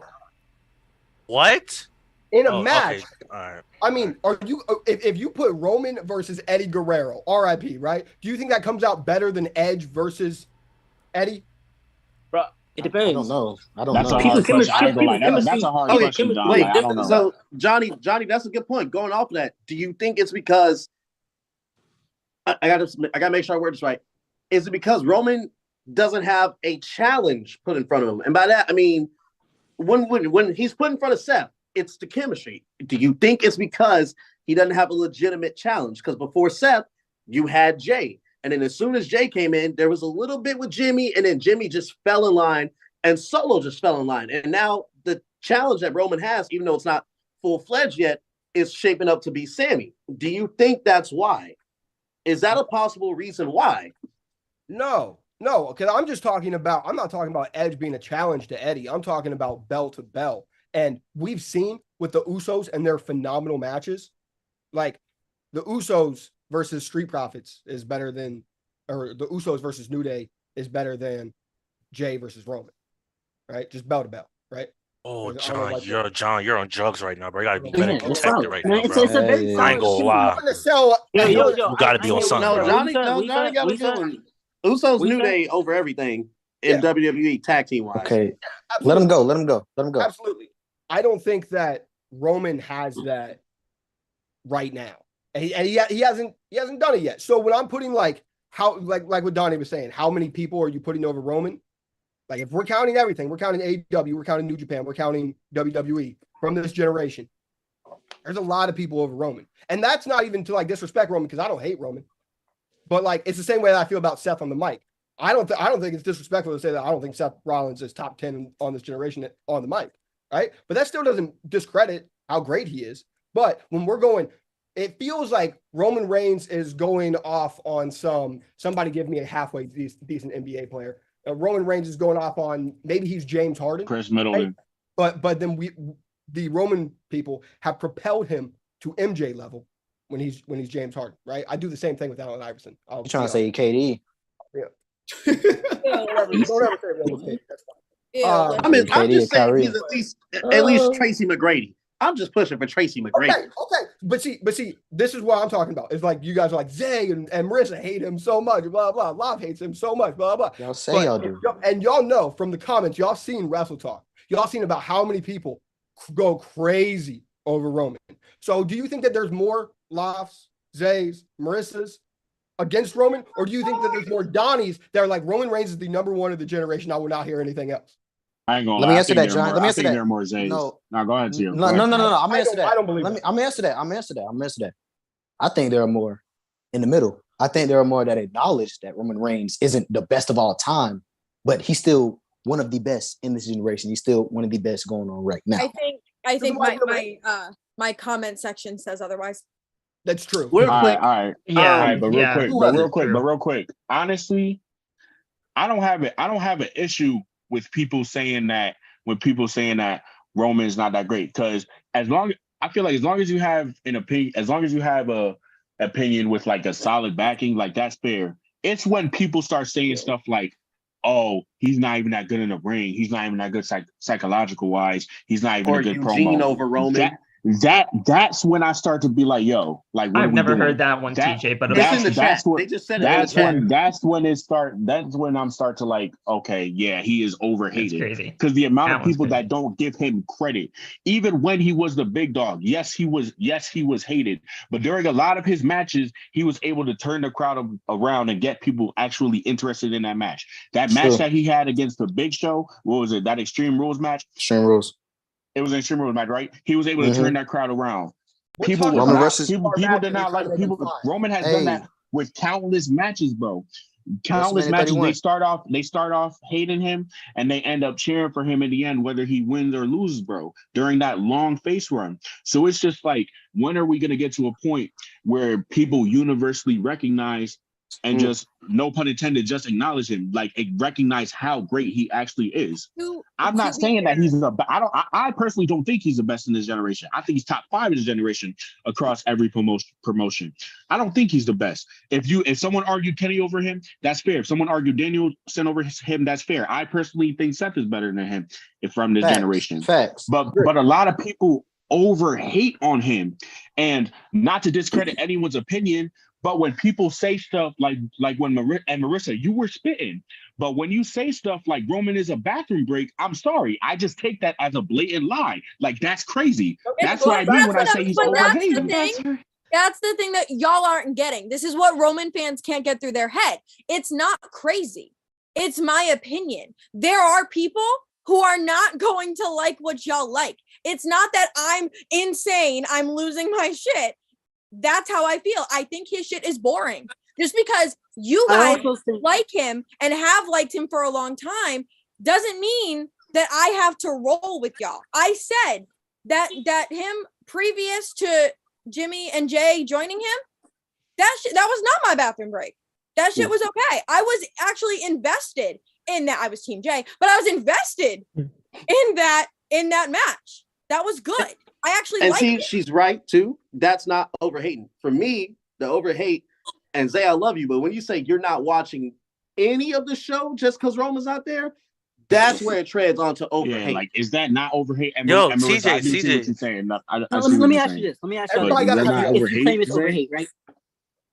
What? In a match. Okay. All right. I mean, are you if you put Roman versus Eddie Guerrero, RIP, right? Do you think that comes out better than Edge versus Eddie? Bro, it depends. I don't know. That's a hard question. That's a hard question, John. Wait, I don't know. So Johnny, that's a good point. Going off of that, do you think it's because I gotta make sure I word this right? Is it because Roman doesn't have a challenge put in front of him? And by that I mean when he's put in front of Seth, it's the chemistry. Do you think it's because he doesn't have a legitimate challenge? Because before Seth, you had Jay. And then as soon as Jay came in, there was a little bit with Jimmy, and then Jimmy just fell in line, and Solo just fell in line. And now the challenge that Roman has, even though it's not full-fledged yet, is shaping up to be Sammy. Do you think that's why? Is that a possible reason why? No. No, because I'm not talking about Edge being a challenge to Eddie. I'm talking about bell to bell. And we've seen with the Usos and their phenomenal matches, like the Usos versus Street Profits is better than, or the Usos versus New Day is better than Jay versus Roman, right? Just bell to bell, right? Oh, John, you're on drugs right now, bro. You gotta be Yeah, medically it's protected solid. right Man, now, bro. it's a very I ain't solid gonna opinion. lie. Yo, You gotta be on something, No, bro. Johnny got a good one. Usos New Day over everything in WWE tag team wise. Okay, absolutely. let him go. Absolutely. I don't think that Roman has that right now, and he hasn't done it yet. So when I'm putting like what Donnie was saying, how many people are you putting over Roman? Like if we're counting everything, we're counting AEW, we're counting New Japan, we're counting WWE from this generation. There's a lot of people over Roman, and that's not even to like disrespect Roman because I don't hate Roman, but like it's the same way that I feel about Seth on the mic. I don't think it's disrespectful to say that I don't think Seth Rollins is top 10 on this generation on the mic, right? But that still doesn't discredit how great he is. But when we're going, it feels like Roman Reigns is going off on somebody give me a halfway decent NBA player. Roman Reigns is going off on maybe he's James Harden, Chris Middleton, right? But then the Roman people have propelled him to MJ level when he's James Harden, right? I do the same thing with Allen Iverson. You're trying to say KD? Yeah. Don't ever say Roman KD. That's fine. I'm just saying he's at least Tracy McGrady. I'm just pushing for Tracy McGrady. Okay. But see, this is what I'm talking about. It's like you guys are like Zay and Marissa hate him so much, blah blah. Love hates him so much, blah blah. Y'all say y'all do. And y'all know from the comments, y'all seen Wrestle Talk. Y'all seen about how many people go crazy over Roman. So do you think that there's more Lofts, Zays, Marissas against Roman, or do you think that there's more Donnies that are like Roman Reigns is the number one of the generation? I will not hear anything else. I ain't gonna Let lie. me answer that, John. Let me answer that. There are more Zays. No, go ahead, Tio. No. I'm gonna answer that. I don't believe I'm gonna answer that. I think there are more in the middle. I think there are more that acknowledge that Roman Reigns isn't the best of all time, but he's still one of the best in this generation. He's still one of the best going on right now. I think my comment section says otherwise. That's true. Real quick. All right, but real quick. Honestly, I don't have an issue with people saying that Roman is not that great, because as long as you have an opinion, as long as you have a opinion with like a solid backing, like that's fair. It's when people start saying stuff like, oh, he's not even that good in the ring, he's not even that good psychological wise, he's not even a good Eugene promo over Roman. That's when I start to be like, yo, like what I've never doing? heard that one, TJ, but it's in the chat. They just said it. That's when I'm start to like, okay, yeah, he is overhated. Because the amount of people that don't give him credit, even when he was the big dog, yes, he was hated. But during a lot of his matches, he was able to turn the crowd around and get people actually interested in that match. That match that he had against the Big Show, what was it? That Extreme Rules match? Extreme Rules. It was an Extreme Rules match, right? He was able to turn that crowd around. People did not like people. Roman has done that with countless matches, bro. Countless matches. They start off hating him, and they end up cheering for him in the end, whether he wins or loses, bro. During that long face run, so it's just like, when are we gonna get to a point where people universally recognize and just, no pun intended, just acknowledge him, like recognize how great he actually is? I'm not saying that he's I personally don't think he's the best in this generation. I think he's top 5 in this generation across every promotion. I don't think he's the best. If someone argued Kenny over him, that's fair. If someone argued Danielson over him, that's fair. I personally think Seth is better than him from this generation. Facts. But a lot of people overhate on him, and not to discredit anyone's opinion, but when people say stuff like when Marissa, you were spitting, but when you say stuff like Roman is a bathroom break, I'm sorry, I just take that as a blatant lie. Like, that's crazy. That's what I mean when I say he's overhated. That's the thing that y'all aren't getting. This is what Roman fans can't get through their head. It's not crazy. It's my opinion. There are people who are not going to like what y'all like. It's not that I'm insane, I'm losing my shit. That's how I feel. I think his shit is boring. Just because you guys like him and have liked him for a long time doesn't mean that I have to roll with y'all. I said that him previous to Jimmy and Jay joining him, that was not my bathroom break. That shit was okay. I was actually invested in that. I was Team J, but I was invested in that match. That was good. I actually liked it. She's right too. That's not overhating. For me, the overhate, and Zay, I love you, but when you say you're not watching any of the show just because Roman's not there, that's where it treads onto overhate. Yeah, like, is that not overhate? Yo, Marissa, I do see what you're saying. Let me ask you this. Let me ask you Everybody got if you claim it's overhate, right?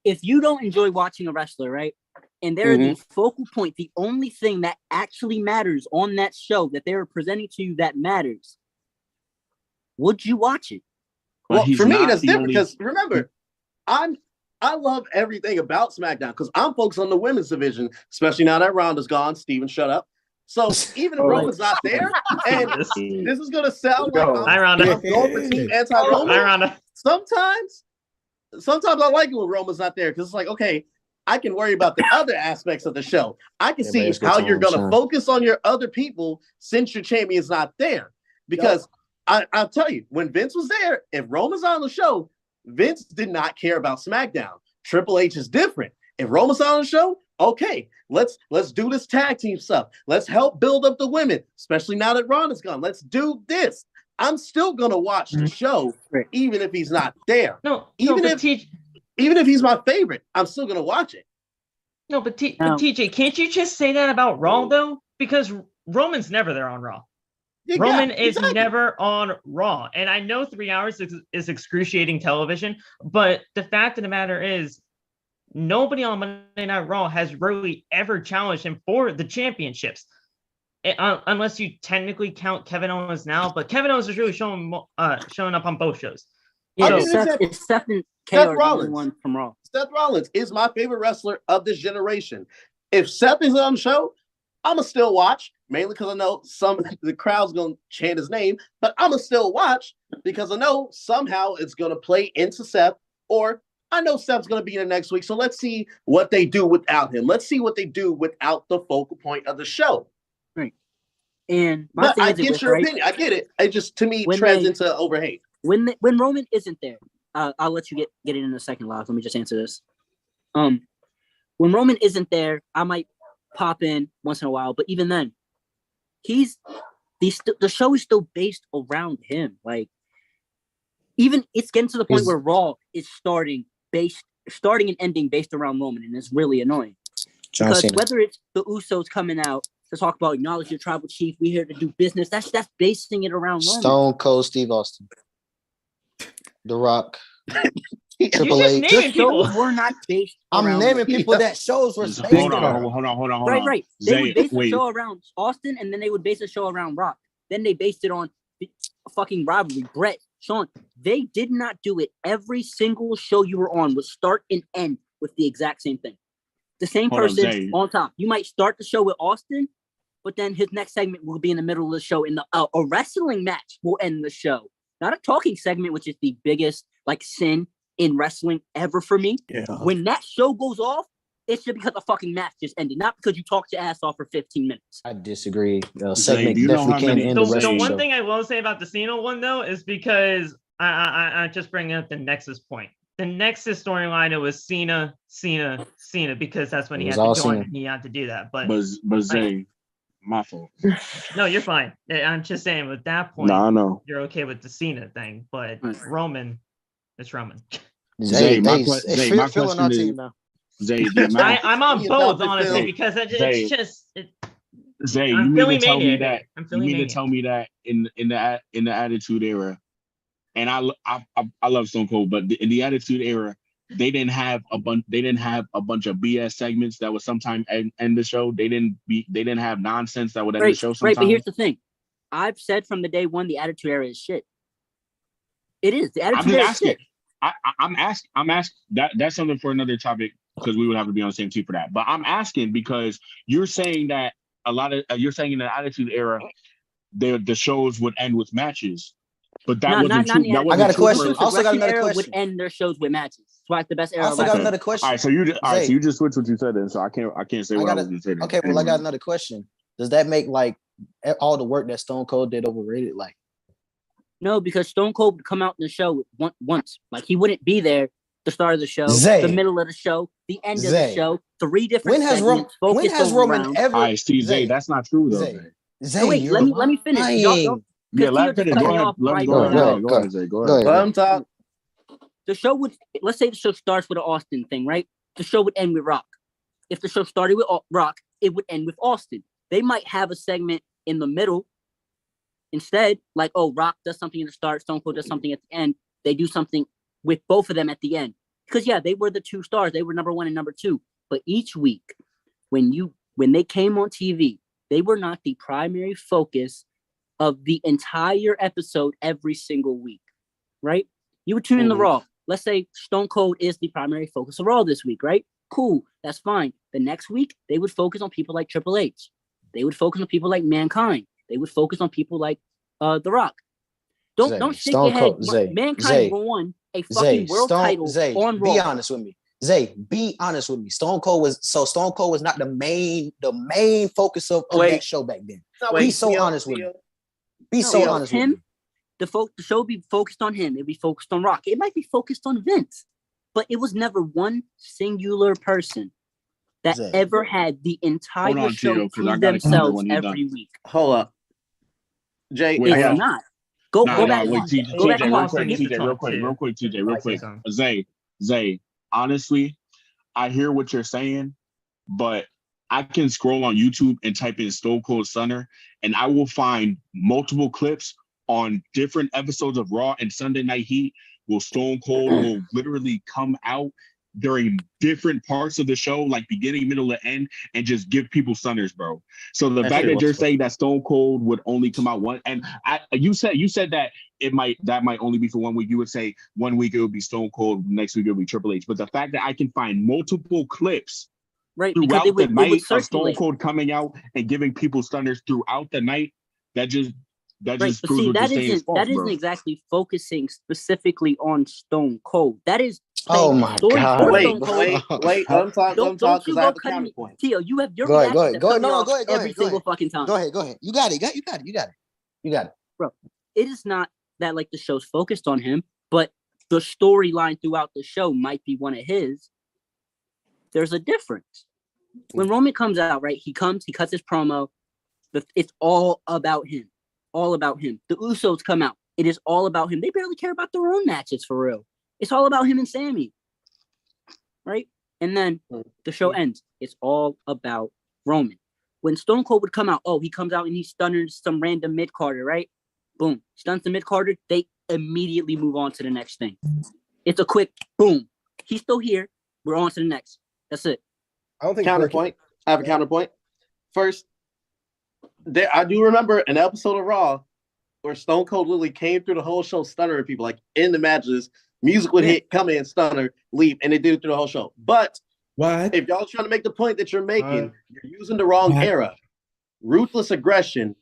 If you don't enjoy watching a wrestler, right, and they're the focal point, the only thing that actually matters on that show that they're presenting to you that matters, would you watch it? Well, for me, that's different because remember, I love everything about SmackDown because I'm focused on the women's division, especially now that Ronda's gone. Steven, shut up. So even if Roman's not there, and this is gonna sound like I'm going for Team Anti-Roman. Sometimes I like it when Roman's not there because it's like, okay, I can worry about the other aspects of the show. I can see how you're gonna focus on your other people since your champion's not there. Because I'll tell you, when Vince was there, if Roman's on the show, Vince did not care about SmackDown. Triple H is different. If Roman's on the show, okay, let's do this tag team stuff. Let's help build up the women, especially now that Ronda's gone. Let's do this. I'm still gonna watch the show, even if he's not there. Even if he's my favorite, I'm still gonna watch it. No, but TJ, can't you just say that about Raw though? Because Roman's never there on Raw. Roman is never on Raw. And I know 3 hours is excruciating television, but the fact of the matter is nobody on Monday Night Raw has really ever challenged him for the championships. Unless you technically count Kevin Owens now, but Kevin Owens is really showing up on both shows. Yeah, it's Seth and Seth Rollins from Raw. Seth Rollins is my favorite wrestler of this generation. If Seth is on the show, I'ma still watch, mainly because I know the crowd's gonna chant his name, but I'ma still watch because I know somehow it's gonna play into Seth, or I know Seth's gonna be in the next week. So let's see what they do without him. Let's see what they do without the focal point of the show. Right. And but I get your opinion. I get it. It just to me treads into overhate. When Roman isn't there, I'll let you get it in a second, Live. Let me just answer this. When Roman isn't there, I might pop in once in a while, but even then, the show is still based around him. Like, even it's getting to the point where Raw is starting and ending based around Roman, and it's really annoying. Because whether it's the Usos coming out to talk about acknowledge your tribal chief, we're here to do business, that's basing it around Roman. Stone Cold Steve Austin, The Rock, Triple H. Shows were not based. I'm naming people that shows were based. Hold on. Right. They would base the show around Austin, and then they would base the show around Rock. Then they based it on a fucking rivalry. Brett, Sean, they did not do it. Every single show you were on would start and end with the exact same thing. The same person on top. You might start the show with Austin, but then his next segment will be in the middle of the show. In a wrestling match will end the show. Not a talking segment, which is the biggest sin in wrestling ever for me. Yeah. When that show goes off, it's just because a fucking match just ended, not because you talked your ass off for 15 minutes. I disagree. Segment definitely can't end the wrestling show. The one thing I will say about the Cena one though is because I just bring up the Nexus point. The Nexus storyline, it was Cena, because that's when he had to join. He had to do that, but Zay, my fault. No, you're fine. I'm just saying, at that point, I know you're okay with the Cena thing, but Roman. It's Roman. Zay, my question is, Zay, I'm on both, honestly, because it's just. Zay, you mean to tell me that? You mean to tell me that in the Attitude Era, and I love Stone Cold, but in the Attitude Era, they didn't have a bunch of BS segments that would sometimes end the show. They didn't have nonsense that would end the show sometimes. Right, but here's the thing. I've said from the day one, the Attitude Era is shit. It is. The Attitude Era is shit. I'm asking that's something for another topic because we would have to be on the same team for that. But I'm asking because you're saying that you're saying in the Attitude Era, the shows would end with matches, but that wasn't true. I got a question. Also got another question. Would end their shows with matches. That's why it's the best era. Also got another question. All right, so you just switched what you said then, so I can't say what I was going to say. Okay, well I got another question. Does that make like all the work that Stone Cold did overrated? Like, no, because Stone Cold would come out in the show once. Like, he wouldn't be there The start of the show, Zay. the middle of the show, the end Zay. of the show, 3 different segments when has Roman rounds. ever? All right, Steve, Zay, that's not true though. Zay, no, wait, let me finish. Y'all, yeah, let him finish. Go ahead. Let him go ahead. Go ahead, Zay. Go ahead. Let him talk. The show would, let's say the show starts with an Austin thing, right? The show would end with Rock. If the show started with Rock, it would end with Austin. They might have a segment in the middle instead, like, oh, Rock does something at the start, Stone Cold does something at the end. They do something with both of them at the end. Because, yeah, they were the 2 stars. They were number 1 and number 2. But each week, when they came on TV, they were not the primary focus of the entire episode every single week, right? You would tune in the Raw. Let's say Stone Cold is the primary focus of Raw this week, right? Cool, that's fine. The next week, they would focus on people like Triple H. They would focus on people like Mankind. They would focus on people like The Rock. Don't shake your head. Mankind won a fucking world title on Raw. Be honest with me. Zay, be honest with me. Stone Cold was not the main focus of that show back then. Be so honest with me. Be so honest with me. The show would be focused on him. It'd be focused on Rock. It might be focused on Vince, but it was never one singular person that ever had the entire show prove themselves every week. Hold up, Jay. It's not. Go back. Wait, TJ, real quick, TJ. Zay. Honestly, I hear what you're saying, but I can scroll on YouTube and type in Stone Cold Stunner, and I will find multiple clips on different episodes of Raw and Sunday Night Heat where Stone Cold will literally come out during different parts of the show, like beginning, middle, and end, and just give people stunners, bro. So the fact that you're saying that Stone Cold would only come out one, and you said that that might only be for 1 week. You would say 1 week it would be Stone Cold, next week it would be Triple H. But the fact that I can find multiple clips throughout the night of Stone Cold coming out and giving people stunners throughout the night, that just proves what you're saying is false, that isn't exactly focusing specifically on Stone Cold. That is. Oh my God! Wait! I'm talking because I have a counterpoint. Tio, you have your go ahead. Every single fucking time. Go ahead. You got it. Bro, it is not that like the show's focused on him, but the storyline throughout the show might be one of his. There's a difference. When Roman comes out, right? He cuts his promo. It's all about him. All about him. The Usos come out. It is all about him. They barely care about their own matches for real. It's all about him and Sammy, right? And then the show ends. It's all about Roman. When Stone Cold would come out, he comes out and he stuns some random mid-carder, right? Boom. Stuns the mid-carder. They immediately move on to the next thing. It's a quick boom. He's still here. We're on to the next. That's it. I don't think counterpoint. I have a counterpoint. First, I do remember an episode of Raw where Stone Cold literally came through the whole show stunnering people, like in the matches. Music would hit, come in, stunner, leave, and it did it through the whole show. But if y'all trying to make the point that you're making, you're using the wrong era. Ruthless Aggression,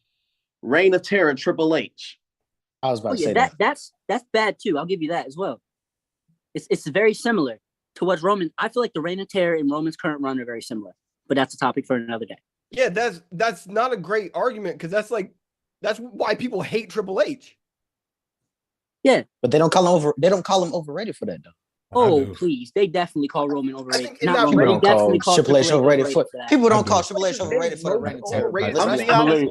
Reign of Terror, Triple H. I was about to say that. That's bad too. I'll give you that as well. It's very similar to what Roman. I feel like the Reign of Terror and Roman's current run are very similar, but that's a topic for another day. Yeah, that's not a great argument because that's why people hate Triple H. Yeah, but they don't call him overrated for that though. Oh please, they definitely call Roman overrated. People don't call Triple H overrated for that. People don't call Triple H overrated for the Reign of Terror.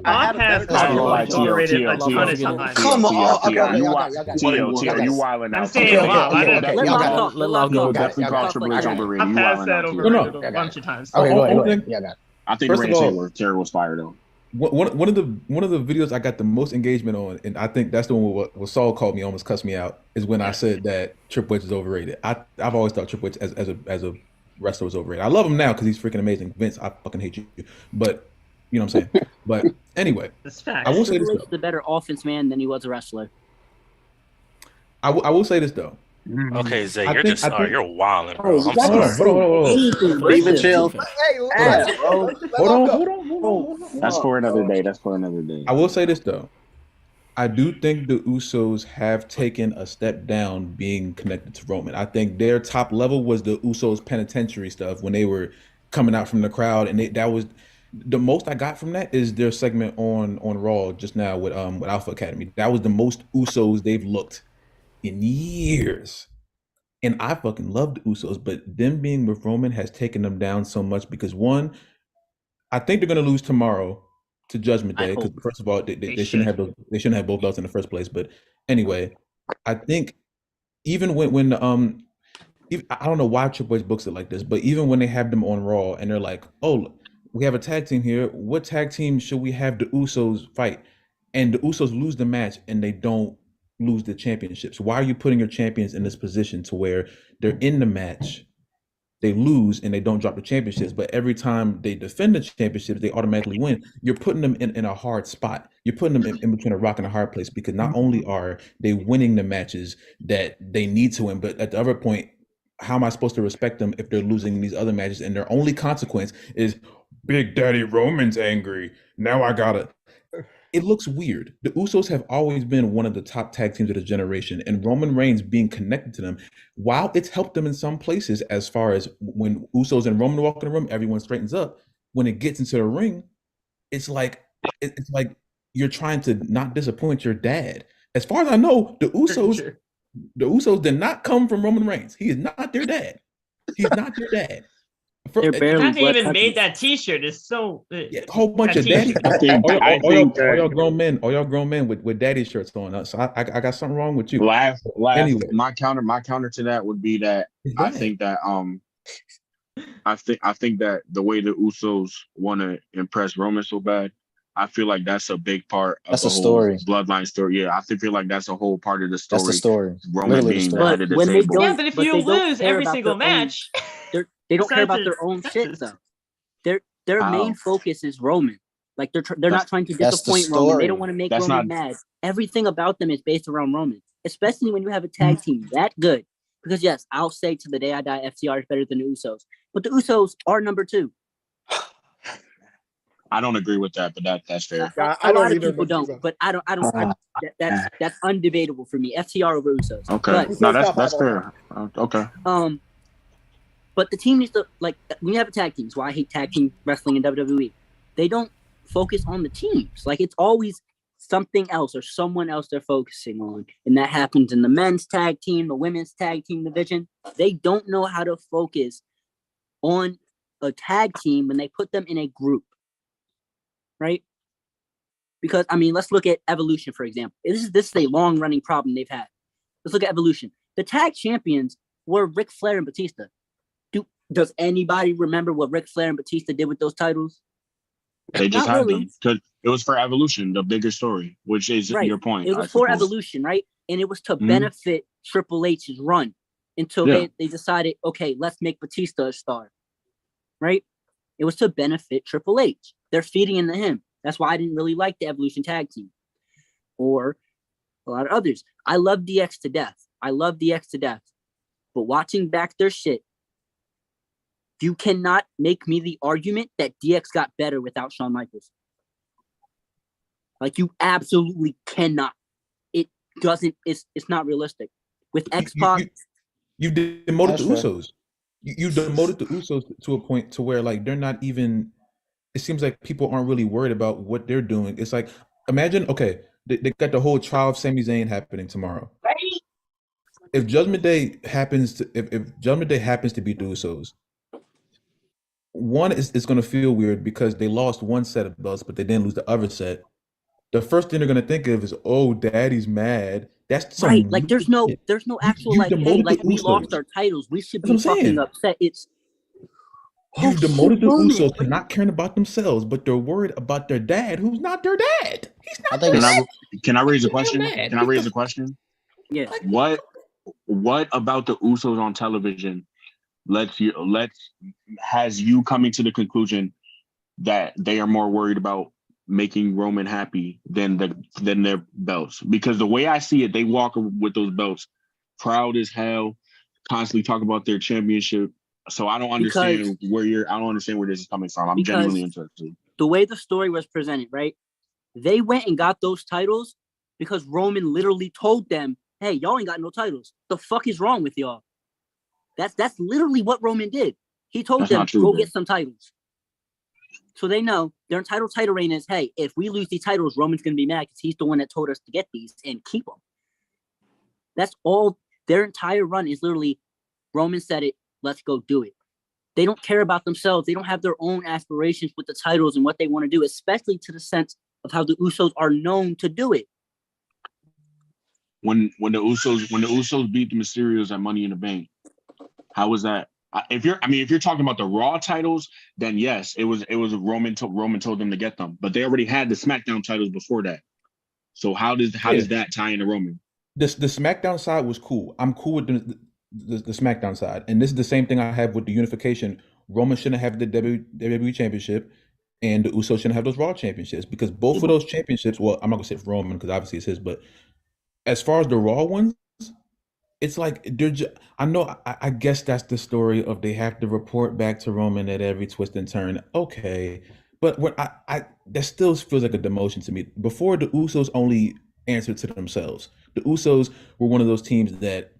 I have called overrated a ton of times. Come on, you wilding out. I'm saying a lot. I've passed that overrated a bunch of times. Okay, go ahead. Yeah, I got it. I think Reign of Terror was fire though. One of the videos I got the most engagement on, and I think that's the one where Saul called me, almost cussed me out, is when I said that Triple H is overrated. I've always thought Triple H as a wrestler was overrated. I love him now because he's freaking amazing. Vince, I fucking hate you, but you know what I'm saying. But anyway, I will say this though. The better offense man than he was a wrestler. I will say this though. Okay, Zay, you're wilding, bro. I'm sorry. Hold on. Even chill. Hold on. That's for another day. I will say this though. I do think the Usos have taken a step down being connected to Roman. I think their top level was the Usos penitentiary stuff when they were coming out from the crowd, and that was the most I got from that is their segment on Raw just now with Alpha Academy. That was the most Usos they've looked in years. And I fucking love the Usos, but them being with Roman has taken them down so much because one, I think they're gonna lose tomorrow to Judgment Day because first of all, they shouldn't have those, they shouldn't have both belts in the first place. But anyway, I think even when I don't know why Triple H books it like this, but even when they have them on Raw and they're like, "Oh, we have a tag team here. What tag team should we have the Usos fight?" And the Usos lose the match and they don't lose the championships. Why are you putting your champions in this position to where they're in the match, they lose and they don't drop the championships, but every time they defend the championships, they automatically win? You're putting them in a hard spot. You're putting them in between a rock and a hard place because not only are they winning the matches that they need to win, but at the other point, how am I supposed to respect them if they're losing these other matches and their only consequence is Big Daddy Roman's angry. Now I gotta. It looks weird. The Usos have always been one of the top tag teams of the generation, and Roman Reigns being connected to them, while it's helped them in some places, as far as when Usos and Roman walk in the room, everyone straightens up. When it gets into the ring, it's like you're trying to not disappoint your dad. As far as I know, the Usos did not come from Roman Reigns. He is not their dad. He's not their dad. They're barely haven't even made that T-shirt. It's so a whole bunch of daddy. All y'all grown men with daddy shirts on. So I got something wrong with you. Anyway, my counter to that would be that I think that the way the Usos want to impress Roman so bad, I feel like that's a big part of the whole bloodline story. Yeah, I feel like that's a whole part of the story. That's the story. Roman being the head of the table. Yeah, but if you lose every single match, they don't care about their own shit though. Their main focus is Roman. Like they're not trying to disappoint Roman. They don't want to make Roman mad. Everything about them is based around Roman, especially when you have a tag team that good. Because yes, I'll say to the day I die, FTR is better than the Usos, but the Usos are number 2. I don't agree with that, but that's fair. A lot of people don't, but I don't. That's undebatable for me. FTR over Usos. Okay, but, no, that's fair. Okay. But the team needs to, like, when you have a tag team, that's why I hate tag team wrestling in WWE. They don't focus on the teams. Like, it's always something else or someone else they're focusing on. And that happens in the men's tag team, the women's tag team division. They don't know how to focus on a tag team when they put them in a group. Right? Because, I mean, let's look at Evolution, for example. This is a long-running problem they've had. Let's look at Evolution. The tag champions were Ric Flair and Batista. Does anybody remember what Ric Flair and Batista did with those titles? They just had them. It was for Evolution, the bigger story, which is your point. It was for Evolution, right? And it was to benefit Triple H's run until they decided, okay, let's make Batista a star, right? It was to benefit Triple H. They're feeding into him. That's why I didn't really like the Evolution tag team or a lot of others. I love DX to death. But watching back their shit, you cannot make me the argument that DX got better without Shawn Michaels. Like, you absolutely cannot. It doesn't. It's not realistic. With X-Pac, you demoted the Usos. You demoted the Usos to a point to where, like, they're not even. It seems like people aren't really worried about what they're doing. It's like, imagine, okay, they got the whole trial of Sami Zayn happening tomorrow. If Judgment Day happens to if Judgment Day happens to beat the Usos, one is going to feel weird because they lost one set of belts, but they didn't lose the other set. The first thing they're going to think of is, "Oh, Daddy's mad." That's right. Like, there's no actual like, hey, like, we lost our titles. We should be fucking upset. It's you demoted the Usos to not caring about themselves, but they're worried about their dad, who's not their dad. He's not their dad. Can I raise a question? Can I raise a question? Yeah. What about the Usos on television has you coming to the conclusion that they are more worried about making Roman happy than their belts? Because the way I see it, they walk with those belts proud as hell, constantly talk about their championship. So I don't understand where this is coming from. I'm genuinely interested. The way the story was presented, right? They went and got those titles because Roman literally told them, "Hey, y'all ain't got no titles. The fuck is wrong with y'all?" That's literally what Roman did. He told them, "Go get some titles." So they know their entitled title reign is, hey, if we lose these titles, Roman's going to be mad because he's the one that told us to get these and keep them. That's all. Their entire run is literally, Roman said it. Let's go do it. They don't care about themselves. They don't have their own aspirations with the titles and what they want to do, especially to the sense of how the Usos are known to do it. When the Usos beat the Mysterios at Money in the Bank, how was that? If you're talking about the Raw titles, then yes, it was Roman told them to get them, but they already had the SmackDown titles before that. So how does that tie into Roman? The SmackDown side was cool. I'm cool with the SmackDown side, and this is the same thing I have with the unification. Roman shouldn't have the WWE Championship, and the Usos shouldn't have those Raw championships because both of those championships. Well, I'm not gonna say for Roman because obviously it's his, but as far as the Raw ones, it's like they're just, I know I guess that's the story of they have to report back to Roman at every twist and turn. Okay. But what I that still feels like a demotion to me. Before the Usos only answered to themselves. The Usos were one of those teams that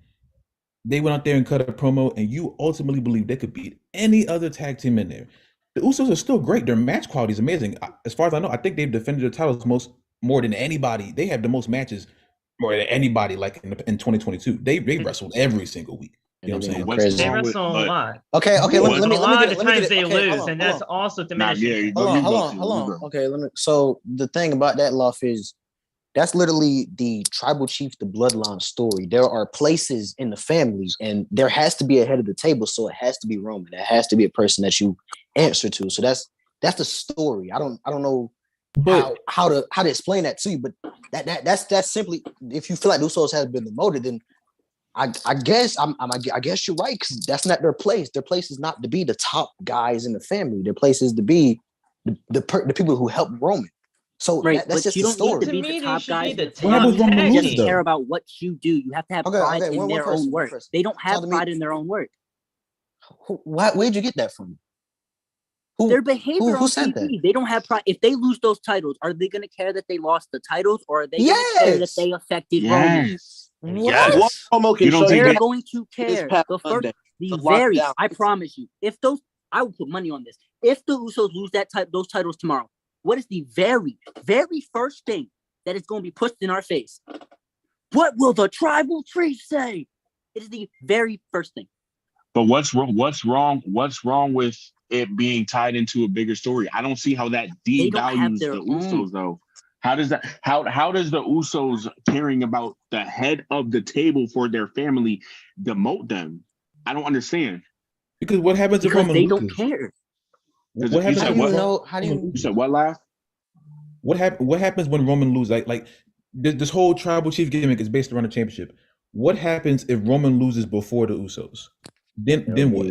they went out there and cut a promo, and you ultimately believe they could beat any other tag team in there. The Usos are still great. Their match quality is amazing. As far as I know, I think they've defended their titles more than anybody. They have the most matches more than anybody like in 2022. They wrestled every single week. You know what I'm saying? They wrestle a lot. Okay. A lot of times they lose, and that's hold on. also diminishing. Hold on. Okay, so the thing about that, Luff, is that's literally the tribal chief, the bloodline story. There are places in the family, and there has to be a head of the table, so it has to be Roman. It has to be a person that you answer to. So that's the story. I don't know how to explain that to you, but that's simply, if you feel like the Usos has been demoted, then I guess I guess you're right, because that's not their place. Their place is not to be the top guys in the family. Their place is to be the people who help Roman. So right, that's just you the don't story. need to be the top guys. You just care about what you do. You have to have pride in their own work. They don't have pride in their own work. Where'd you get that from? Their behavior who on said TV, that? they don't have pride. If they lose those titles, are they going to care that they lost the titles, or are they going to care that they affected Roman? Yes. They're going to care. I promise you, I will put money on this. If the Usos lose those titles tomorrow, what is the very, very first thing that is going to be pushed in our face? What will the tribal chief say? It is the very first thing. But what's wrong with it being tied into a bigger story? I don't see how that devalues the Usos though. How does the Usos caring about the head of the table for their family demote them? I don't understand. Because what happens if Roman they loses? don't care. What happens? You said what, Laugh? What happens when Roman loses? Like this whole tribal chief gimmick is based around the championship. What happens if Roman loses before the Usos? Then what?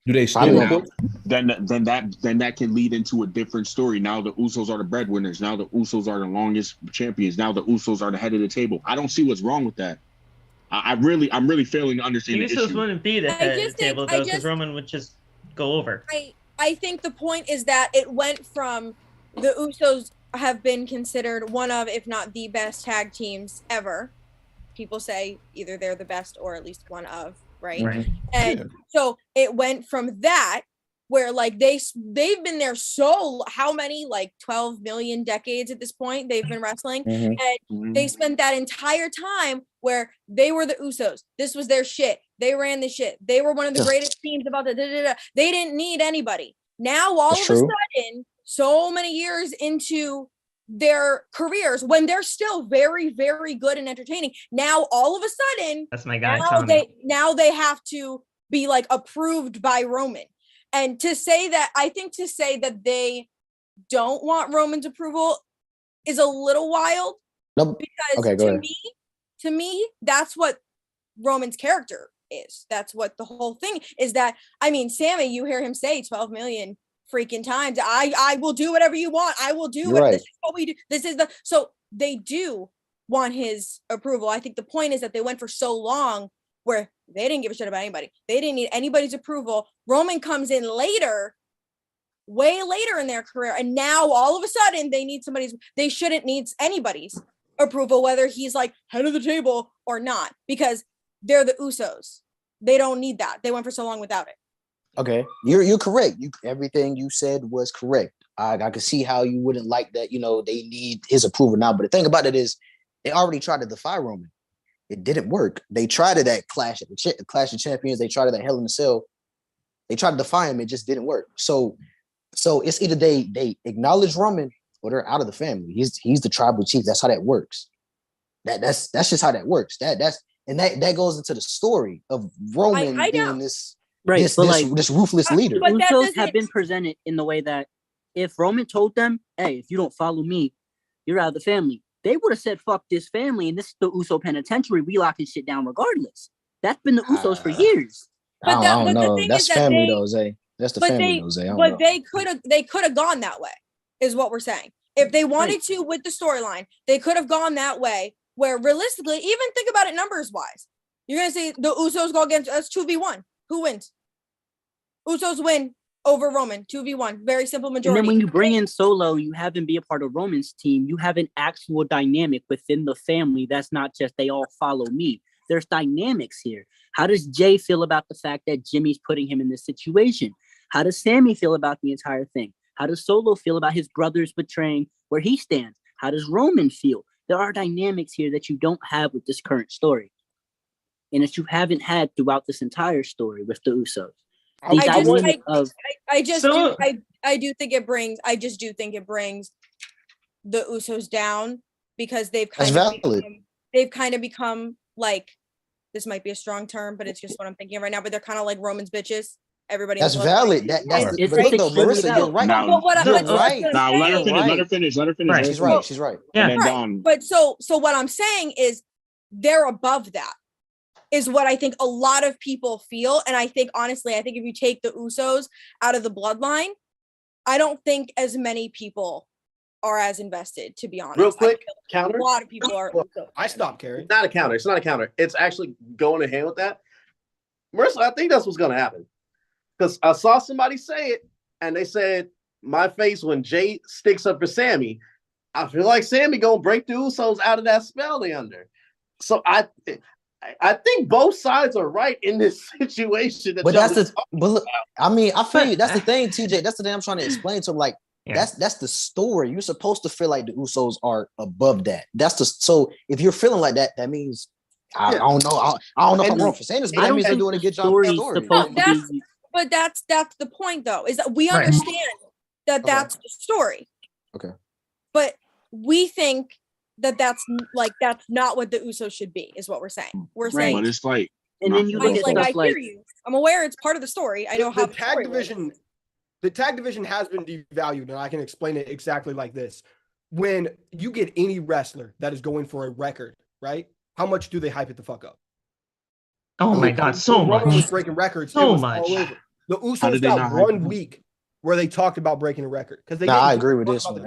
Do they still report? Then that can lead into a different story. Now the Usos are the breadwinners. Now the Usos are the longest champions. Now the Usos are the head of the table. I don't see what's wrong with that. I'm really failing to understand the Usos issue. wouldn't be the head of the table though, because Roman would just go over. I think the point is that it went from the Usos have been considered one of, if not the best tag teams ever. People say either they're the best or at least one of, right? And so it went from that, where like they've been there how many, like 12 million decades at this point they've been wrestling, and they spent that entire time where they were the Usos. This was their shit. They ran the shit. They were one of the greatest teams about the They didn't need anybody. Now all of a sudden, so many years into their careers, when they're still very, very good and entertaining, now all of a sudden, that's my guy. Now they have to be like approved by Roman. And to say that they don't want Roman's approval is a little wild. Because to me, that's what Roman's character is. That's what the whole thing is. That, I mean, Sammy, you hear him say 12 million freaking times, I will do whatever you want. I will do it. Right. This is what we do. So they do want his approval. I think the point is that they went for so long where they didn't give a shit about anybody. They didn't need anybody's approval. Roman comes in later, way later in their career, and now all of a sudden they shouldn't need anybody's approval, whether he's like head of the table or not, because they're the Usos. They don't need that. They went for so long without it. Okay, you're correct. Everything you said was correct. I can see how you wouldn't like that. They need his approval now. But the thing about it is, they already tried to defy Roman. It didn't work. They tried it at Clash of Champions. They tried it at Hell in a Cell. They tried to defy him. It just didn't work. So it's either they acknowledge Roman or they're out of the family. He's the tribal chief. That's how that works. That's just how that works. That goes into the story of Roman being this ruthless leader. The Usos have been presented in the way that if Roman told them, "Hey, if you don't follow me, you're out of the family," they would have said, "Fuck this family, and this is the Uso penitentiary. We locking shit down regardless." That's been the Usos for years. I don't know. That's family though, Zay. That's the family though, Zay. But they could have gone that way, is what we're saying. If they wanted to with the storyline, they could have gone that way. Where realistically, even think about it numbers wise, you're gonna say the Usos go against us 2v1. Who wins? Usos win over Roman 2v1. Very simple majority. And then when you bring in Solo, you have him be a part of Roman's team. You have an actual dynamic within the family. That's not just they all follow me. There's dynamics here. How does Jay feel about the fact that Jimmy's putting him in this situation? How does Sammy feel about the entire thing? How does Solo feel about his brothers betraying where he stands? How does Roman feel? There are dynamics here that you don't have with this current story. And that you haven't had throughout this entire story with the Usos. I do think it brings the Usos down because they've kind of become like, this might be a strong term, but it's just what I'm thinking right now. But they're kind of like Roman's bitches. Everybody. That's valid. That's Marissa, you're right. Let her finish. Right. She's right. Yeah. Right. But so what I'm saying is they're above that, is what I think a lot of people feel. And I think honestly, if you take the Usos out of the bloodline, I don't think as many people are as invested, to be honest. Real quick, counter. A lot of people are. I stopped caring. It's not a counter. It's actually going to hand with that. Marissa, I think that's what's going to happen. Because I saw somebody say it, and they said, my face when Jay sticks up for Sammy. I feel like Sammy going to break the Usos out of that spell they under. So I think both sides are right in this situation. I feel you. That's the thing, TJ. That's the thing I'm trying to explain to him. Like, that's the story. You're supposed to feel like the Usos are above that. So if you're feeling like that, that means I don't know. I don't know if I'm wrong for saying this, but that means they're doing a good job with the story. But that's the point, though, is that we understand that's the story. Okay. But we think that's not what the Usos should be, is what we're saying. We're saying, but it's like, and then you look at stuff I hear you. I'm aware it's part of the story. I know how the tag division. The tag division has been devalued, and I can explain it exactly like this: when you get any wrestler that is going for a record, right? How much do they hype it the fuck up? Oh my God, so much. Was breaking records. So much. All over. The Usos got 1 week where they talked about breaking a record because they. I agree with this one.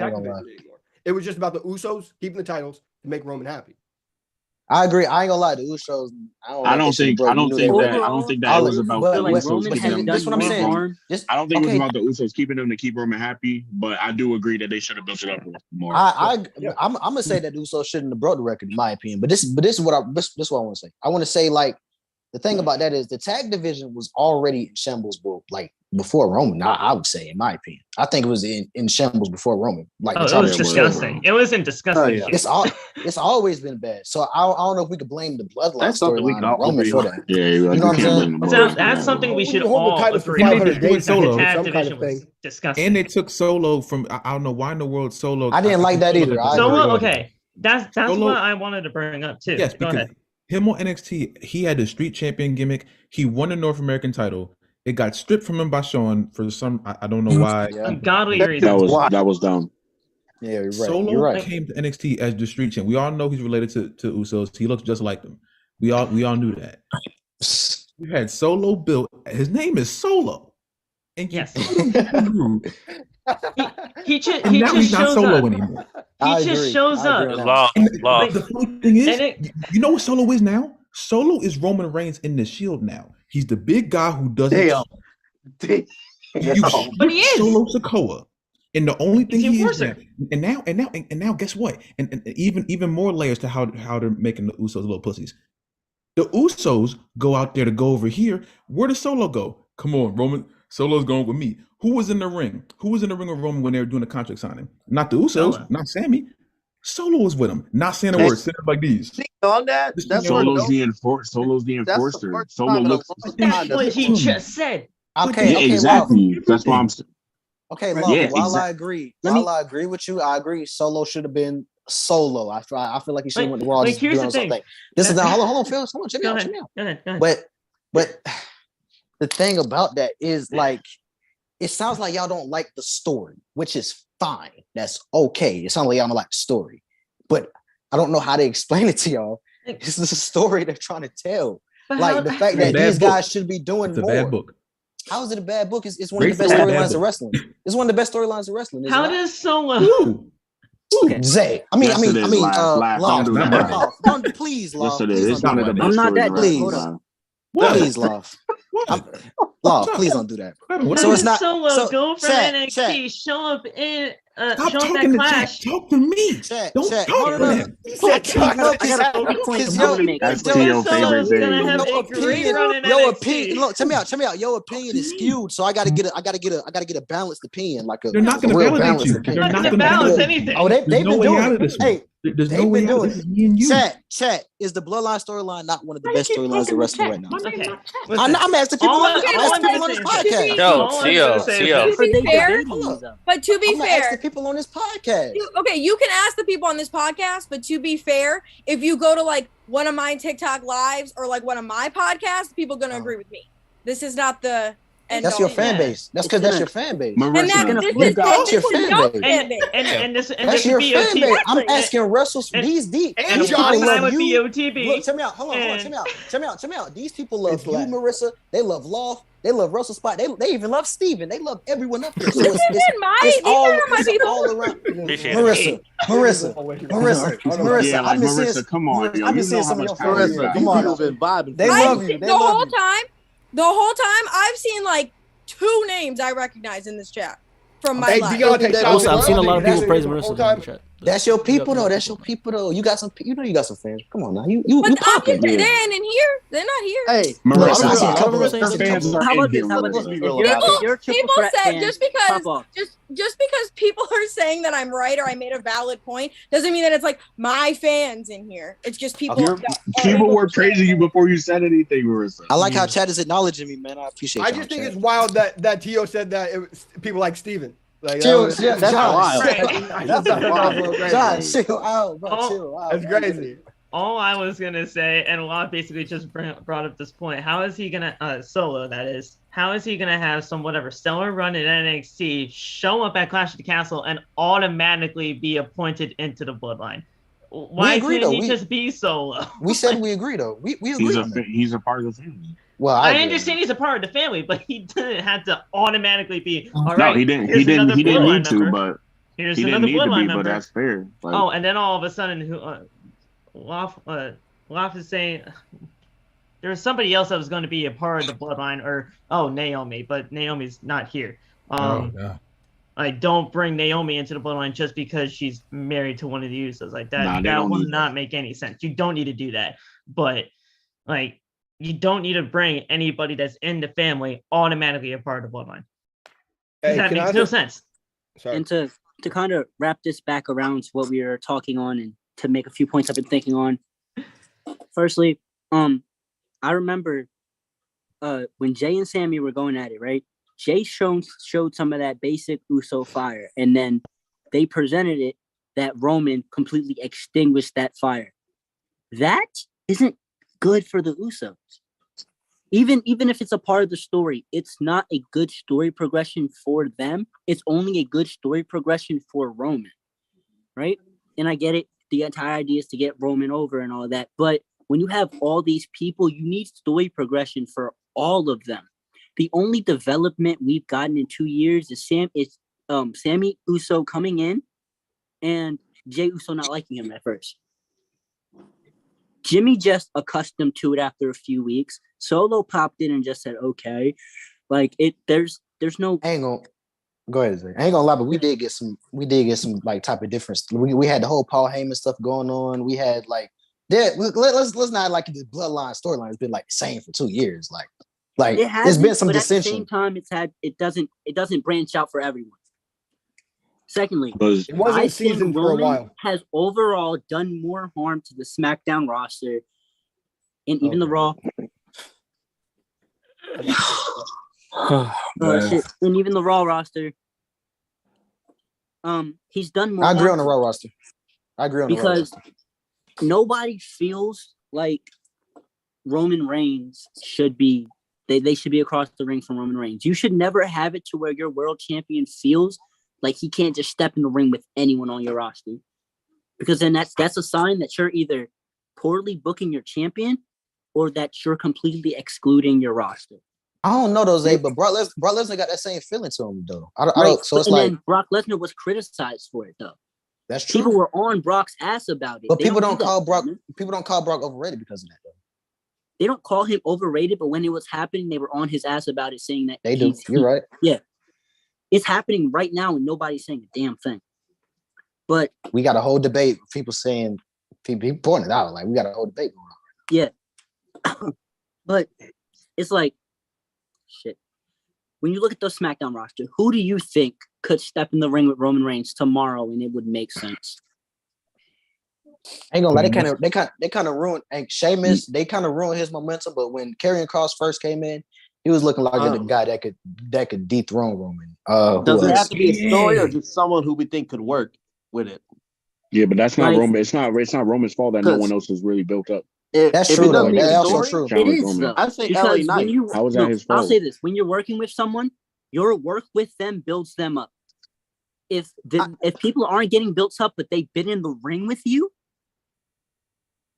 It was just about the Usos keeping the titles to make Roman happy. I agree. I ain't gonna lie. The Usos. I don't think that it was about the Usos. That's what I'm saying. I don't think it was about the Usos keeping them to keep Roman happy, but I do agree that they should have built it up more. I'm gonna say that the Usos shouldn't have broke the record, in my opinion. But this is what I want to say. I want to say, like, the thing about that is the tag division was already in shambles, before Roman. I would say, in my opinion, I think it was in shambles before Roman. Like, it was disgusting. It wasn't disgusting. It's always been bad. So I don't know if we could blame the bloodline storyline on Roman for that. Yeah, you know what I'm saying? That's something we should all agree. Solo. The tag division was disgusting. And they took Solo from. I don't know why in the world Solo. I didn't like that either. Solo, okay, that's Solo, what I wanted to bring up too. Yes, go ahead. Him on NXT, he had the street champion gimmick. He won the North American title. It got stripped from him by Shawn for some. I don't know why. Ungodly reasons. That was dumb. Yeah, you're right. Solo came to NXT as the street champ. We all know he's related to Usos. He looks just like them. We all knew that. You had Solo built. His name is Solo. And yes. He just shows Solo up anymore. He just shows up. The funny thing is, you know what Solo is now? Solo is Roman Reigns in the Shield now. He's the big guy who doesn't. But he is Solo Sikoa, and the only thing he is now, and now, guess what? And even more layers to how they're making the Usos little pussies. The Usos go out there to go over here. Where does Solo go? Come on, Roman. Solo's going with me. Who was in the ring? Who was in the ring with Roman when they were doing the contract signing? Not the Usos, not Sammy. Solo is with him, not saying a word, sitting like these. On that, that's Solo's the enforcer. Solo looks. That's what he just said. Okay, exactly. That's why I'm. Okay, Love. I agree with you, I agree. Solo should have been Solo. I feel like he should have went to Raw. Here's the thing. This is now. Hold on, Phil. Hold on, check me out. Go ahead. But the thing about that is like, it sounds like y'all don't like the story, which is fine. That's okay. It sounds like y'all don't like the story, but I don't know how to explain it to y'all. This is a story they're trying to tell. Like the fact that these guys should be doing more. It's a bad book. How is it a bad book? It's one of the best storylines of wrestling. It's one of the best storylines of wrestling. How does Solo? Zay, Love. Please, Love. I'm not that. Please, Love. Love, please don't do that. So it's not Solo go from NXT, show up in show up at Clash. Talk to me. Don't talk to them. That's Tio's favorite thing. Your opinion. Look, tell me out. Your opinion is skewed, so I gotta get a balanced opinion, like a. They're not gonna balance you. They're not gonna balance anything. Oh, they've been doing it. Hey, there's no way out of this. Me and you. Chat. Is the Bloodline storyline not one of the best storylines in wrestling right now? Okay. I'm asking people on this podcast. But to be fair, ask the people on this podcast. You can ask the people on this podcast, but to be fair, if you go to like one of my TikTok lives or like one of my podcasts, people are gonna agree with me. This is not the. That's your fan base. That's because that's your fan base. That's your fan base. And that's your fan base. I'm asking Russell. These people love you. Look, tell me out. Hold on. Tell me out. These people love you, Marissa. They love Loft. They love Russell Spot. They even love Steven. They love everyone up there. So it's all around. Marissa. I've been seeing. Come on, I've been seeing some of your friends. Come on, they love you. The whole time, I've seen like 2 names I recognize in this chat from my life. I've seen a lot of people praise Marissa in the chat. That's your people though. You got some. You know you got some fans. Come on now. You popping. They ain't in here. They're not here. Hey, Marissa, How about this? People said just because people are saying that I'm right or I made a valid point doesn't mean that it's like my fans in here. It's just people. People were praising you before you said anything, Marissa. I like how Chad is acknowledging me, man. I appreciate. I just think it's wild that Tio said that it was people like Steven. Like, that's wild. Josh, chill out, bro. Chill out. That's crazy. All I was gonna say, and a lot basically just brought up this point. How is he gonna Solo? That is, how is he gonna have some whatever stellar run in NXT, show up at Clash of the Castle, and automatically be appointed into the Bloodline? Why can't he just be Solo? We said we agree though. We agree. He's a part of the family. Well, I understand he's a part of the family, but he didn't have to automatically be. All right, no, he didn't. He didn't need to, but here's he didn't another need to bloodline be. member. But that's fair. Like, and then all of a sudden, Loft is saying there was somebody else that was going to be a part of the bloodline, or Naomi, but Naomi's not here. I don't bring Naomi into the bloodline just because she's married to one of the Usos. Like that, that will not make any sense. You don't need to do that. But like, you don't need to bring anybody that's in the family automatically a part of the bloodline. That makes no sense. Sorry. And to kind of wrap this back around to what we were talking on, and to make a few points I've been thinking on. Firstly, I remember when Jay and Sammy were going at it, right? Jay showed some of that basic Uso fire, and then they presented it that Roman completely extinguished that fire. That isn't good for the Usos. Even if it's a part of the story, it's not a good story progression for them. It's only a good story progression for Roman, right? And I get it. The entire idea is to get Roman over and all of that. But when you have all these people, you need story progression for all of them. The only development we've gotten in 2 years is Sammy Uso coming in and Jey Uso not liking him at first. Jimmy just accustomed to it after a few weeks. Solo popped in and just said, okay. Like there's no go ahead, Zay. I ain't gonna lie, but we did get some like type of difference. We had the whole Paul Heyman stuff going on. We had like let's not like the bloodline storyline has been like the same for 2 years. Like there's been some dissension. At the same time, it doesn't branch out for everyone. Secondly, Because it wasn't I a season think for a Roman while. has overall done more harm to the SmackDown roster and even the Raw. And even the Raw roster. He's done more. I agree on harm the Raw roster. I agree on the Raw roster. Nobody feels like Roman Reigns should be. They should be across the ring from Roman Reigns. You should never have it to where your world champion feels like he can't just step in the ring with anyone on your roster, because then that's a sign that you're either poorly booking your champion or that you're completely excluding your roster. I don't know those, but Brock Lesnar got that same feeling to him though. So it's then Brock Lesnar was criticized for it though. That's true. People were on Brock's ass about it. But people don't call Brock overrated because of that though. They don't call him overrated, but when it was happening, they were on his ass about it, saying that they do. You're right. Yeah. It's happening right now and nobody's saying a damn thing. But we got a whole debate. People pointed out, like, we got a whole debate going on. Yeah. But it's like, shit. When you look at the SmackDown roster, who do you think could step in the ring with Roman Reigns tomorrow and it would make sense? I ain't gonna lie, they kind of ruined, and Sheamus, they kind of ruined his momentum. But when Karrion Kross first came in, he was looking like the guy that could dethrone Roman. Does it have to be a story or just someone who we think could work with it? Yeah, but that's not Roman. It's not Roman's fault that no one else is really built up. That's true, though. That's also true. It is, though. I say LA Knight. How was that his fault? I'll say this: when you're working with someone, your work with them builds them up. If people aren't getting built up, but they've been in the ring with you,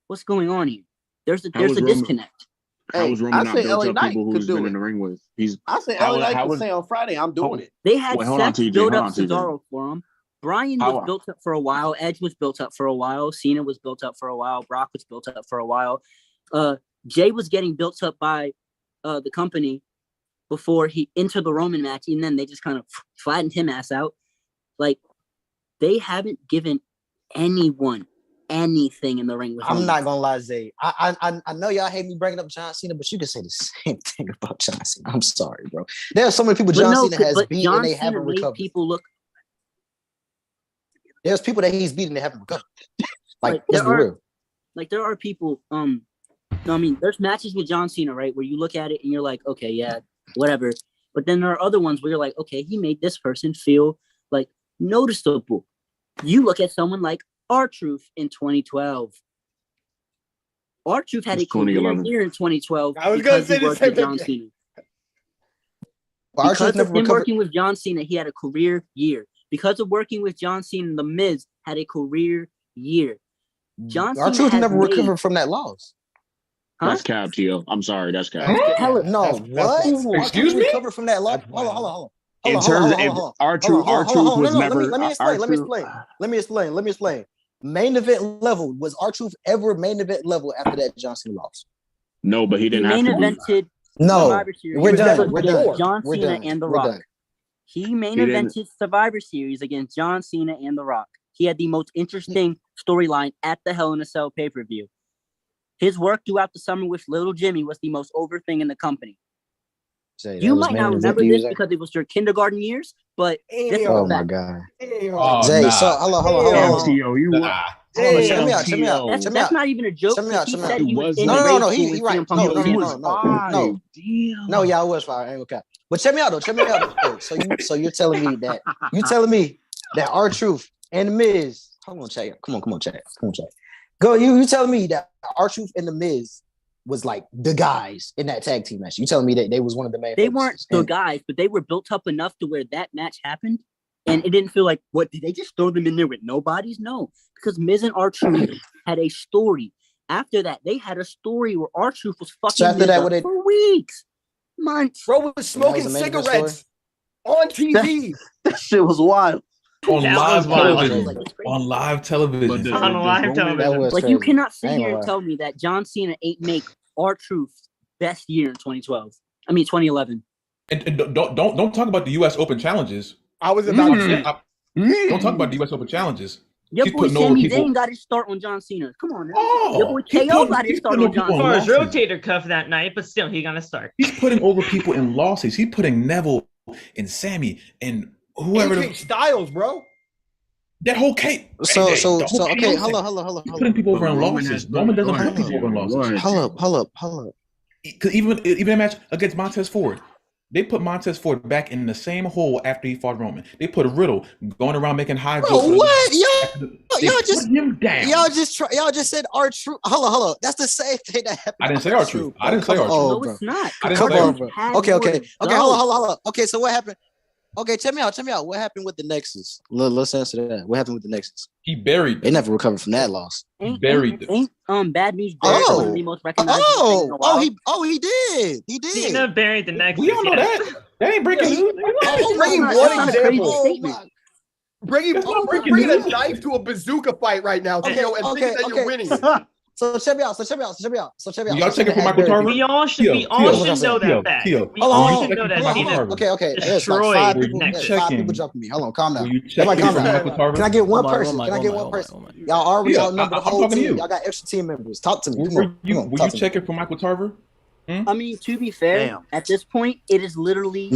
what's going on here? There's a disconnect. How was Roman not built up people who he's been in the ring with? I say LA Knight could say on Friday, I'm doing it. They had Seth build up Cesaro for him. Brian was built up for a while. Edge was built up for a while. Cena was built up for a while. Brock was built up for a while. Jay was getting built up by the company before he entered the Roman match, and then they just kind of flattened him ass out. Like, they haven't given anyone anything in the ring with I'm not gonna lie, Zay. I know y'all hate me bringing up John Cena, but you can say the same thing about John Cena. I'm sorry, bro. There are so many people Cena has beat and they haven't recovered. People look. There's people that he's beaten that haven't recovered. Like let's be real. Like, there are people. I mean, there's matches with John Cena, right, where you look at it and you're like, okay, yeah, whatever. But then there are other ones where you're like, okay, he made this person feel like noticeable. You look at someone like R-Truth in 2012. R-Truth had a career year in 2012. I was going to say the same thing. John Cena. Because of him working with John Cena, he had a career year. Because of working with John Cena, The Miz had a career year. John Cena R-Truth never recovered from that loss. Huh? That's cap, Tio. I'm sorry, that's cap. No, what? Excuse me? Recovered from that loss? Hold on. In terms of R-Truth was never. Let me explain. Main event level, was R-Truth ever main event level after that John Cena loss? No, but he didn't have to. Main evented. No, we're done. John Cena and The Rock. He main evented Survivor Series against John Cena and The Rock. He had the most interesting storyline at the Hell in a Cell pay-per-view. His work throughout the summer with Little Jimmy was the most over thing in the company. You might not remember this because it was your kindergarten years, but oh my god, Jay, so hold on. That's not even a joke. No, he right. No, y'all was fine. I ain't okay. But check me out though. So you're telling me that R-Truth and The Miz. Come on, Chad. Come on, Chad. Go. You telling me that R-Truth and The Miz was like the guys in that tag team match? You telling me that they was one of the main? They weren't the guys, but they were built up enough to where that match happened, and it didn't feel like, what, did they just throw them in there with nobodies? No, because Miz and R-Truth had a story. After that, they had a story where R-Truth was fucking for weeks, months. Bro was smoking cigarettes on TV. That shit was wild. On live television. On live television. Like, you cannot sit here and tell me that John Cena ain't make R-Truth's best year in 2012. I mean 2011. And don't talk about the U.S. Open challenges. I was about to say. Don't talk about the U.S. Open challenges. Your boy Sami Zayn got his start on John Cena. Come on, now. Your boy KO got his start on John Cena. His rotator cuff that night, but still, he got to start. He's putting over people in losses. He's putting Neville and Sammy and whoever. AJ Styles, bro. That whole cake. So okay, hold on. Putting people over on losses. Roman doesn't put people over on losses. Hold up. Because even a match against Montez Ford, they put Montez Ford back in the same hole after he fought Roman. They put Riddle going around making high jokes. Bro, what? Y'all just said our truth. Hold on. That's the same thing that happened. I didn't say our truth. I didn't say our truth. No, it's not. Come on, bro. Okay. Hold on. Okay, so what happened? Okay, tell me out. What happened with the Nexus? Let's answer that. What happened with the Nexus? He buried them. They never recovered from that loss. He buried them. Bad News Bears one of the most recognizable he did. He did. Cena buried the Nexus. We all know that. That ain't breaking news. Bringing one example. Bringing a knife to a bazooka fight right now, Theo, and thinking that you're winning. So check me out. Y'all check it for Michael Tarver? We all should know that fact. We all should know that Cena Okay. destroyed Five Nexus. people jumping me. Hold on, calm down. Can I get one person? Y'all already outnumbered the whole team. Y'all got extra team members. Talk to me. Were you checking for Michael Tarver? I mean, to be fair, at this point, it is literally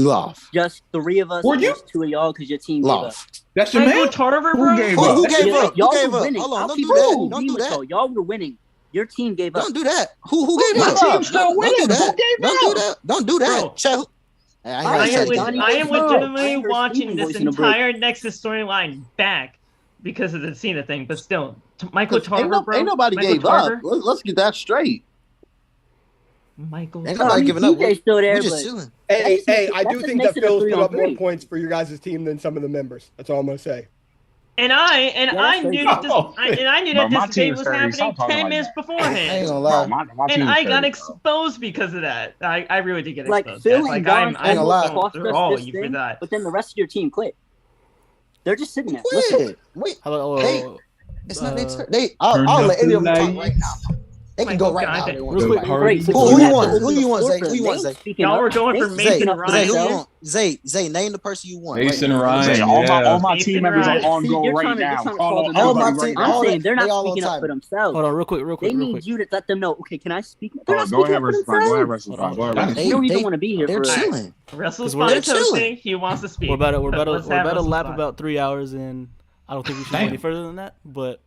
just 3 of us against 2 of y'all because your team gave up. That's your Michael man? Tarver, bro? Who gave up? Y'all were winning. Hold on, don't do that. Y'all were winning. Your team gave up. Don't do that. Who gave up? My team's still winning. Don't do that. Bro. I am legitimately watching this entire Nexus storyline back because of the Cena thing, but still, Michael Tarver, bro. Ain't nobody gave up. Let's get that straight. Michael, ain't nobody giving up. DJ's still there, we just chilling. Hey, I do think that Phil's put up more points for your guys' team than some of the members. That's all I'm gonna say. And I knew that this debate was happening 10 minutes beforehand. I ain't gonna lie. And I got exposed because of that. I really did get exposed. Like Phil and Don cost us all this you thing, for that. but then the rest of your team quit. They're just sitting there. Quit. Wait. It's not their turn. I'll let any of them talk right now. They can go right now. Who you want, Zay? Y'all were going for Mason and Ryan. Zay, name the person you want. Mason and Ryan. All my team members are on go right now. All my team. I'm saying they're not speaking up for themselves. Hold on, real quick. They need you to let them know. Okay, can I speak? Go ahead, WrestleFi. They don't even want to be here. They're chilling. Russell's spontaneously. He wants to speak. We're about to lap about 3 hours, and I don't think we should go any further than that. But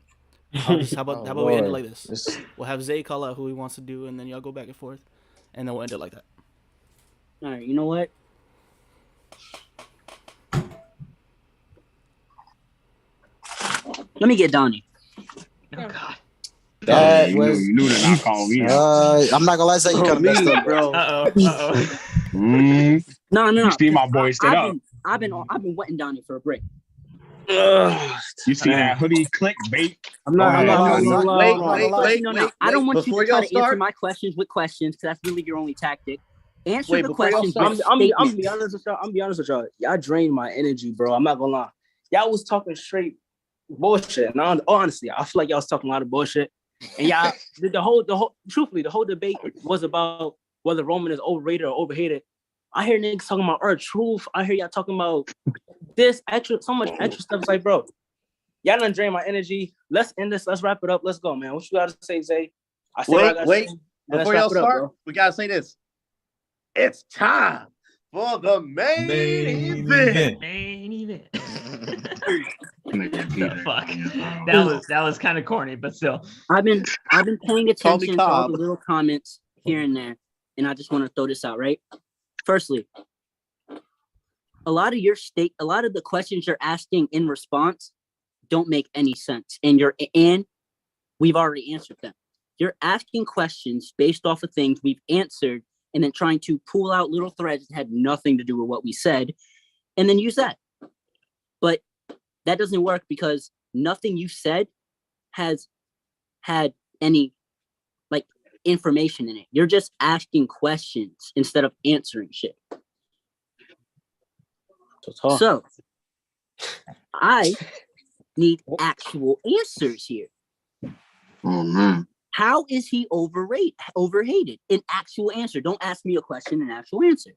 how about we end it like this? We'll have Zay call out who he wants to do, and then y'all go back and forth, and then we'll end it like that. All right, you know what? Let me get Donnie. Oh God. That was. You knew to not call me. I'm not gonna lie, Zay, you kind of messed up, bro. No. You see my boy stood up. I've been wetting Donnie for a break. You see that hoodie click bait? Wait. I don't want you to try to answer my questions with questions because that's really your only tactic. Answer the questions. I'm be honest with y'all. Y'all drained my energy, bro. I'm not gonna lie. Y'all was talking straight bullshit. And honestly, I feel like y'all was talking a lot of bullshit. And y'all, truthfully, the whole debate was about whether Roman is overrated or overhated. I hear niggas talking about our truth. I hear y'all talking about this so much extra stuff. It's like, bro, y'all done drain my energy. Let's end this. Let's wrap it up. Let's go, man. What you gotta say, Zay? Wait. Before y'all start, we gotta say this. It's time for the main event. Main event. The fuck. That was kind of corny, but still. I've been paying attention to all the little comments here and there, and I just want to throw this out, right? Firstly, a lot of the questions you're asking in response don't make any sense, and we've already answered them. You're asking questions based off of things we've answered, and then trying to pull out little threads that had nothing to do with what we said, and then use that. But that doesn't work because nothing you said has had any information in it. You're just asking questions instead of answering shit. So I need actual answers here. Mm-hmm. How is he overhated? An actual answer. Don't ask me a question, an actual answer.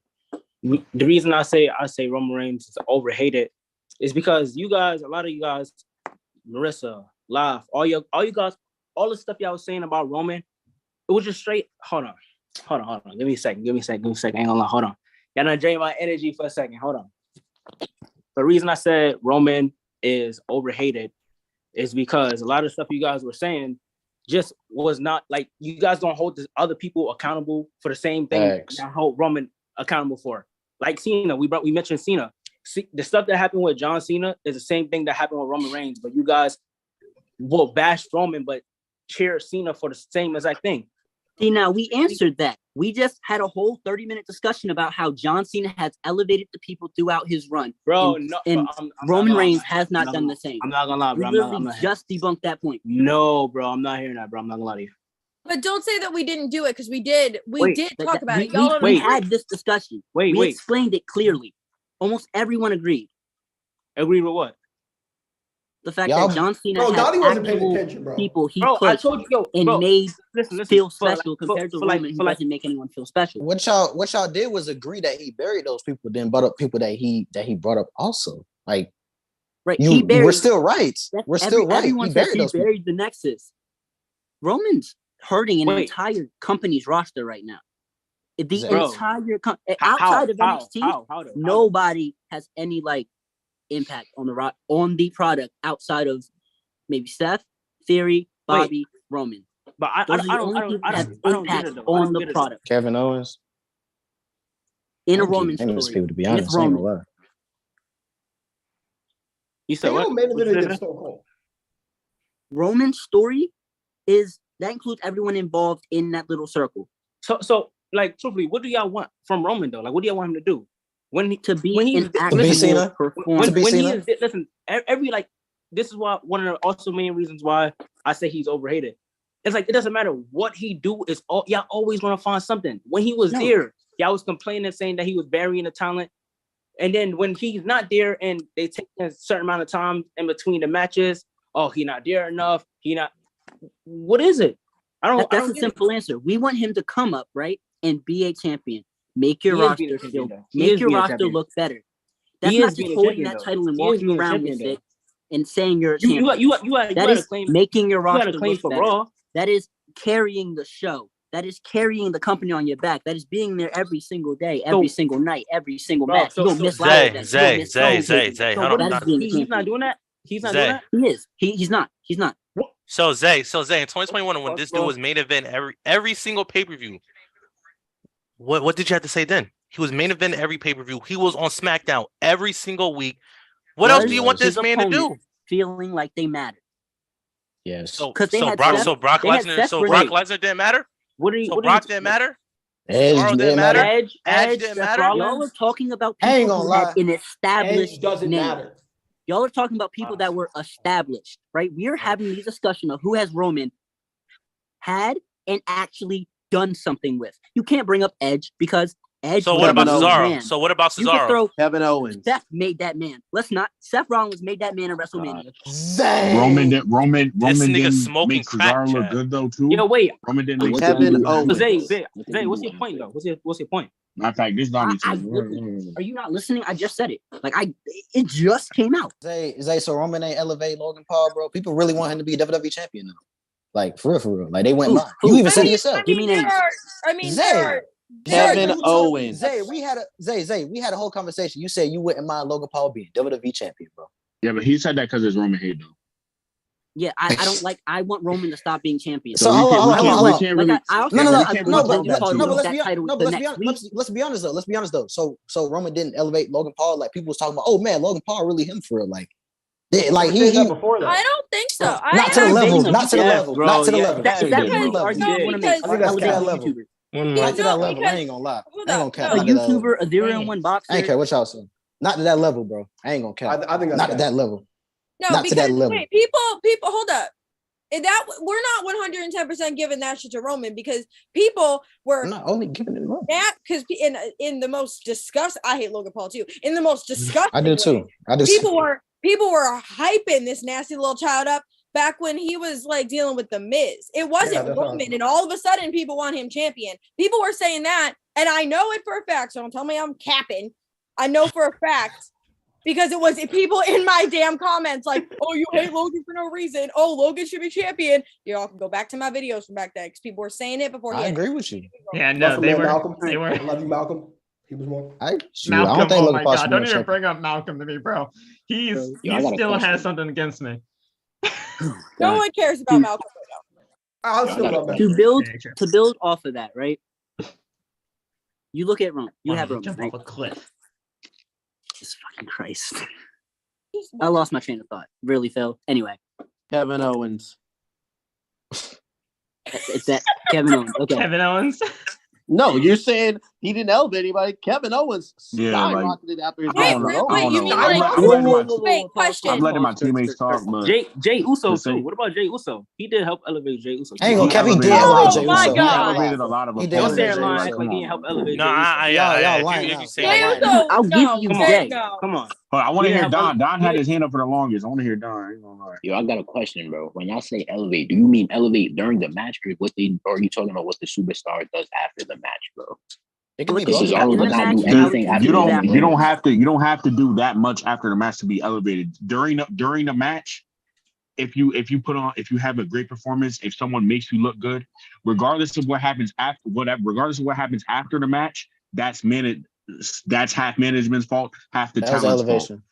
The reason I say Roman Reigns is overhated is because a lot of you guys, Marissa, Laugh, all you guys, all the stuff y'all was saying about Roman, it was just straight. Hold on. Give me a second. I ain't gonna lie. Hold on. Y'all done drain my energy for a second. Hold on. The reason I said Roman is overhated is because a lot of stuff you guys were saying just was not like you guys don't hold other people accountable for the same thing that hold Roman accountable for. Like Cena, we mentioned Cena. See, the stuff that happened with John Cena is the same thing that happened with Roman Reigns, but you guys will bash Roman but cheer Cena for the same exact thing. See, now we answered that. We just had a whole 30-minute discussion about how John Cena has elevated the people throughout his run. Bro, and Roman Reigns has not done the same. I'm not gonna lie, bro. We literally just debunked that point. No, bro, I'm not hearing that, bro. I'm not gonna lie to you. But don't say that we didn't do it because we did. We did talk about it. We had this discussion. We explained it clearly. Almost everyone agreed. Agreed with what? The fact that John Cena has actual people he pushed and made feel special compared to Roman, who doesn't make anyone feel special. What y'all did was agree that he buried those people, then brought up people that he brought up also. Like, right? We're still right. We're still right. Everyone says he buried the Nexus. Roman's hurting an entire company's roster right now. The entire outside of NXT, nobody has any impact on the product outside of maybe Seth, Theory, Bobby, Roman. But I don't impact on the product. Kevin Owens. In a Roman story. People, to be honest, Roman. You said what? Roman's story that includes everyone involved in that little circle. So truthfully, what do y'all want from Roman though? What do y'all want him to do? Listen, every this is why one of the also main reasons why I say he's overhated. It's it doesn't matter what he do, y'all always want to find something. When he was there, y'all was complaining saying that he was burying the talent. And then when he's not there and they take a certain amount of time in between the matches, he not there enough. What is it? That's a simple answer. We want him to come up, right, and be a champion. Make your roster look better. That's not just holding that title and walking around with it and saying you're a champion. That is making your roster look better. That is carrying the show. That is carrying the company on your back. That is being there every single day, every single night, every single match. You don't miss Zay, hold on. He's not doing that. He's not doing that. He is. He's not. So Zay, in 2021, when this dude was main event every single pay-per-view, what did you have to say then? He was main event every pay-per-view. He was on SmackDown every single week. What else do you want this man to do? Feeling like they matter. Yes. So Brock Lesnar didn't matter? Brock didn't matter? Edge didn't matter? Edge didn't matter? Y'all are talking about people who had an established name. Y'all are talking about people that were established, right? We are having these discussion of who has Roman had and actually done something with. You can't bring up Edge because Edge. So what about Cesaro? So what about Cesaro? Kevin Owens. Seth made that man. Let's not. Seth Rollins made that man in WrestleMania. Roman this nigga didn't smoking make crack. Cesaro look good though too. Wait. Roman didn't make Kevin Owens. Zay, what's your point though? What's your point? Matter of fact, this Donnie. Are you not listening? I just said it. It just came out. Zay, so Roman ain't elevate Logan Paul, bro. People really want him to be WWE champion now. For real. They went live. You even said it yourself. Give me names. Zay. Kevin Owens. Zay, we had a whole conversation. You said you wouldn't mind Logan Paul being WWE champion, bro. Yeah, but he said that because it's Roman hate though. Yeah, I don't like. I want Roman to stop being champion. So let's be honest though. So Roman didn't elevate Logan Paul. People was talking about, oh man, Logan Paul really him for real. He before that. I don't think so. Not to the level. Not to the level. Not to the level. That's that level. Right to that level. I ain't gonna lie. I ain't gonna cap. A YouTuber, a 0-1 boxer. I ain't care what y'all saying. Not to that level, bro. I ain't gonna cap. I think not to that level. No, not because to that level. wait, people, hold up. That we're not 110% giving that shit to Roman because people were I'm not only giving it to Roman. That because in the most I hate Logan Paul too. In the most disgusting, I do too. People were hyping this nasty little child up back when he was dealing with the Miz. It wasn't Roman, and all of a sudden people want him champion. People were saying that, and I know it for a fact. So don't tell me I'm capping. I know for a fact. Because it was people in my damn comments oh, you hate Logan for no reason. Oh, Logan should be champion. Y'all can go back to my videos from back then because people were saying it before. I agree with you. Yeah, no, they were. I love you, Malcolm. He was more. Malcolm, oh my God. Don't even bring up Malcolm to me, bro. He still has something against me. No one cares about Malcolm I'll right still love now. To build off of that, right? You look at Rome. You have Rome, jump right? off a cliff. Jesus fucking Christ. I lost my train of thought. Really, Phil. Anyway. Kevin Owens. It's that Kevin Owens. Okay. Kevin Owens. No, you're saying he didn't elevate anybody. Kevin Owens like, skyrocketed after his Wait, match. wait, you mean wait, question. I'm letting my teammates talk, but Jay Uso too. What about Jay Uso? He did help elevate Jay Uso. I ain't gonna cap. He did elevate Jay Uso. My He God. elevated a lot of us. Don't say lying like he didn't help elevate No, Jay Uso. if you say Jay that, Uso, I'll give you Jay. Come on. Hold on, I want to He hear didn't Don. help Don had his hand up for the longest. I want to hear Don. I ain't gonna lie. Yo, I got a question, bro. When y'all say elevate, do you mean elevate during the match, or are you talking about what the superstar does after the match, bro? It can be This is both. all about not do anything after You the don't match. have to do that much after the match to be elevated. During the match, if you have a great performance, if someone makes you look good, regardless of what happens after the match, that's half management's fault, half the That was talent's fault. elevation.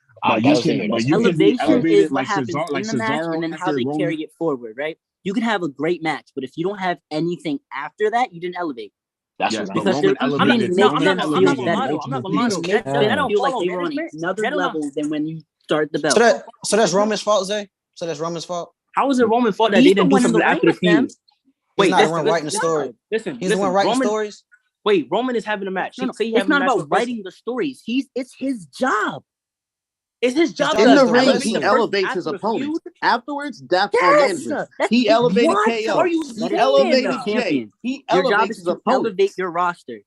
You can be Elevation is elevated what like happens Cesaro, in the match and then how they carry it forward, right? You can have a great match, but if you don't have anything after that, you didn't elevate. That's yes, what but because Roman you elevated. didn't make I'm them not feel gonna better. lie. I'm not gonna You lie. didn't make That them don't feel like follow they were on management. another That don't- level than when you start the belt. So that's Roman's fault, Zay? So that's Roman's fault? How is it Roman's fault that He's they didn't the do one in something the ring after the with them. feud? He's not the listen, one writing the story. Listen, He's the one writing Roman, stories? Wait, Roman is having a match. No, Say he it's having a not match about with writing the stories. It's his job. It's his job In to the elevate ring, he the person elevates his after the opponents. feud. Afterwards, that's on Yes, management. that's He elevated what KO. are you He saying? elevated Though? Jay. Champion. He Your job elevates is his to opponents. elevate your roster.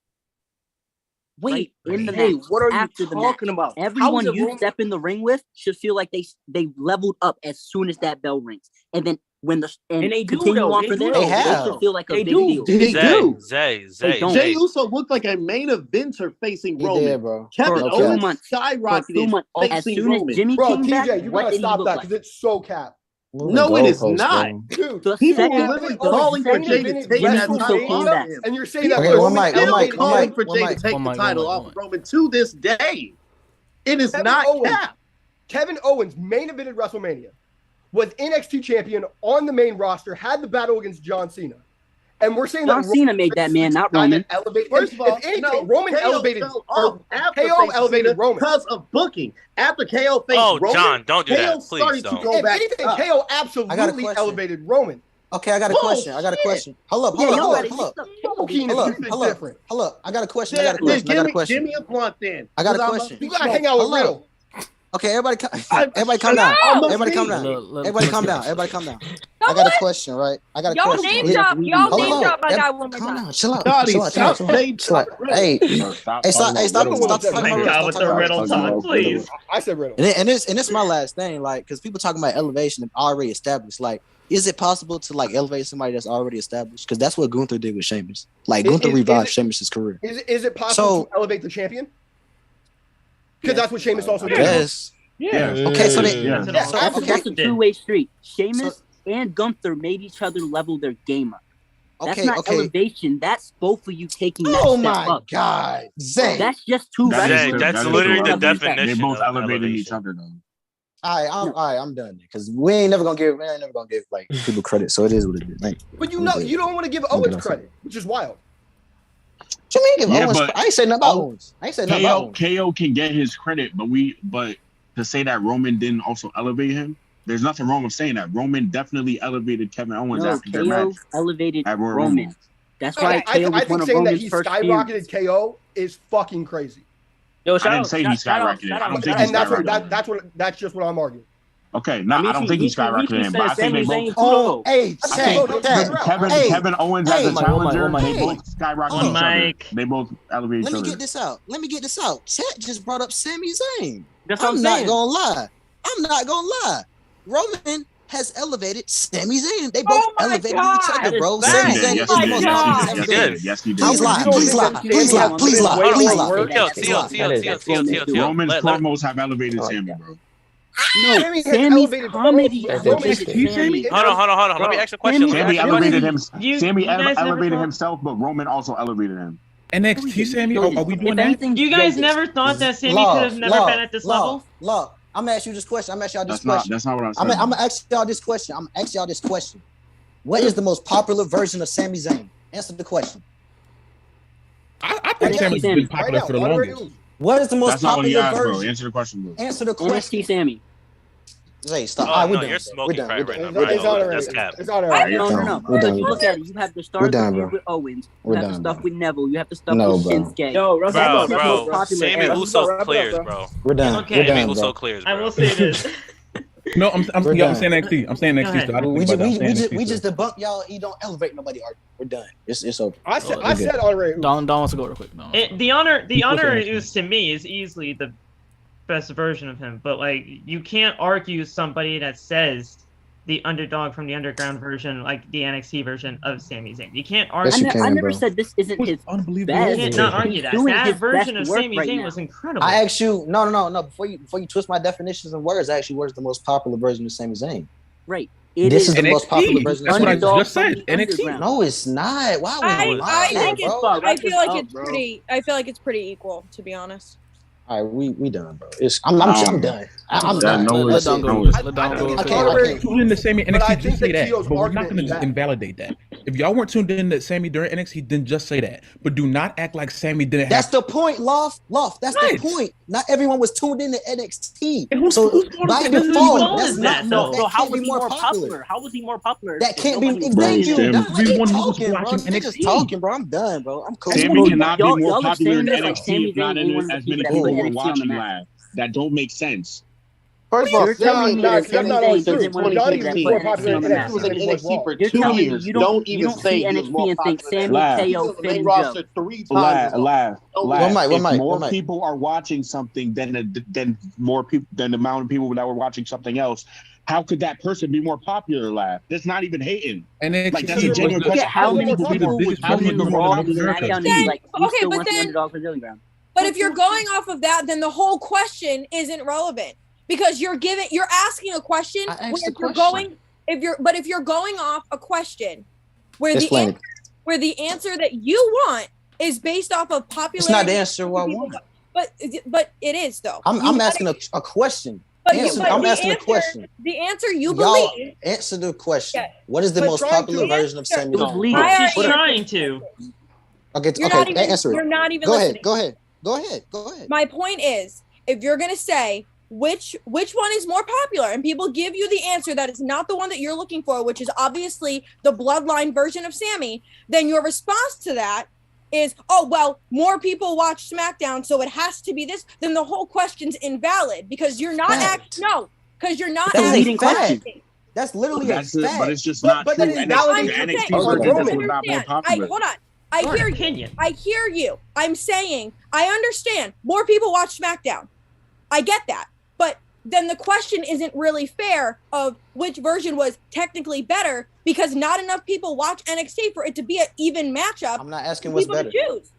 Wait, in the hey, match, what are you after the talking match. about? How is Everyone it you Roman? step in the ring with should feel like they leveled up as soon as that bell rings, and then when And they do, continue though. on They for do, there, though. They have. should feel like a They big do. deal. They do. Zay. Jay Uso looked like a main eventer facing He Roman. did, bro. Kevin No Owens cap. For 2 skyrocketed months. As facing soon as Roman. Jimmy Bro, came back, TJ, you what gotta did he stop look that like? because it's so cap. Moving No, it is goalposts, not. bro. Dude, The People were second literally Owens calling for main Jay to evented take that Jimmy title Uso came off back. him. and you're saying People that Okay, are one Roman mic, one still mic, one calling mic, for one Jay to mic. take One the mic, title one off mic. of Roman to this day. It is Kevin not Owens. cap. Kevin Owens main evented WrestleMania, was NXT champion on the main roster, had the battle against John Cena. And we're saying John that Cena made that man, not Roman. First of all, if anything, no, Roman KO elevated fell off after KO facing elevated Cena Roman. because of booking. After KO faced Oh, Roman, John, don't do KO that. Please started don't. to go If back anything, up. KO I got a absolutely question. elevated Roman. Okay, I got a question. I got a question. Hold up, hold up, hold up, hold up. Hold Hold up, hold up. I got a question. I Then, got a question. I got a then question. give me a blunt then. I got a 'cause I'm question. You gotta hang out with Hold up. Riddle. Okay, everybody, everybody calm down. I'm a Everybody calm fiend. down. Everybody calm down. Everybody calm down. I got a question, right? I got a Y'all question. name drop. Y'all Hold name on. drop my guy one more Calm time. down. Chill out. Dottie, Chill out. Chill out. stop Chill out. saying Chill out. Riddle. Hey, Stop hey, stop talking Thank about Riddle. God, Stop with talking the about riddle Riddle. talk, please. I said Riddle. And this my last thing, like, because people talking about elevation and already established. Like, is it possible to like elevate somebody that's already established? Because that's what Gunther did with Sheamus. Like, Gunther revived Sheamus's career. Is it possible to elevate the champion? Because that's what Sheamus also did. Yes. Yeah. Okay, so they. Yeah. So, okay. That's a two-way street. Sheamus and Gunther made each other level their game up. That's Okay, not okay. elevation. That's both of you taking that Oh step my up. God, Zay. That's just two Zay, wrestlers. that's that is literally the correct. definition. They both of elevated elevation. each other though. All right, I'm done because we ain't never gonna give like people credit. So it is what it is. Like, But you know, you don't want to give Owens credit, which is wild. what you mean give Yeah, Owens? but- I ain't say nothing about Owens. I ain't say nothing about Owens. KO can get his credit, but to say that Roman didn't also elevate him, there's nothing wrong with saying that. Roman definitely elevated Kevin Owens No, after their KO match elevated at Royal Roman. Rumble. That's why I KO was think one of saying that Roman's he first skyrocketed feuds. KO is fucking crazy. Yo, I didn't say he skyrocketed. I don't think he And skyrocketed. that's just what I'm arguing. Okay, no, I don't think he skyrocketed him, but I think they both. Oh, hey, I think Kevin Owens as a challenger, they both skyrocketed each other. They both elevated each Let me other. get this out. Chet just brought up Sami Zayn. That's what I'm not saying. gonna lie. I'm not gonna lie. Roman has elevated Sami Zayn. They both elevated each other, bro. Sami Zayn is the most popular ever been. Yes, he did. Please lie. Please lie. Please lie. Please lie. Please lie. Roman's promos have elevated Sammy, bro. No, Sammy's comedy elevated Sammy. Hold on. Let me ask a question. Sammy elevated him. Sammy guys never elevated thought- himself, but Roman also elevated him. NXT, Sammy? Are we doing that? You guys never thought that Sammy could have never been at this level? Love. I'm gonna ask you this question. I'm gonna ask y'all this That's question. that's not what I'm saying. I'm gonna ask y'all this question. I'm gonna ask y'all this question. What is the most popular version of Sami Zayn? Answer the question. I think Sammy's been popular for the longest. What is the most That's not what he popular asked, bro. version? Answer the question, bro. Answer the question. NXT Sammy. Zay, stop. Oh, All right, no, we're done. you're smoking crack right now, It's bro. alright. That's cap. It's alright. No. We're done, You bro. look at it. You have the start of the feud with Owens. You have the stuff with Neville. You have the stuff with Shinsuke. Yo, Bro, Sammy Uso clears, bro. We're done. Okay. We're done, Sammy Uso bro. clears, bro. I will say this. No, I'm saying NXT. I'm saying NXT. So I didn't think about that. We just debunk y'all. You don't elevate nobody. We're done. It's over. I said already. Don wants to go real quick. The honor is to me is easily the best version of him, but like you can't argue somebody that says the underdog from the underground version, like the NXT version of Sami Zayn. You can't argue. Yes, you I can, never bro. said this isn't his Unbelievable. best. You can't not argue that. Doing That his version of best work Sami right Zayn now. was incredible. I asked you. No. Before you twist my definitions and words, I actually, what is the most popular version of Sami Zayn? Right. This is the most popular version. That's of what I Sami Zayn. just said. NXT. No, it's not. Why would I think bro? I feel like it's pretty equal, to be honest. All right, we done, bro. I'm done. I'm done. Let Don go. Let Don go. Okay. Tuned in to Sammy But I NXT, just think say that that. Tio's But we're not argument going to is just that. invalidate that. If y'all weren't tuned in to Sammy during NXT, then just say that. But do not act like Sammy didn't That's have. the point, Loft. That's the point. Not everyone was tuned in to NXT. So by default, that's not more. So That how can't was be he more more popular. popular? How was he more popular? That can't be. Nobody Thank you. Sammy. Nah, they Everyone who was talking, bro. watching They just NXT. talking, bro. I'm done, bro. I'm cool. Sammy cannot be Y'all more are popular in saying that like NXT Sami if not Zayn ain't one in of the as many people that people put were NXT on the watching map. live. That don't make sense. First of all, You're telling me that that's not Sami always Zayn true. isn't one of the Johnny people was that more put popular NXT in on the He map. NXT was than in he was NXT Raw. for You're 2 telling me years. you Don't don't even say see he was more NXT and think popular than Sammy, Laugh. He KO, was on the Finn, main and roster Joe. 3 times. Laugh. One mic, If one more mic. people are watching something than more people than the amount of people that were watching something else, how could that person be more popular? Laugh. That's not even hating. NXT Like that's a genuine was Look question. at how many the people would biggest tune in promotion Raw in and America. SmackDown and Then, be like, you okay, still but want the then- underdog for Zillion Ground. But if you're going off of that, then the whole question isn't relevant because you're asking a question I where asked the if you're question. going if you're going off a question where Explain. the answer that you want is based off of popularity. It's not the answer I want. But it is though. I'm asking a question. But I'm asking a question. The answer you Y'all believe. answer the question. Yeah. What is the But most trying popular to version of Sami It was Zayn? legal. She's trying to. Okay, You're not okay, even- answer it. you're not even Go listening. ahead. Go ahead. My point is, if you're gonna say which one is more popular, and people give you the answer that is not the one that you're looking for, which is obviously the bloodline version of Sammy, then your response to that is, oh well, more people watch SmackDown, so it has to be this. Then the whole question's invalid because you're not because you're not That's a asking fact. questions. That's literally That's a it, fact. but it's just not But true. that is NXT, validated the NXT on version Roman. was not more Hold popular. on. I Your hear you. opinion. I hear you. I'm saying I understand more people watch SmackDown. I get that. But then the question isn't really fair of which version was technically better because not enough people watch NXT for it to be an even matchup. I'm not asking for what's people to better. choose.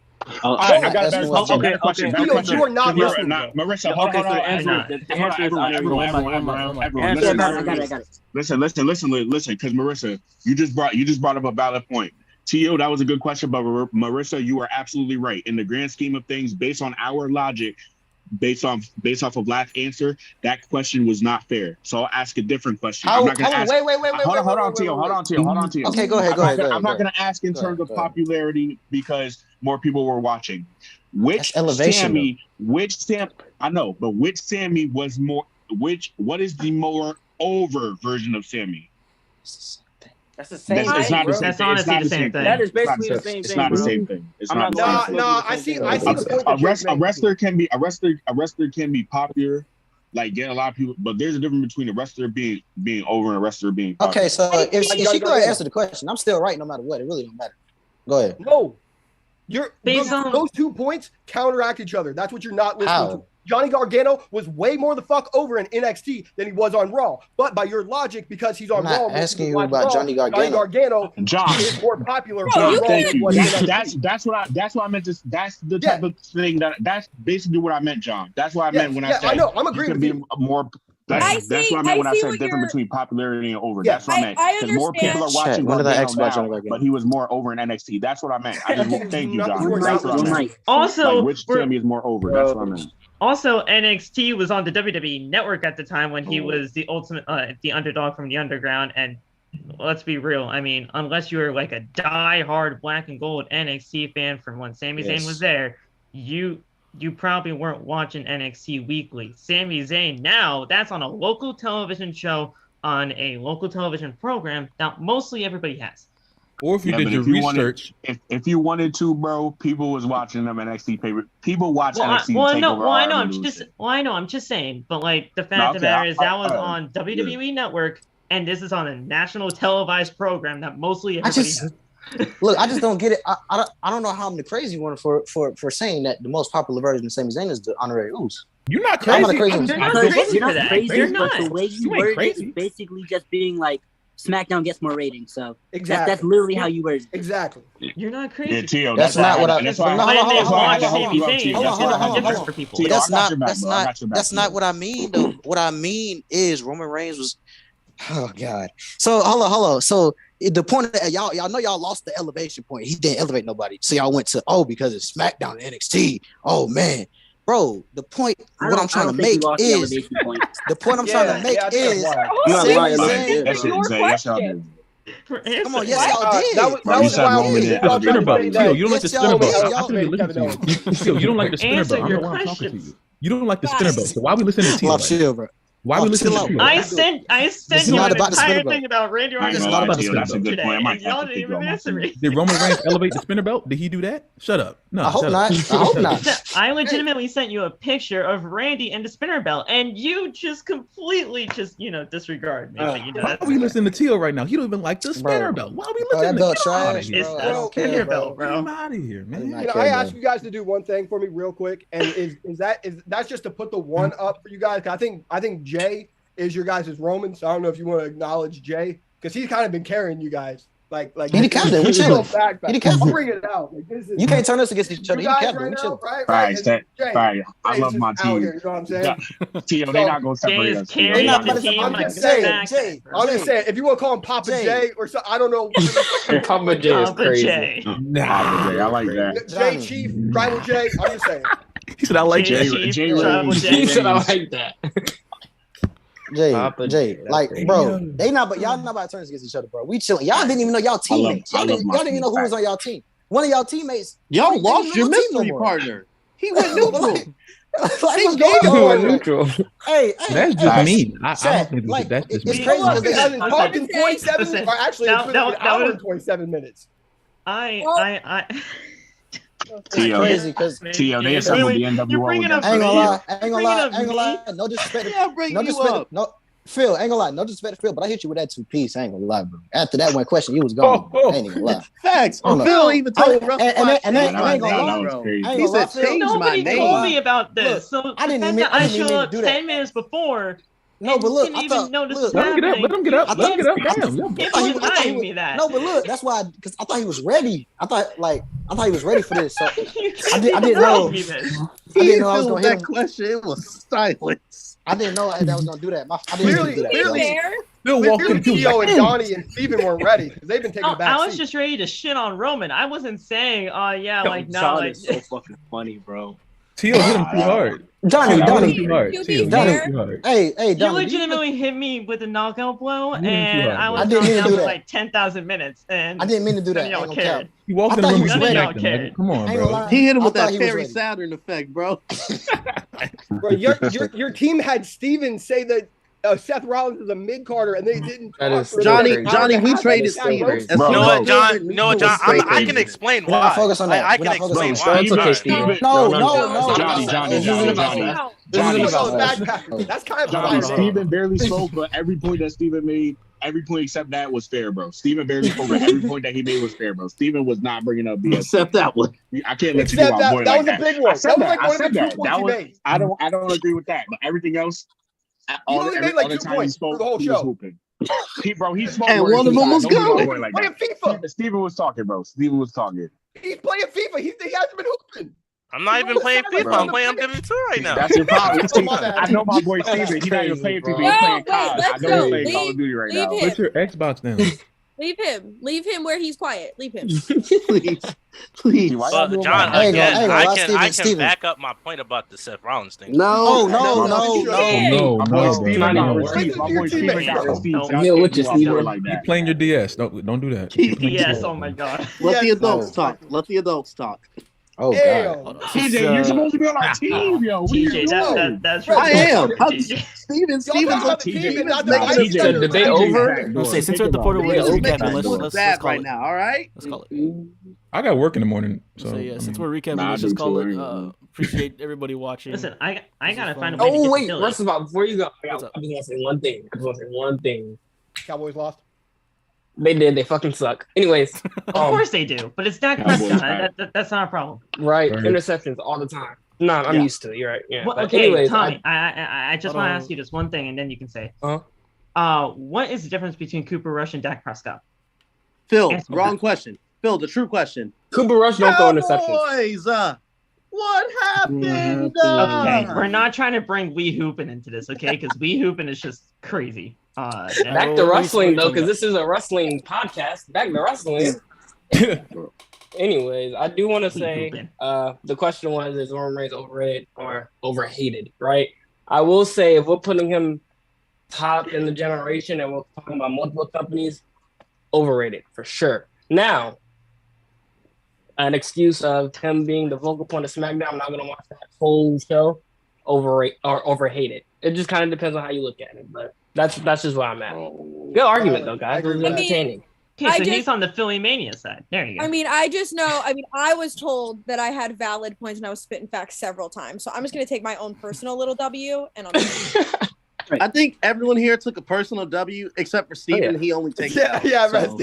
All right, I got a That's better what- question. okay, Better question. okay. Better Theo, question. you are not Marissa, listening, nah, bro. Marissa, hold on. Everyone, Yeah, listen, I got it. listen, because Marissa, you just brought up a valid point. Tio, that was a good question, but Marissa, you are absolutely right. In the grand scheme of things, based on our logic, based off of last answer, that question was not fair. So I'll ask a different question. I'm not gonna ask. Wait. Hold on, Tio. Okay, go ahead. I'm not gonna ask in terms of popularity because more people were watching. Which That's elevation, I know, but which Sammy was more? What is the more over version of Sammy? That's the same. It's not the same. That's honestly the same thing. That is basically the same thing. It's not the bro. same thing. It's I'm not not the same going thing. to I see the point that you're A wrestler can be popular, like get a lot of people, but there's a difference between a wrestler being over and a wrestler being popular. Okay, so if she go ahead and answer the question, I'm still right no matter what. It really don't matter. Go ahead. No. Based on- Those 2 points counteract each other. That's what you're not listening How? to. Johnny Gargano was way more the fuck over in NXT than he was on Raw. But by your logic, because he's on I'm not Raw, most asking people you watch about Raw, Johnny Gargano. John. is more popular Bro, on you Raw Thank than you. was in NXT. That's what I meant. That's the type of thing that's basically what I meant, John. That's what I meant when I said I know. I'm you agreeing can with be you. more That's what I meant when I said different between popularity and over. That's what I meant. Because more people are watching Gargano now, but he was more over in NXT. That's what I meant. I just thank you, John. That's what I meant. Also, like, which champion is more over? That's what I meant. Also, NXT was on the WWE Network at the time when he was the ultimate, the underdog from the underground. And let's be real. I mean, unless you were like a die-hard black and gold NXT fan from when Sami Zayn was there, you probably weren't watching NXT weekly. Sami Zayn now, that's on a local television show on a local television program that mostly everybody has. Or if you did your research, if you wanted to, bro, people was watching them NXT paper. People watch NXT. I know. I'm just saying. But like the fact of the matter is that was on WWE Network, and this is on a national televised program that mostly everybody has. Look, I just don't get it. I don't know how I'm the crazy one for saying that the most popular version of Sami Zayn is the honorary Ooze. You're not crazy. You're not crazy, but the way you word it is basically just being like SmackDown gets more ratings. So that's literally how you word it. Exactly. You're not crazy. Yeah, Tio, that's not what I. That's not what I mean. Though what I mean is Roman Reigns was. Oh God. So hold on. So the point of y'all know y'all lost the elevation point. He didn't elevate nobody. So y'all went to because it's SmackDown and NXT. Oh man. Bro, the point what I'm trying to make is the point I'm trying to make is come on, yes, y'all did. That was the spinner belt. You don't like the spinner belt. You don't like the spinner belt. I don't know why I'm talking to you. You don't like the spinner belt. So why are we listening to you? Bro. Why are we listening to you? I sent you an entire thing about Randy Orton today, and y'all didn't even answer me. Did Roman Reigns elevate the spinner belt? Did he do that? Shut up. No, I hope not. I legitimately sent you a picture of Randy and the spinner belt, and you just completely disregard me. Why are we listening to Tio right now? He don't even like the spinner belt. Why are we listening to Trash? It's the spinner belt, bro. I'm out of here, man. I asked you guys to do one thing for me real quick, and that's just to put the one up for you guys. I think Jay is your guys' Roman, so I don't know if you want to acknowledge Jay because he's kind of been carrying you guys. Like he the captain. We chilling. He the captain. I'll bring it out. Like, you can't turn us against each other. He the captain. We chilling. Right. I love my team. Here, you know what I'm saying? Tio, they're not going to separate us. I'm just saying, if you want to call him Papa Jay or something, I don't know. Papa Jay is crazy. Papa Jay, I like that. Jay Chief, Tribal Jay. I'm just saying. He said I like Jay. He said I like that. Jay, like, bro, y'all not about to turn against each other, bro. We chilling. Y'all didn't even know y'all teammates. Y'all didn't even know who was on y'all team. One of y'all teammates. Y'all lost your mystery partner. He went neutral. Neutral. Hey, that's just me. I don't think that's just me. It's crazy because they haven't talked in 27 minutes. Or actually, it's been an hour and 27 minutes. Tio, crazy because Tio, they assembled the NWO. I ain't gonna lie. No disrespect. Phil, ain't gonna lie. No disrespect to Phil, but I hit you with that 2-piece. I ain't gonna lie, bro. After that one question, you was gone. I ain't gonna lie. Facts. Phil even told Russell. And I ain't gonna lie. He said, change my name. Nobody told me about this. So I didn't even show up 10 minutes before. No, but look, I thought, let him get up. Damn me that. No, but look, that's why, because I thought he was ready. I thought he was ready for this. So I didn't know. I didn't know I was gonna hit him. Question, it was silence. I didn't know that was gonna do that. I didn't do that. Clearly, Tio and Donnie and Steven weren't ready because they've been taking a back I was just ready to shit on Roman. I wasn't saying, John is so fucking funny, bro. Tio hit him too hard. Donnie. Hey, Donnie. You legitimately hit me with a knockout blow, and I was knocked down for like 10,000 minutes. And I didn't mean to do that. Y'all cared. He walked in the room and smacked him. Come on, bro. He hit him with that Perry Saturn effect, bro. Bro, your team had Steven say that Seth Rollins is a mid-carder, and they didn't. Johnny, we traded Steven. You know what, John? I can explain why. We're not focused on that. I can explain why. It's okay, Steven. No. Johnny. That's kind of Steven barely spoke, but every point that Steven made, every point except that was fair, bro. Steven barely spoke, but every point that he made was fair, bro. Steven was not bringing up BS. Except that one. I can't let you do my boy like that. That was a big one. That was like one of the 2 points he made. I don't agree with that, but everything else. He only made like 2 points for the whole show. He spoke. And one of them was good. Playing FIFA. Steven was talking, bro. Steven was talking. He's playing FIFA. He hasn't been hooping. I'm not even playing FIFA. I'm playing MW2 right now. That's your problem. I know my boy Steven. He's not even playing FIFA. He's playing COD. I know he's playing Call of Duty right now. Put your Xbox down. Leave him where he's quiet. Leave him. Please. Well, John, again, I can back up my point about the Seth Rollins thing. No. My boy Steven got receipts. My boy Steven got receipts. You playing your DS? Don't do that. Yes. Oh my God. Let the adults talk. Let the adults talk. Oh God, TJ, you're supposed to be on our team, yo. TJ, that's I am. Steven's Did they over? Let's say since we're at the portal, we'll just recap. Let's call right it. now. All right. Let's call it. I got work in the morning, So yeah, since we're recapping, let's just call it. Appreciate everybody watching. Listen, I gotta find a way to get wait, the first of all, before you go, I What's just up? want to say one thing. Cowboys lost. They did. They fucking suck. Anyways, Of course they do, but it's Dak Prescott. That's not a problem. right? Interceptions all the time. No, I'm used to it. You're right. Yeah. Well, But okay, anyways, Tommy, I just want to ask you just one thing, and then you can say, what is the difference between Cooper Rush and Dak Prescott? Phil, Answer wrong that. question. Phil, the true question. Cooper Rush don't throw interceptions. Cowboys, what happened? Okay, we're not trying to bring Wee Hoopin into this, okay? Because Wee Hoopin is just crazy. Back to wrestling though, because this is a wrestling podcast. Back to wrestling. Anyways, I do want to say the question was, is Roman Reigns overrated or overhated, right? I will say if we're putting him top in the generation and we're talking about multiple companies, overrated for sure. Now, an excuse of him being the vocal point of SmackDown, I'm not gonna watch that whole show. Overrated or overhated. It just kind of depends on how you look at it, but that's just where I'm at. Good argument though, guys. It was entertaining. Okay, so he's on the Philly Mania side. There you go. I was told that I had valid points and I was spitting facts several times. So I'm just gonna take my own personal little W and I'm I think everyone here took a personal W except for Steven. He only takes Stop. Come on,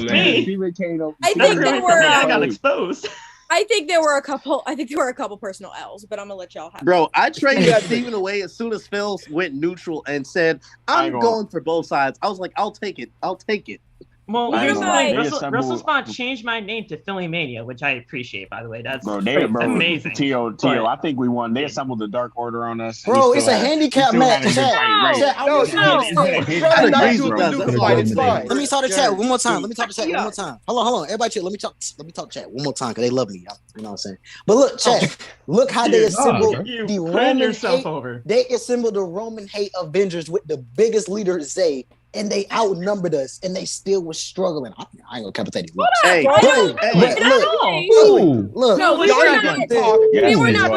man. I think there were I got exposed. I think there were a couple personal L's, but I'm gonna let y'all have Bro, I traded Steven away as soon as Phil went neutral and said, I'm going for both sides. I was like, I'll take it. Well, here's the thing. WrestleSpot changed my name to Philly Mania, which I appreciate, by the way. That's amazing. T.O., I think we won. They assembled the Dark Order on us. Bro, it's a handicap match. Let me talk to chat one more time. Hold on. Everybody chill. Let me talk chat one more time because they love me. You know what I'm saying? But look, chat. Look how they assembled the Roman hate. They assembled the Roman hate Avengers with the biggest leader, Zay. And they outnumbered us, and they still was struggling. I ain't gonna capitate these. Hey, look. No, we were not.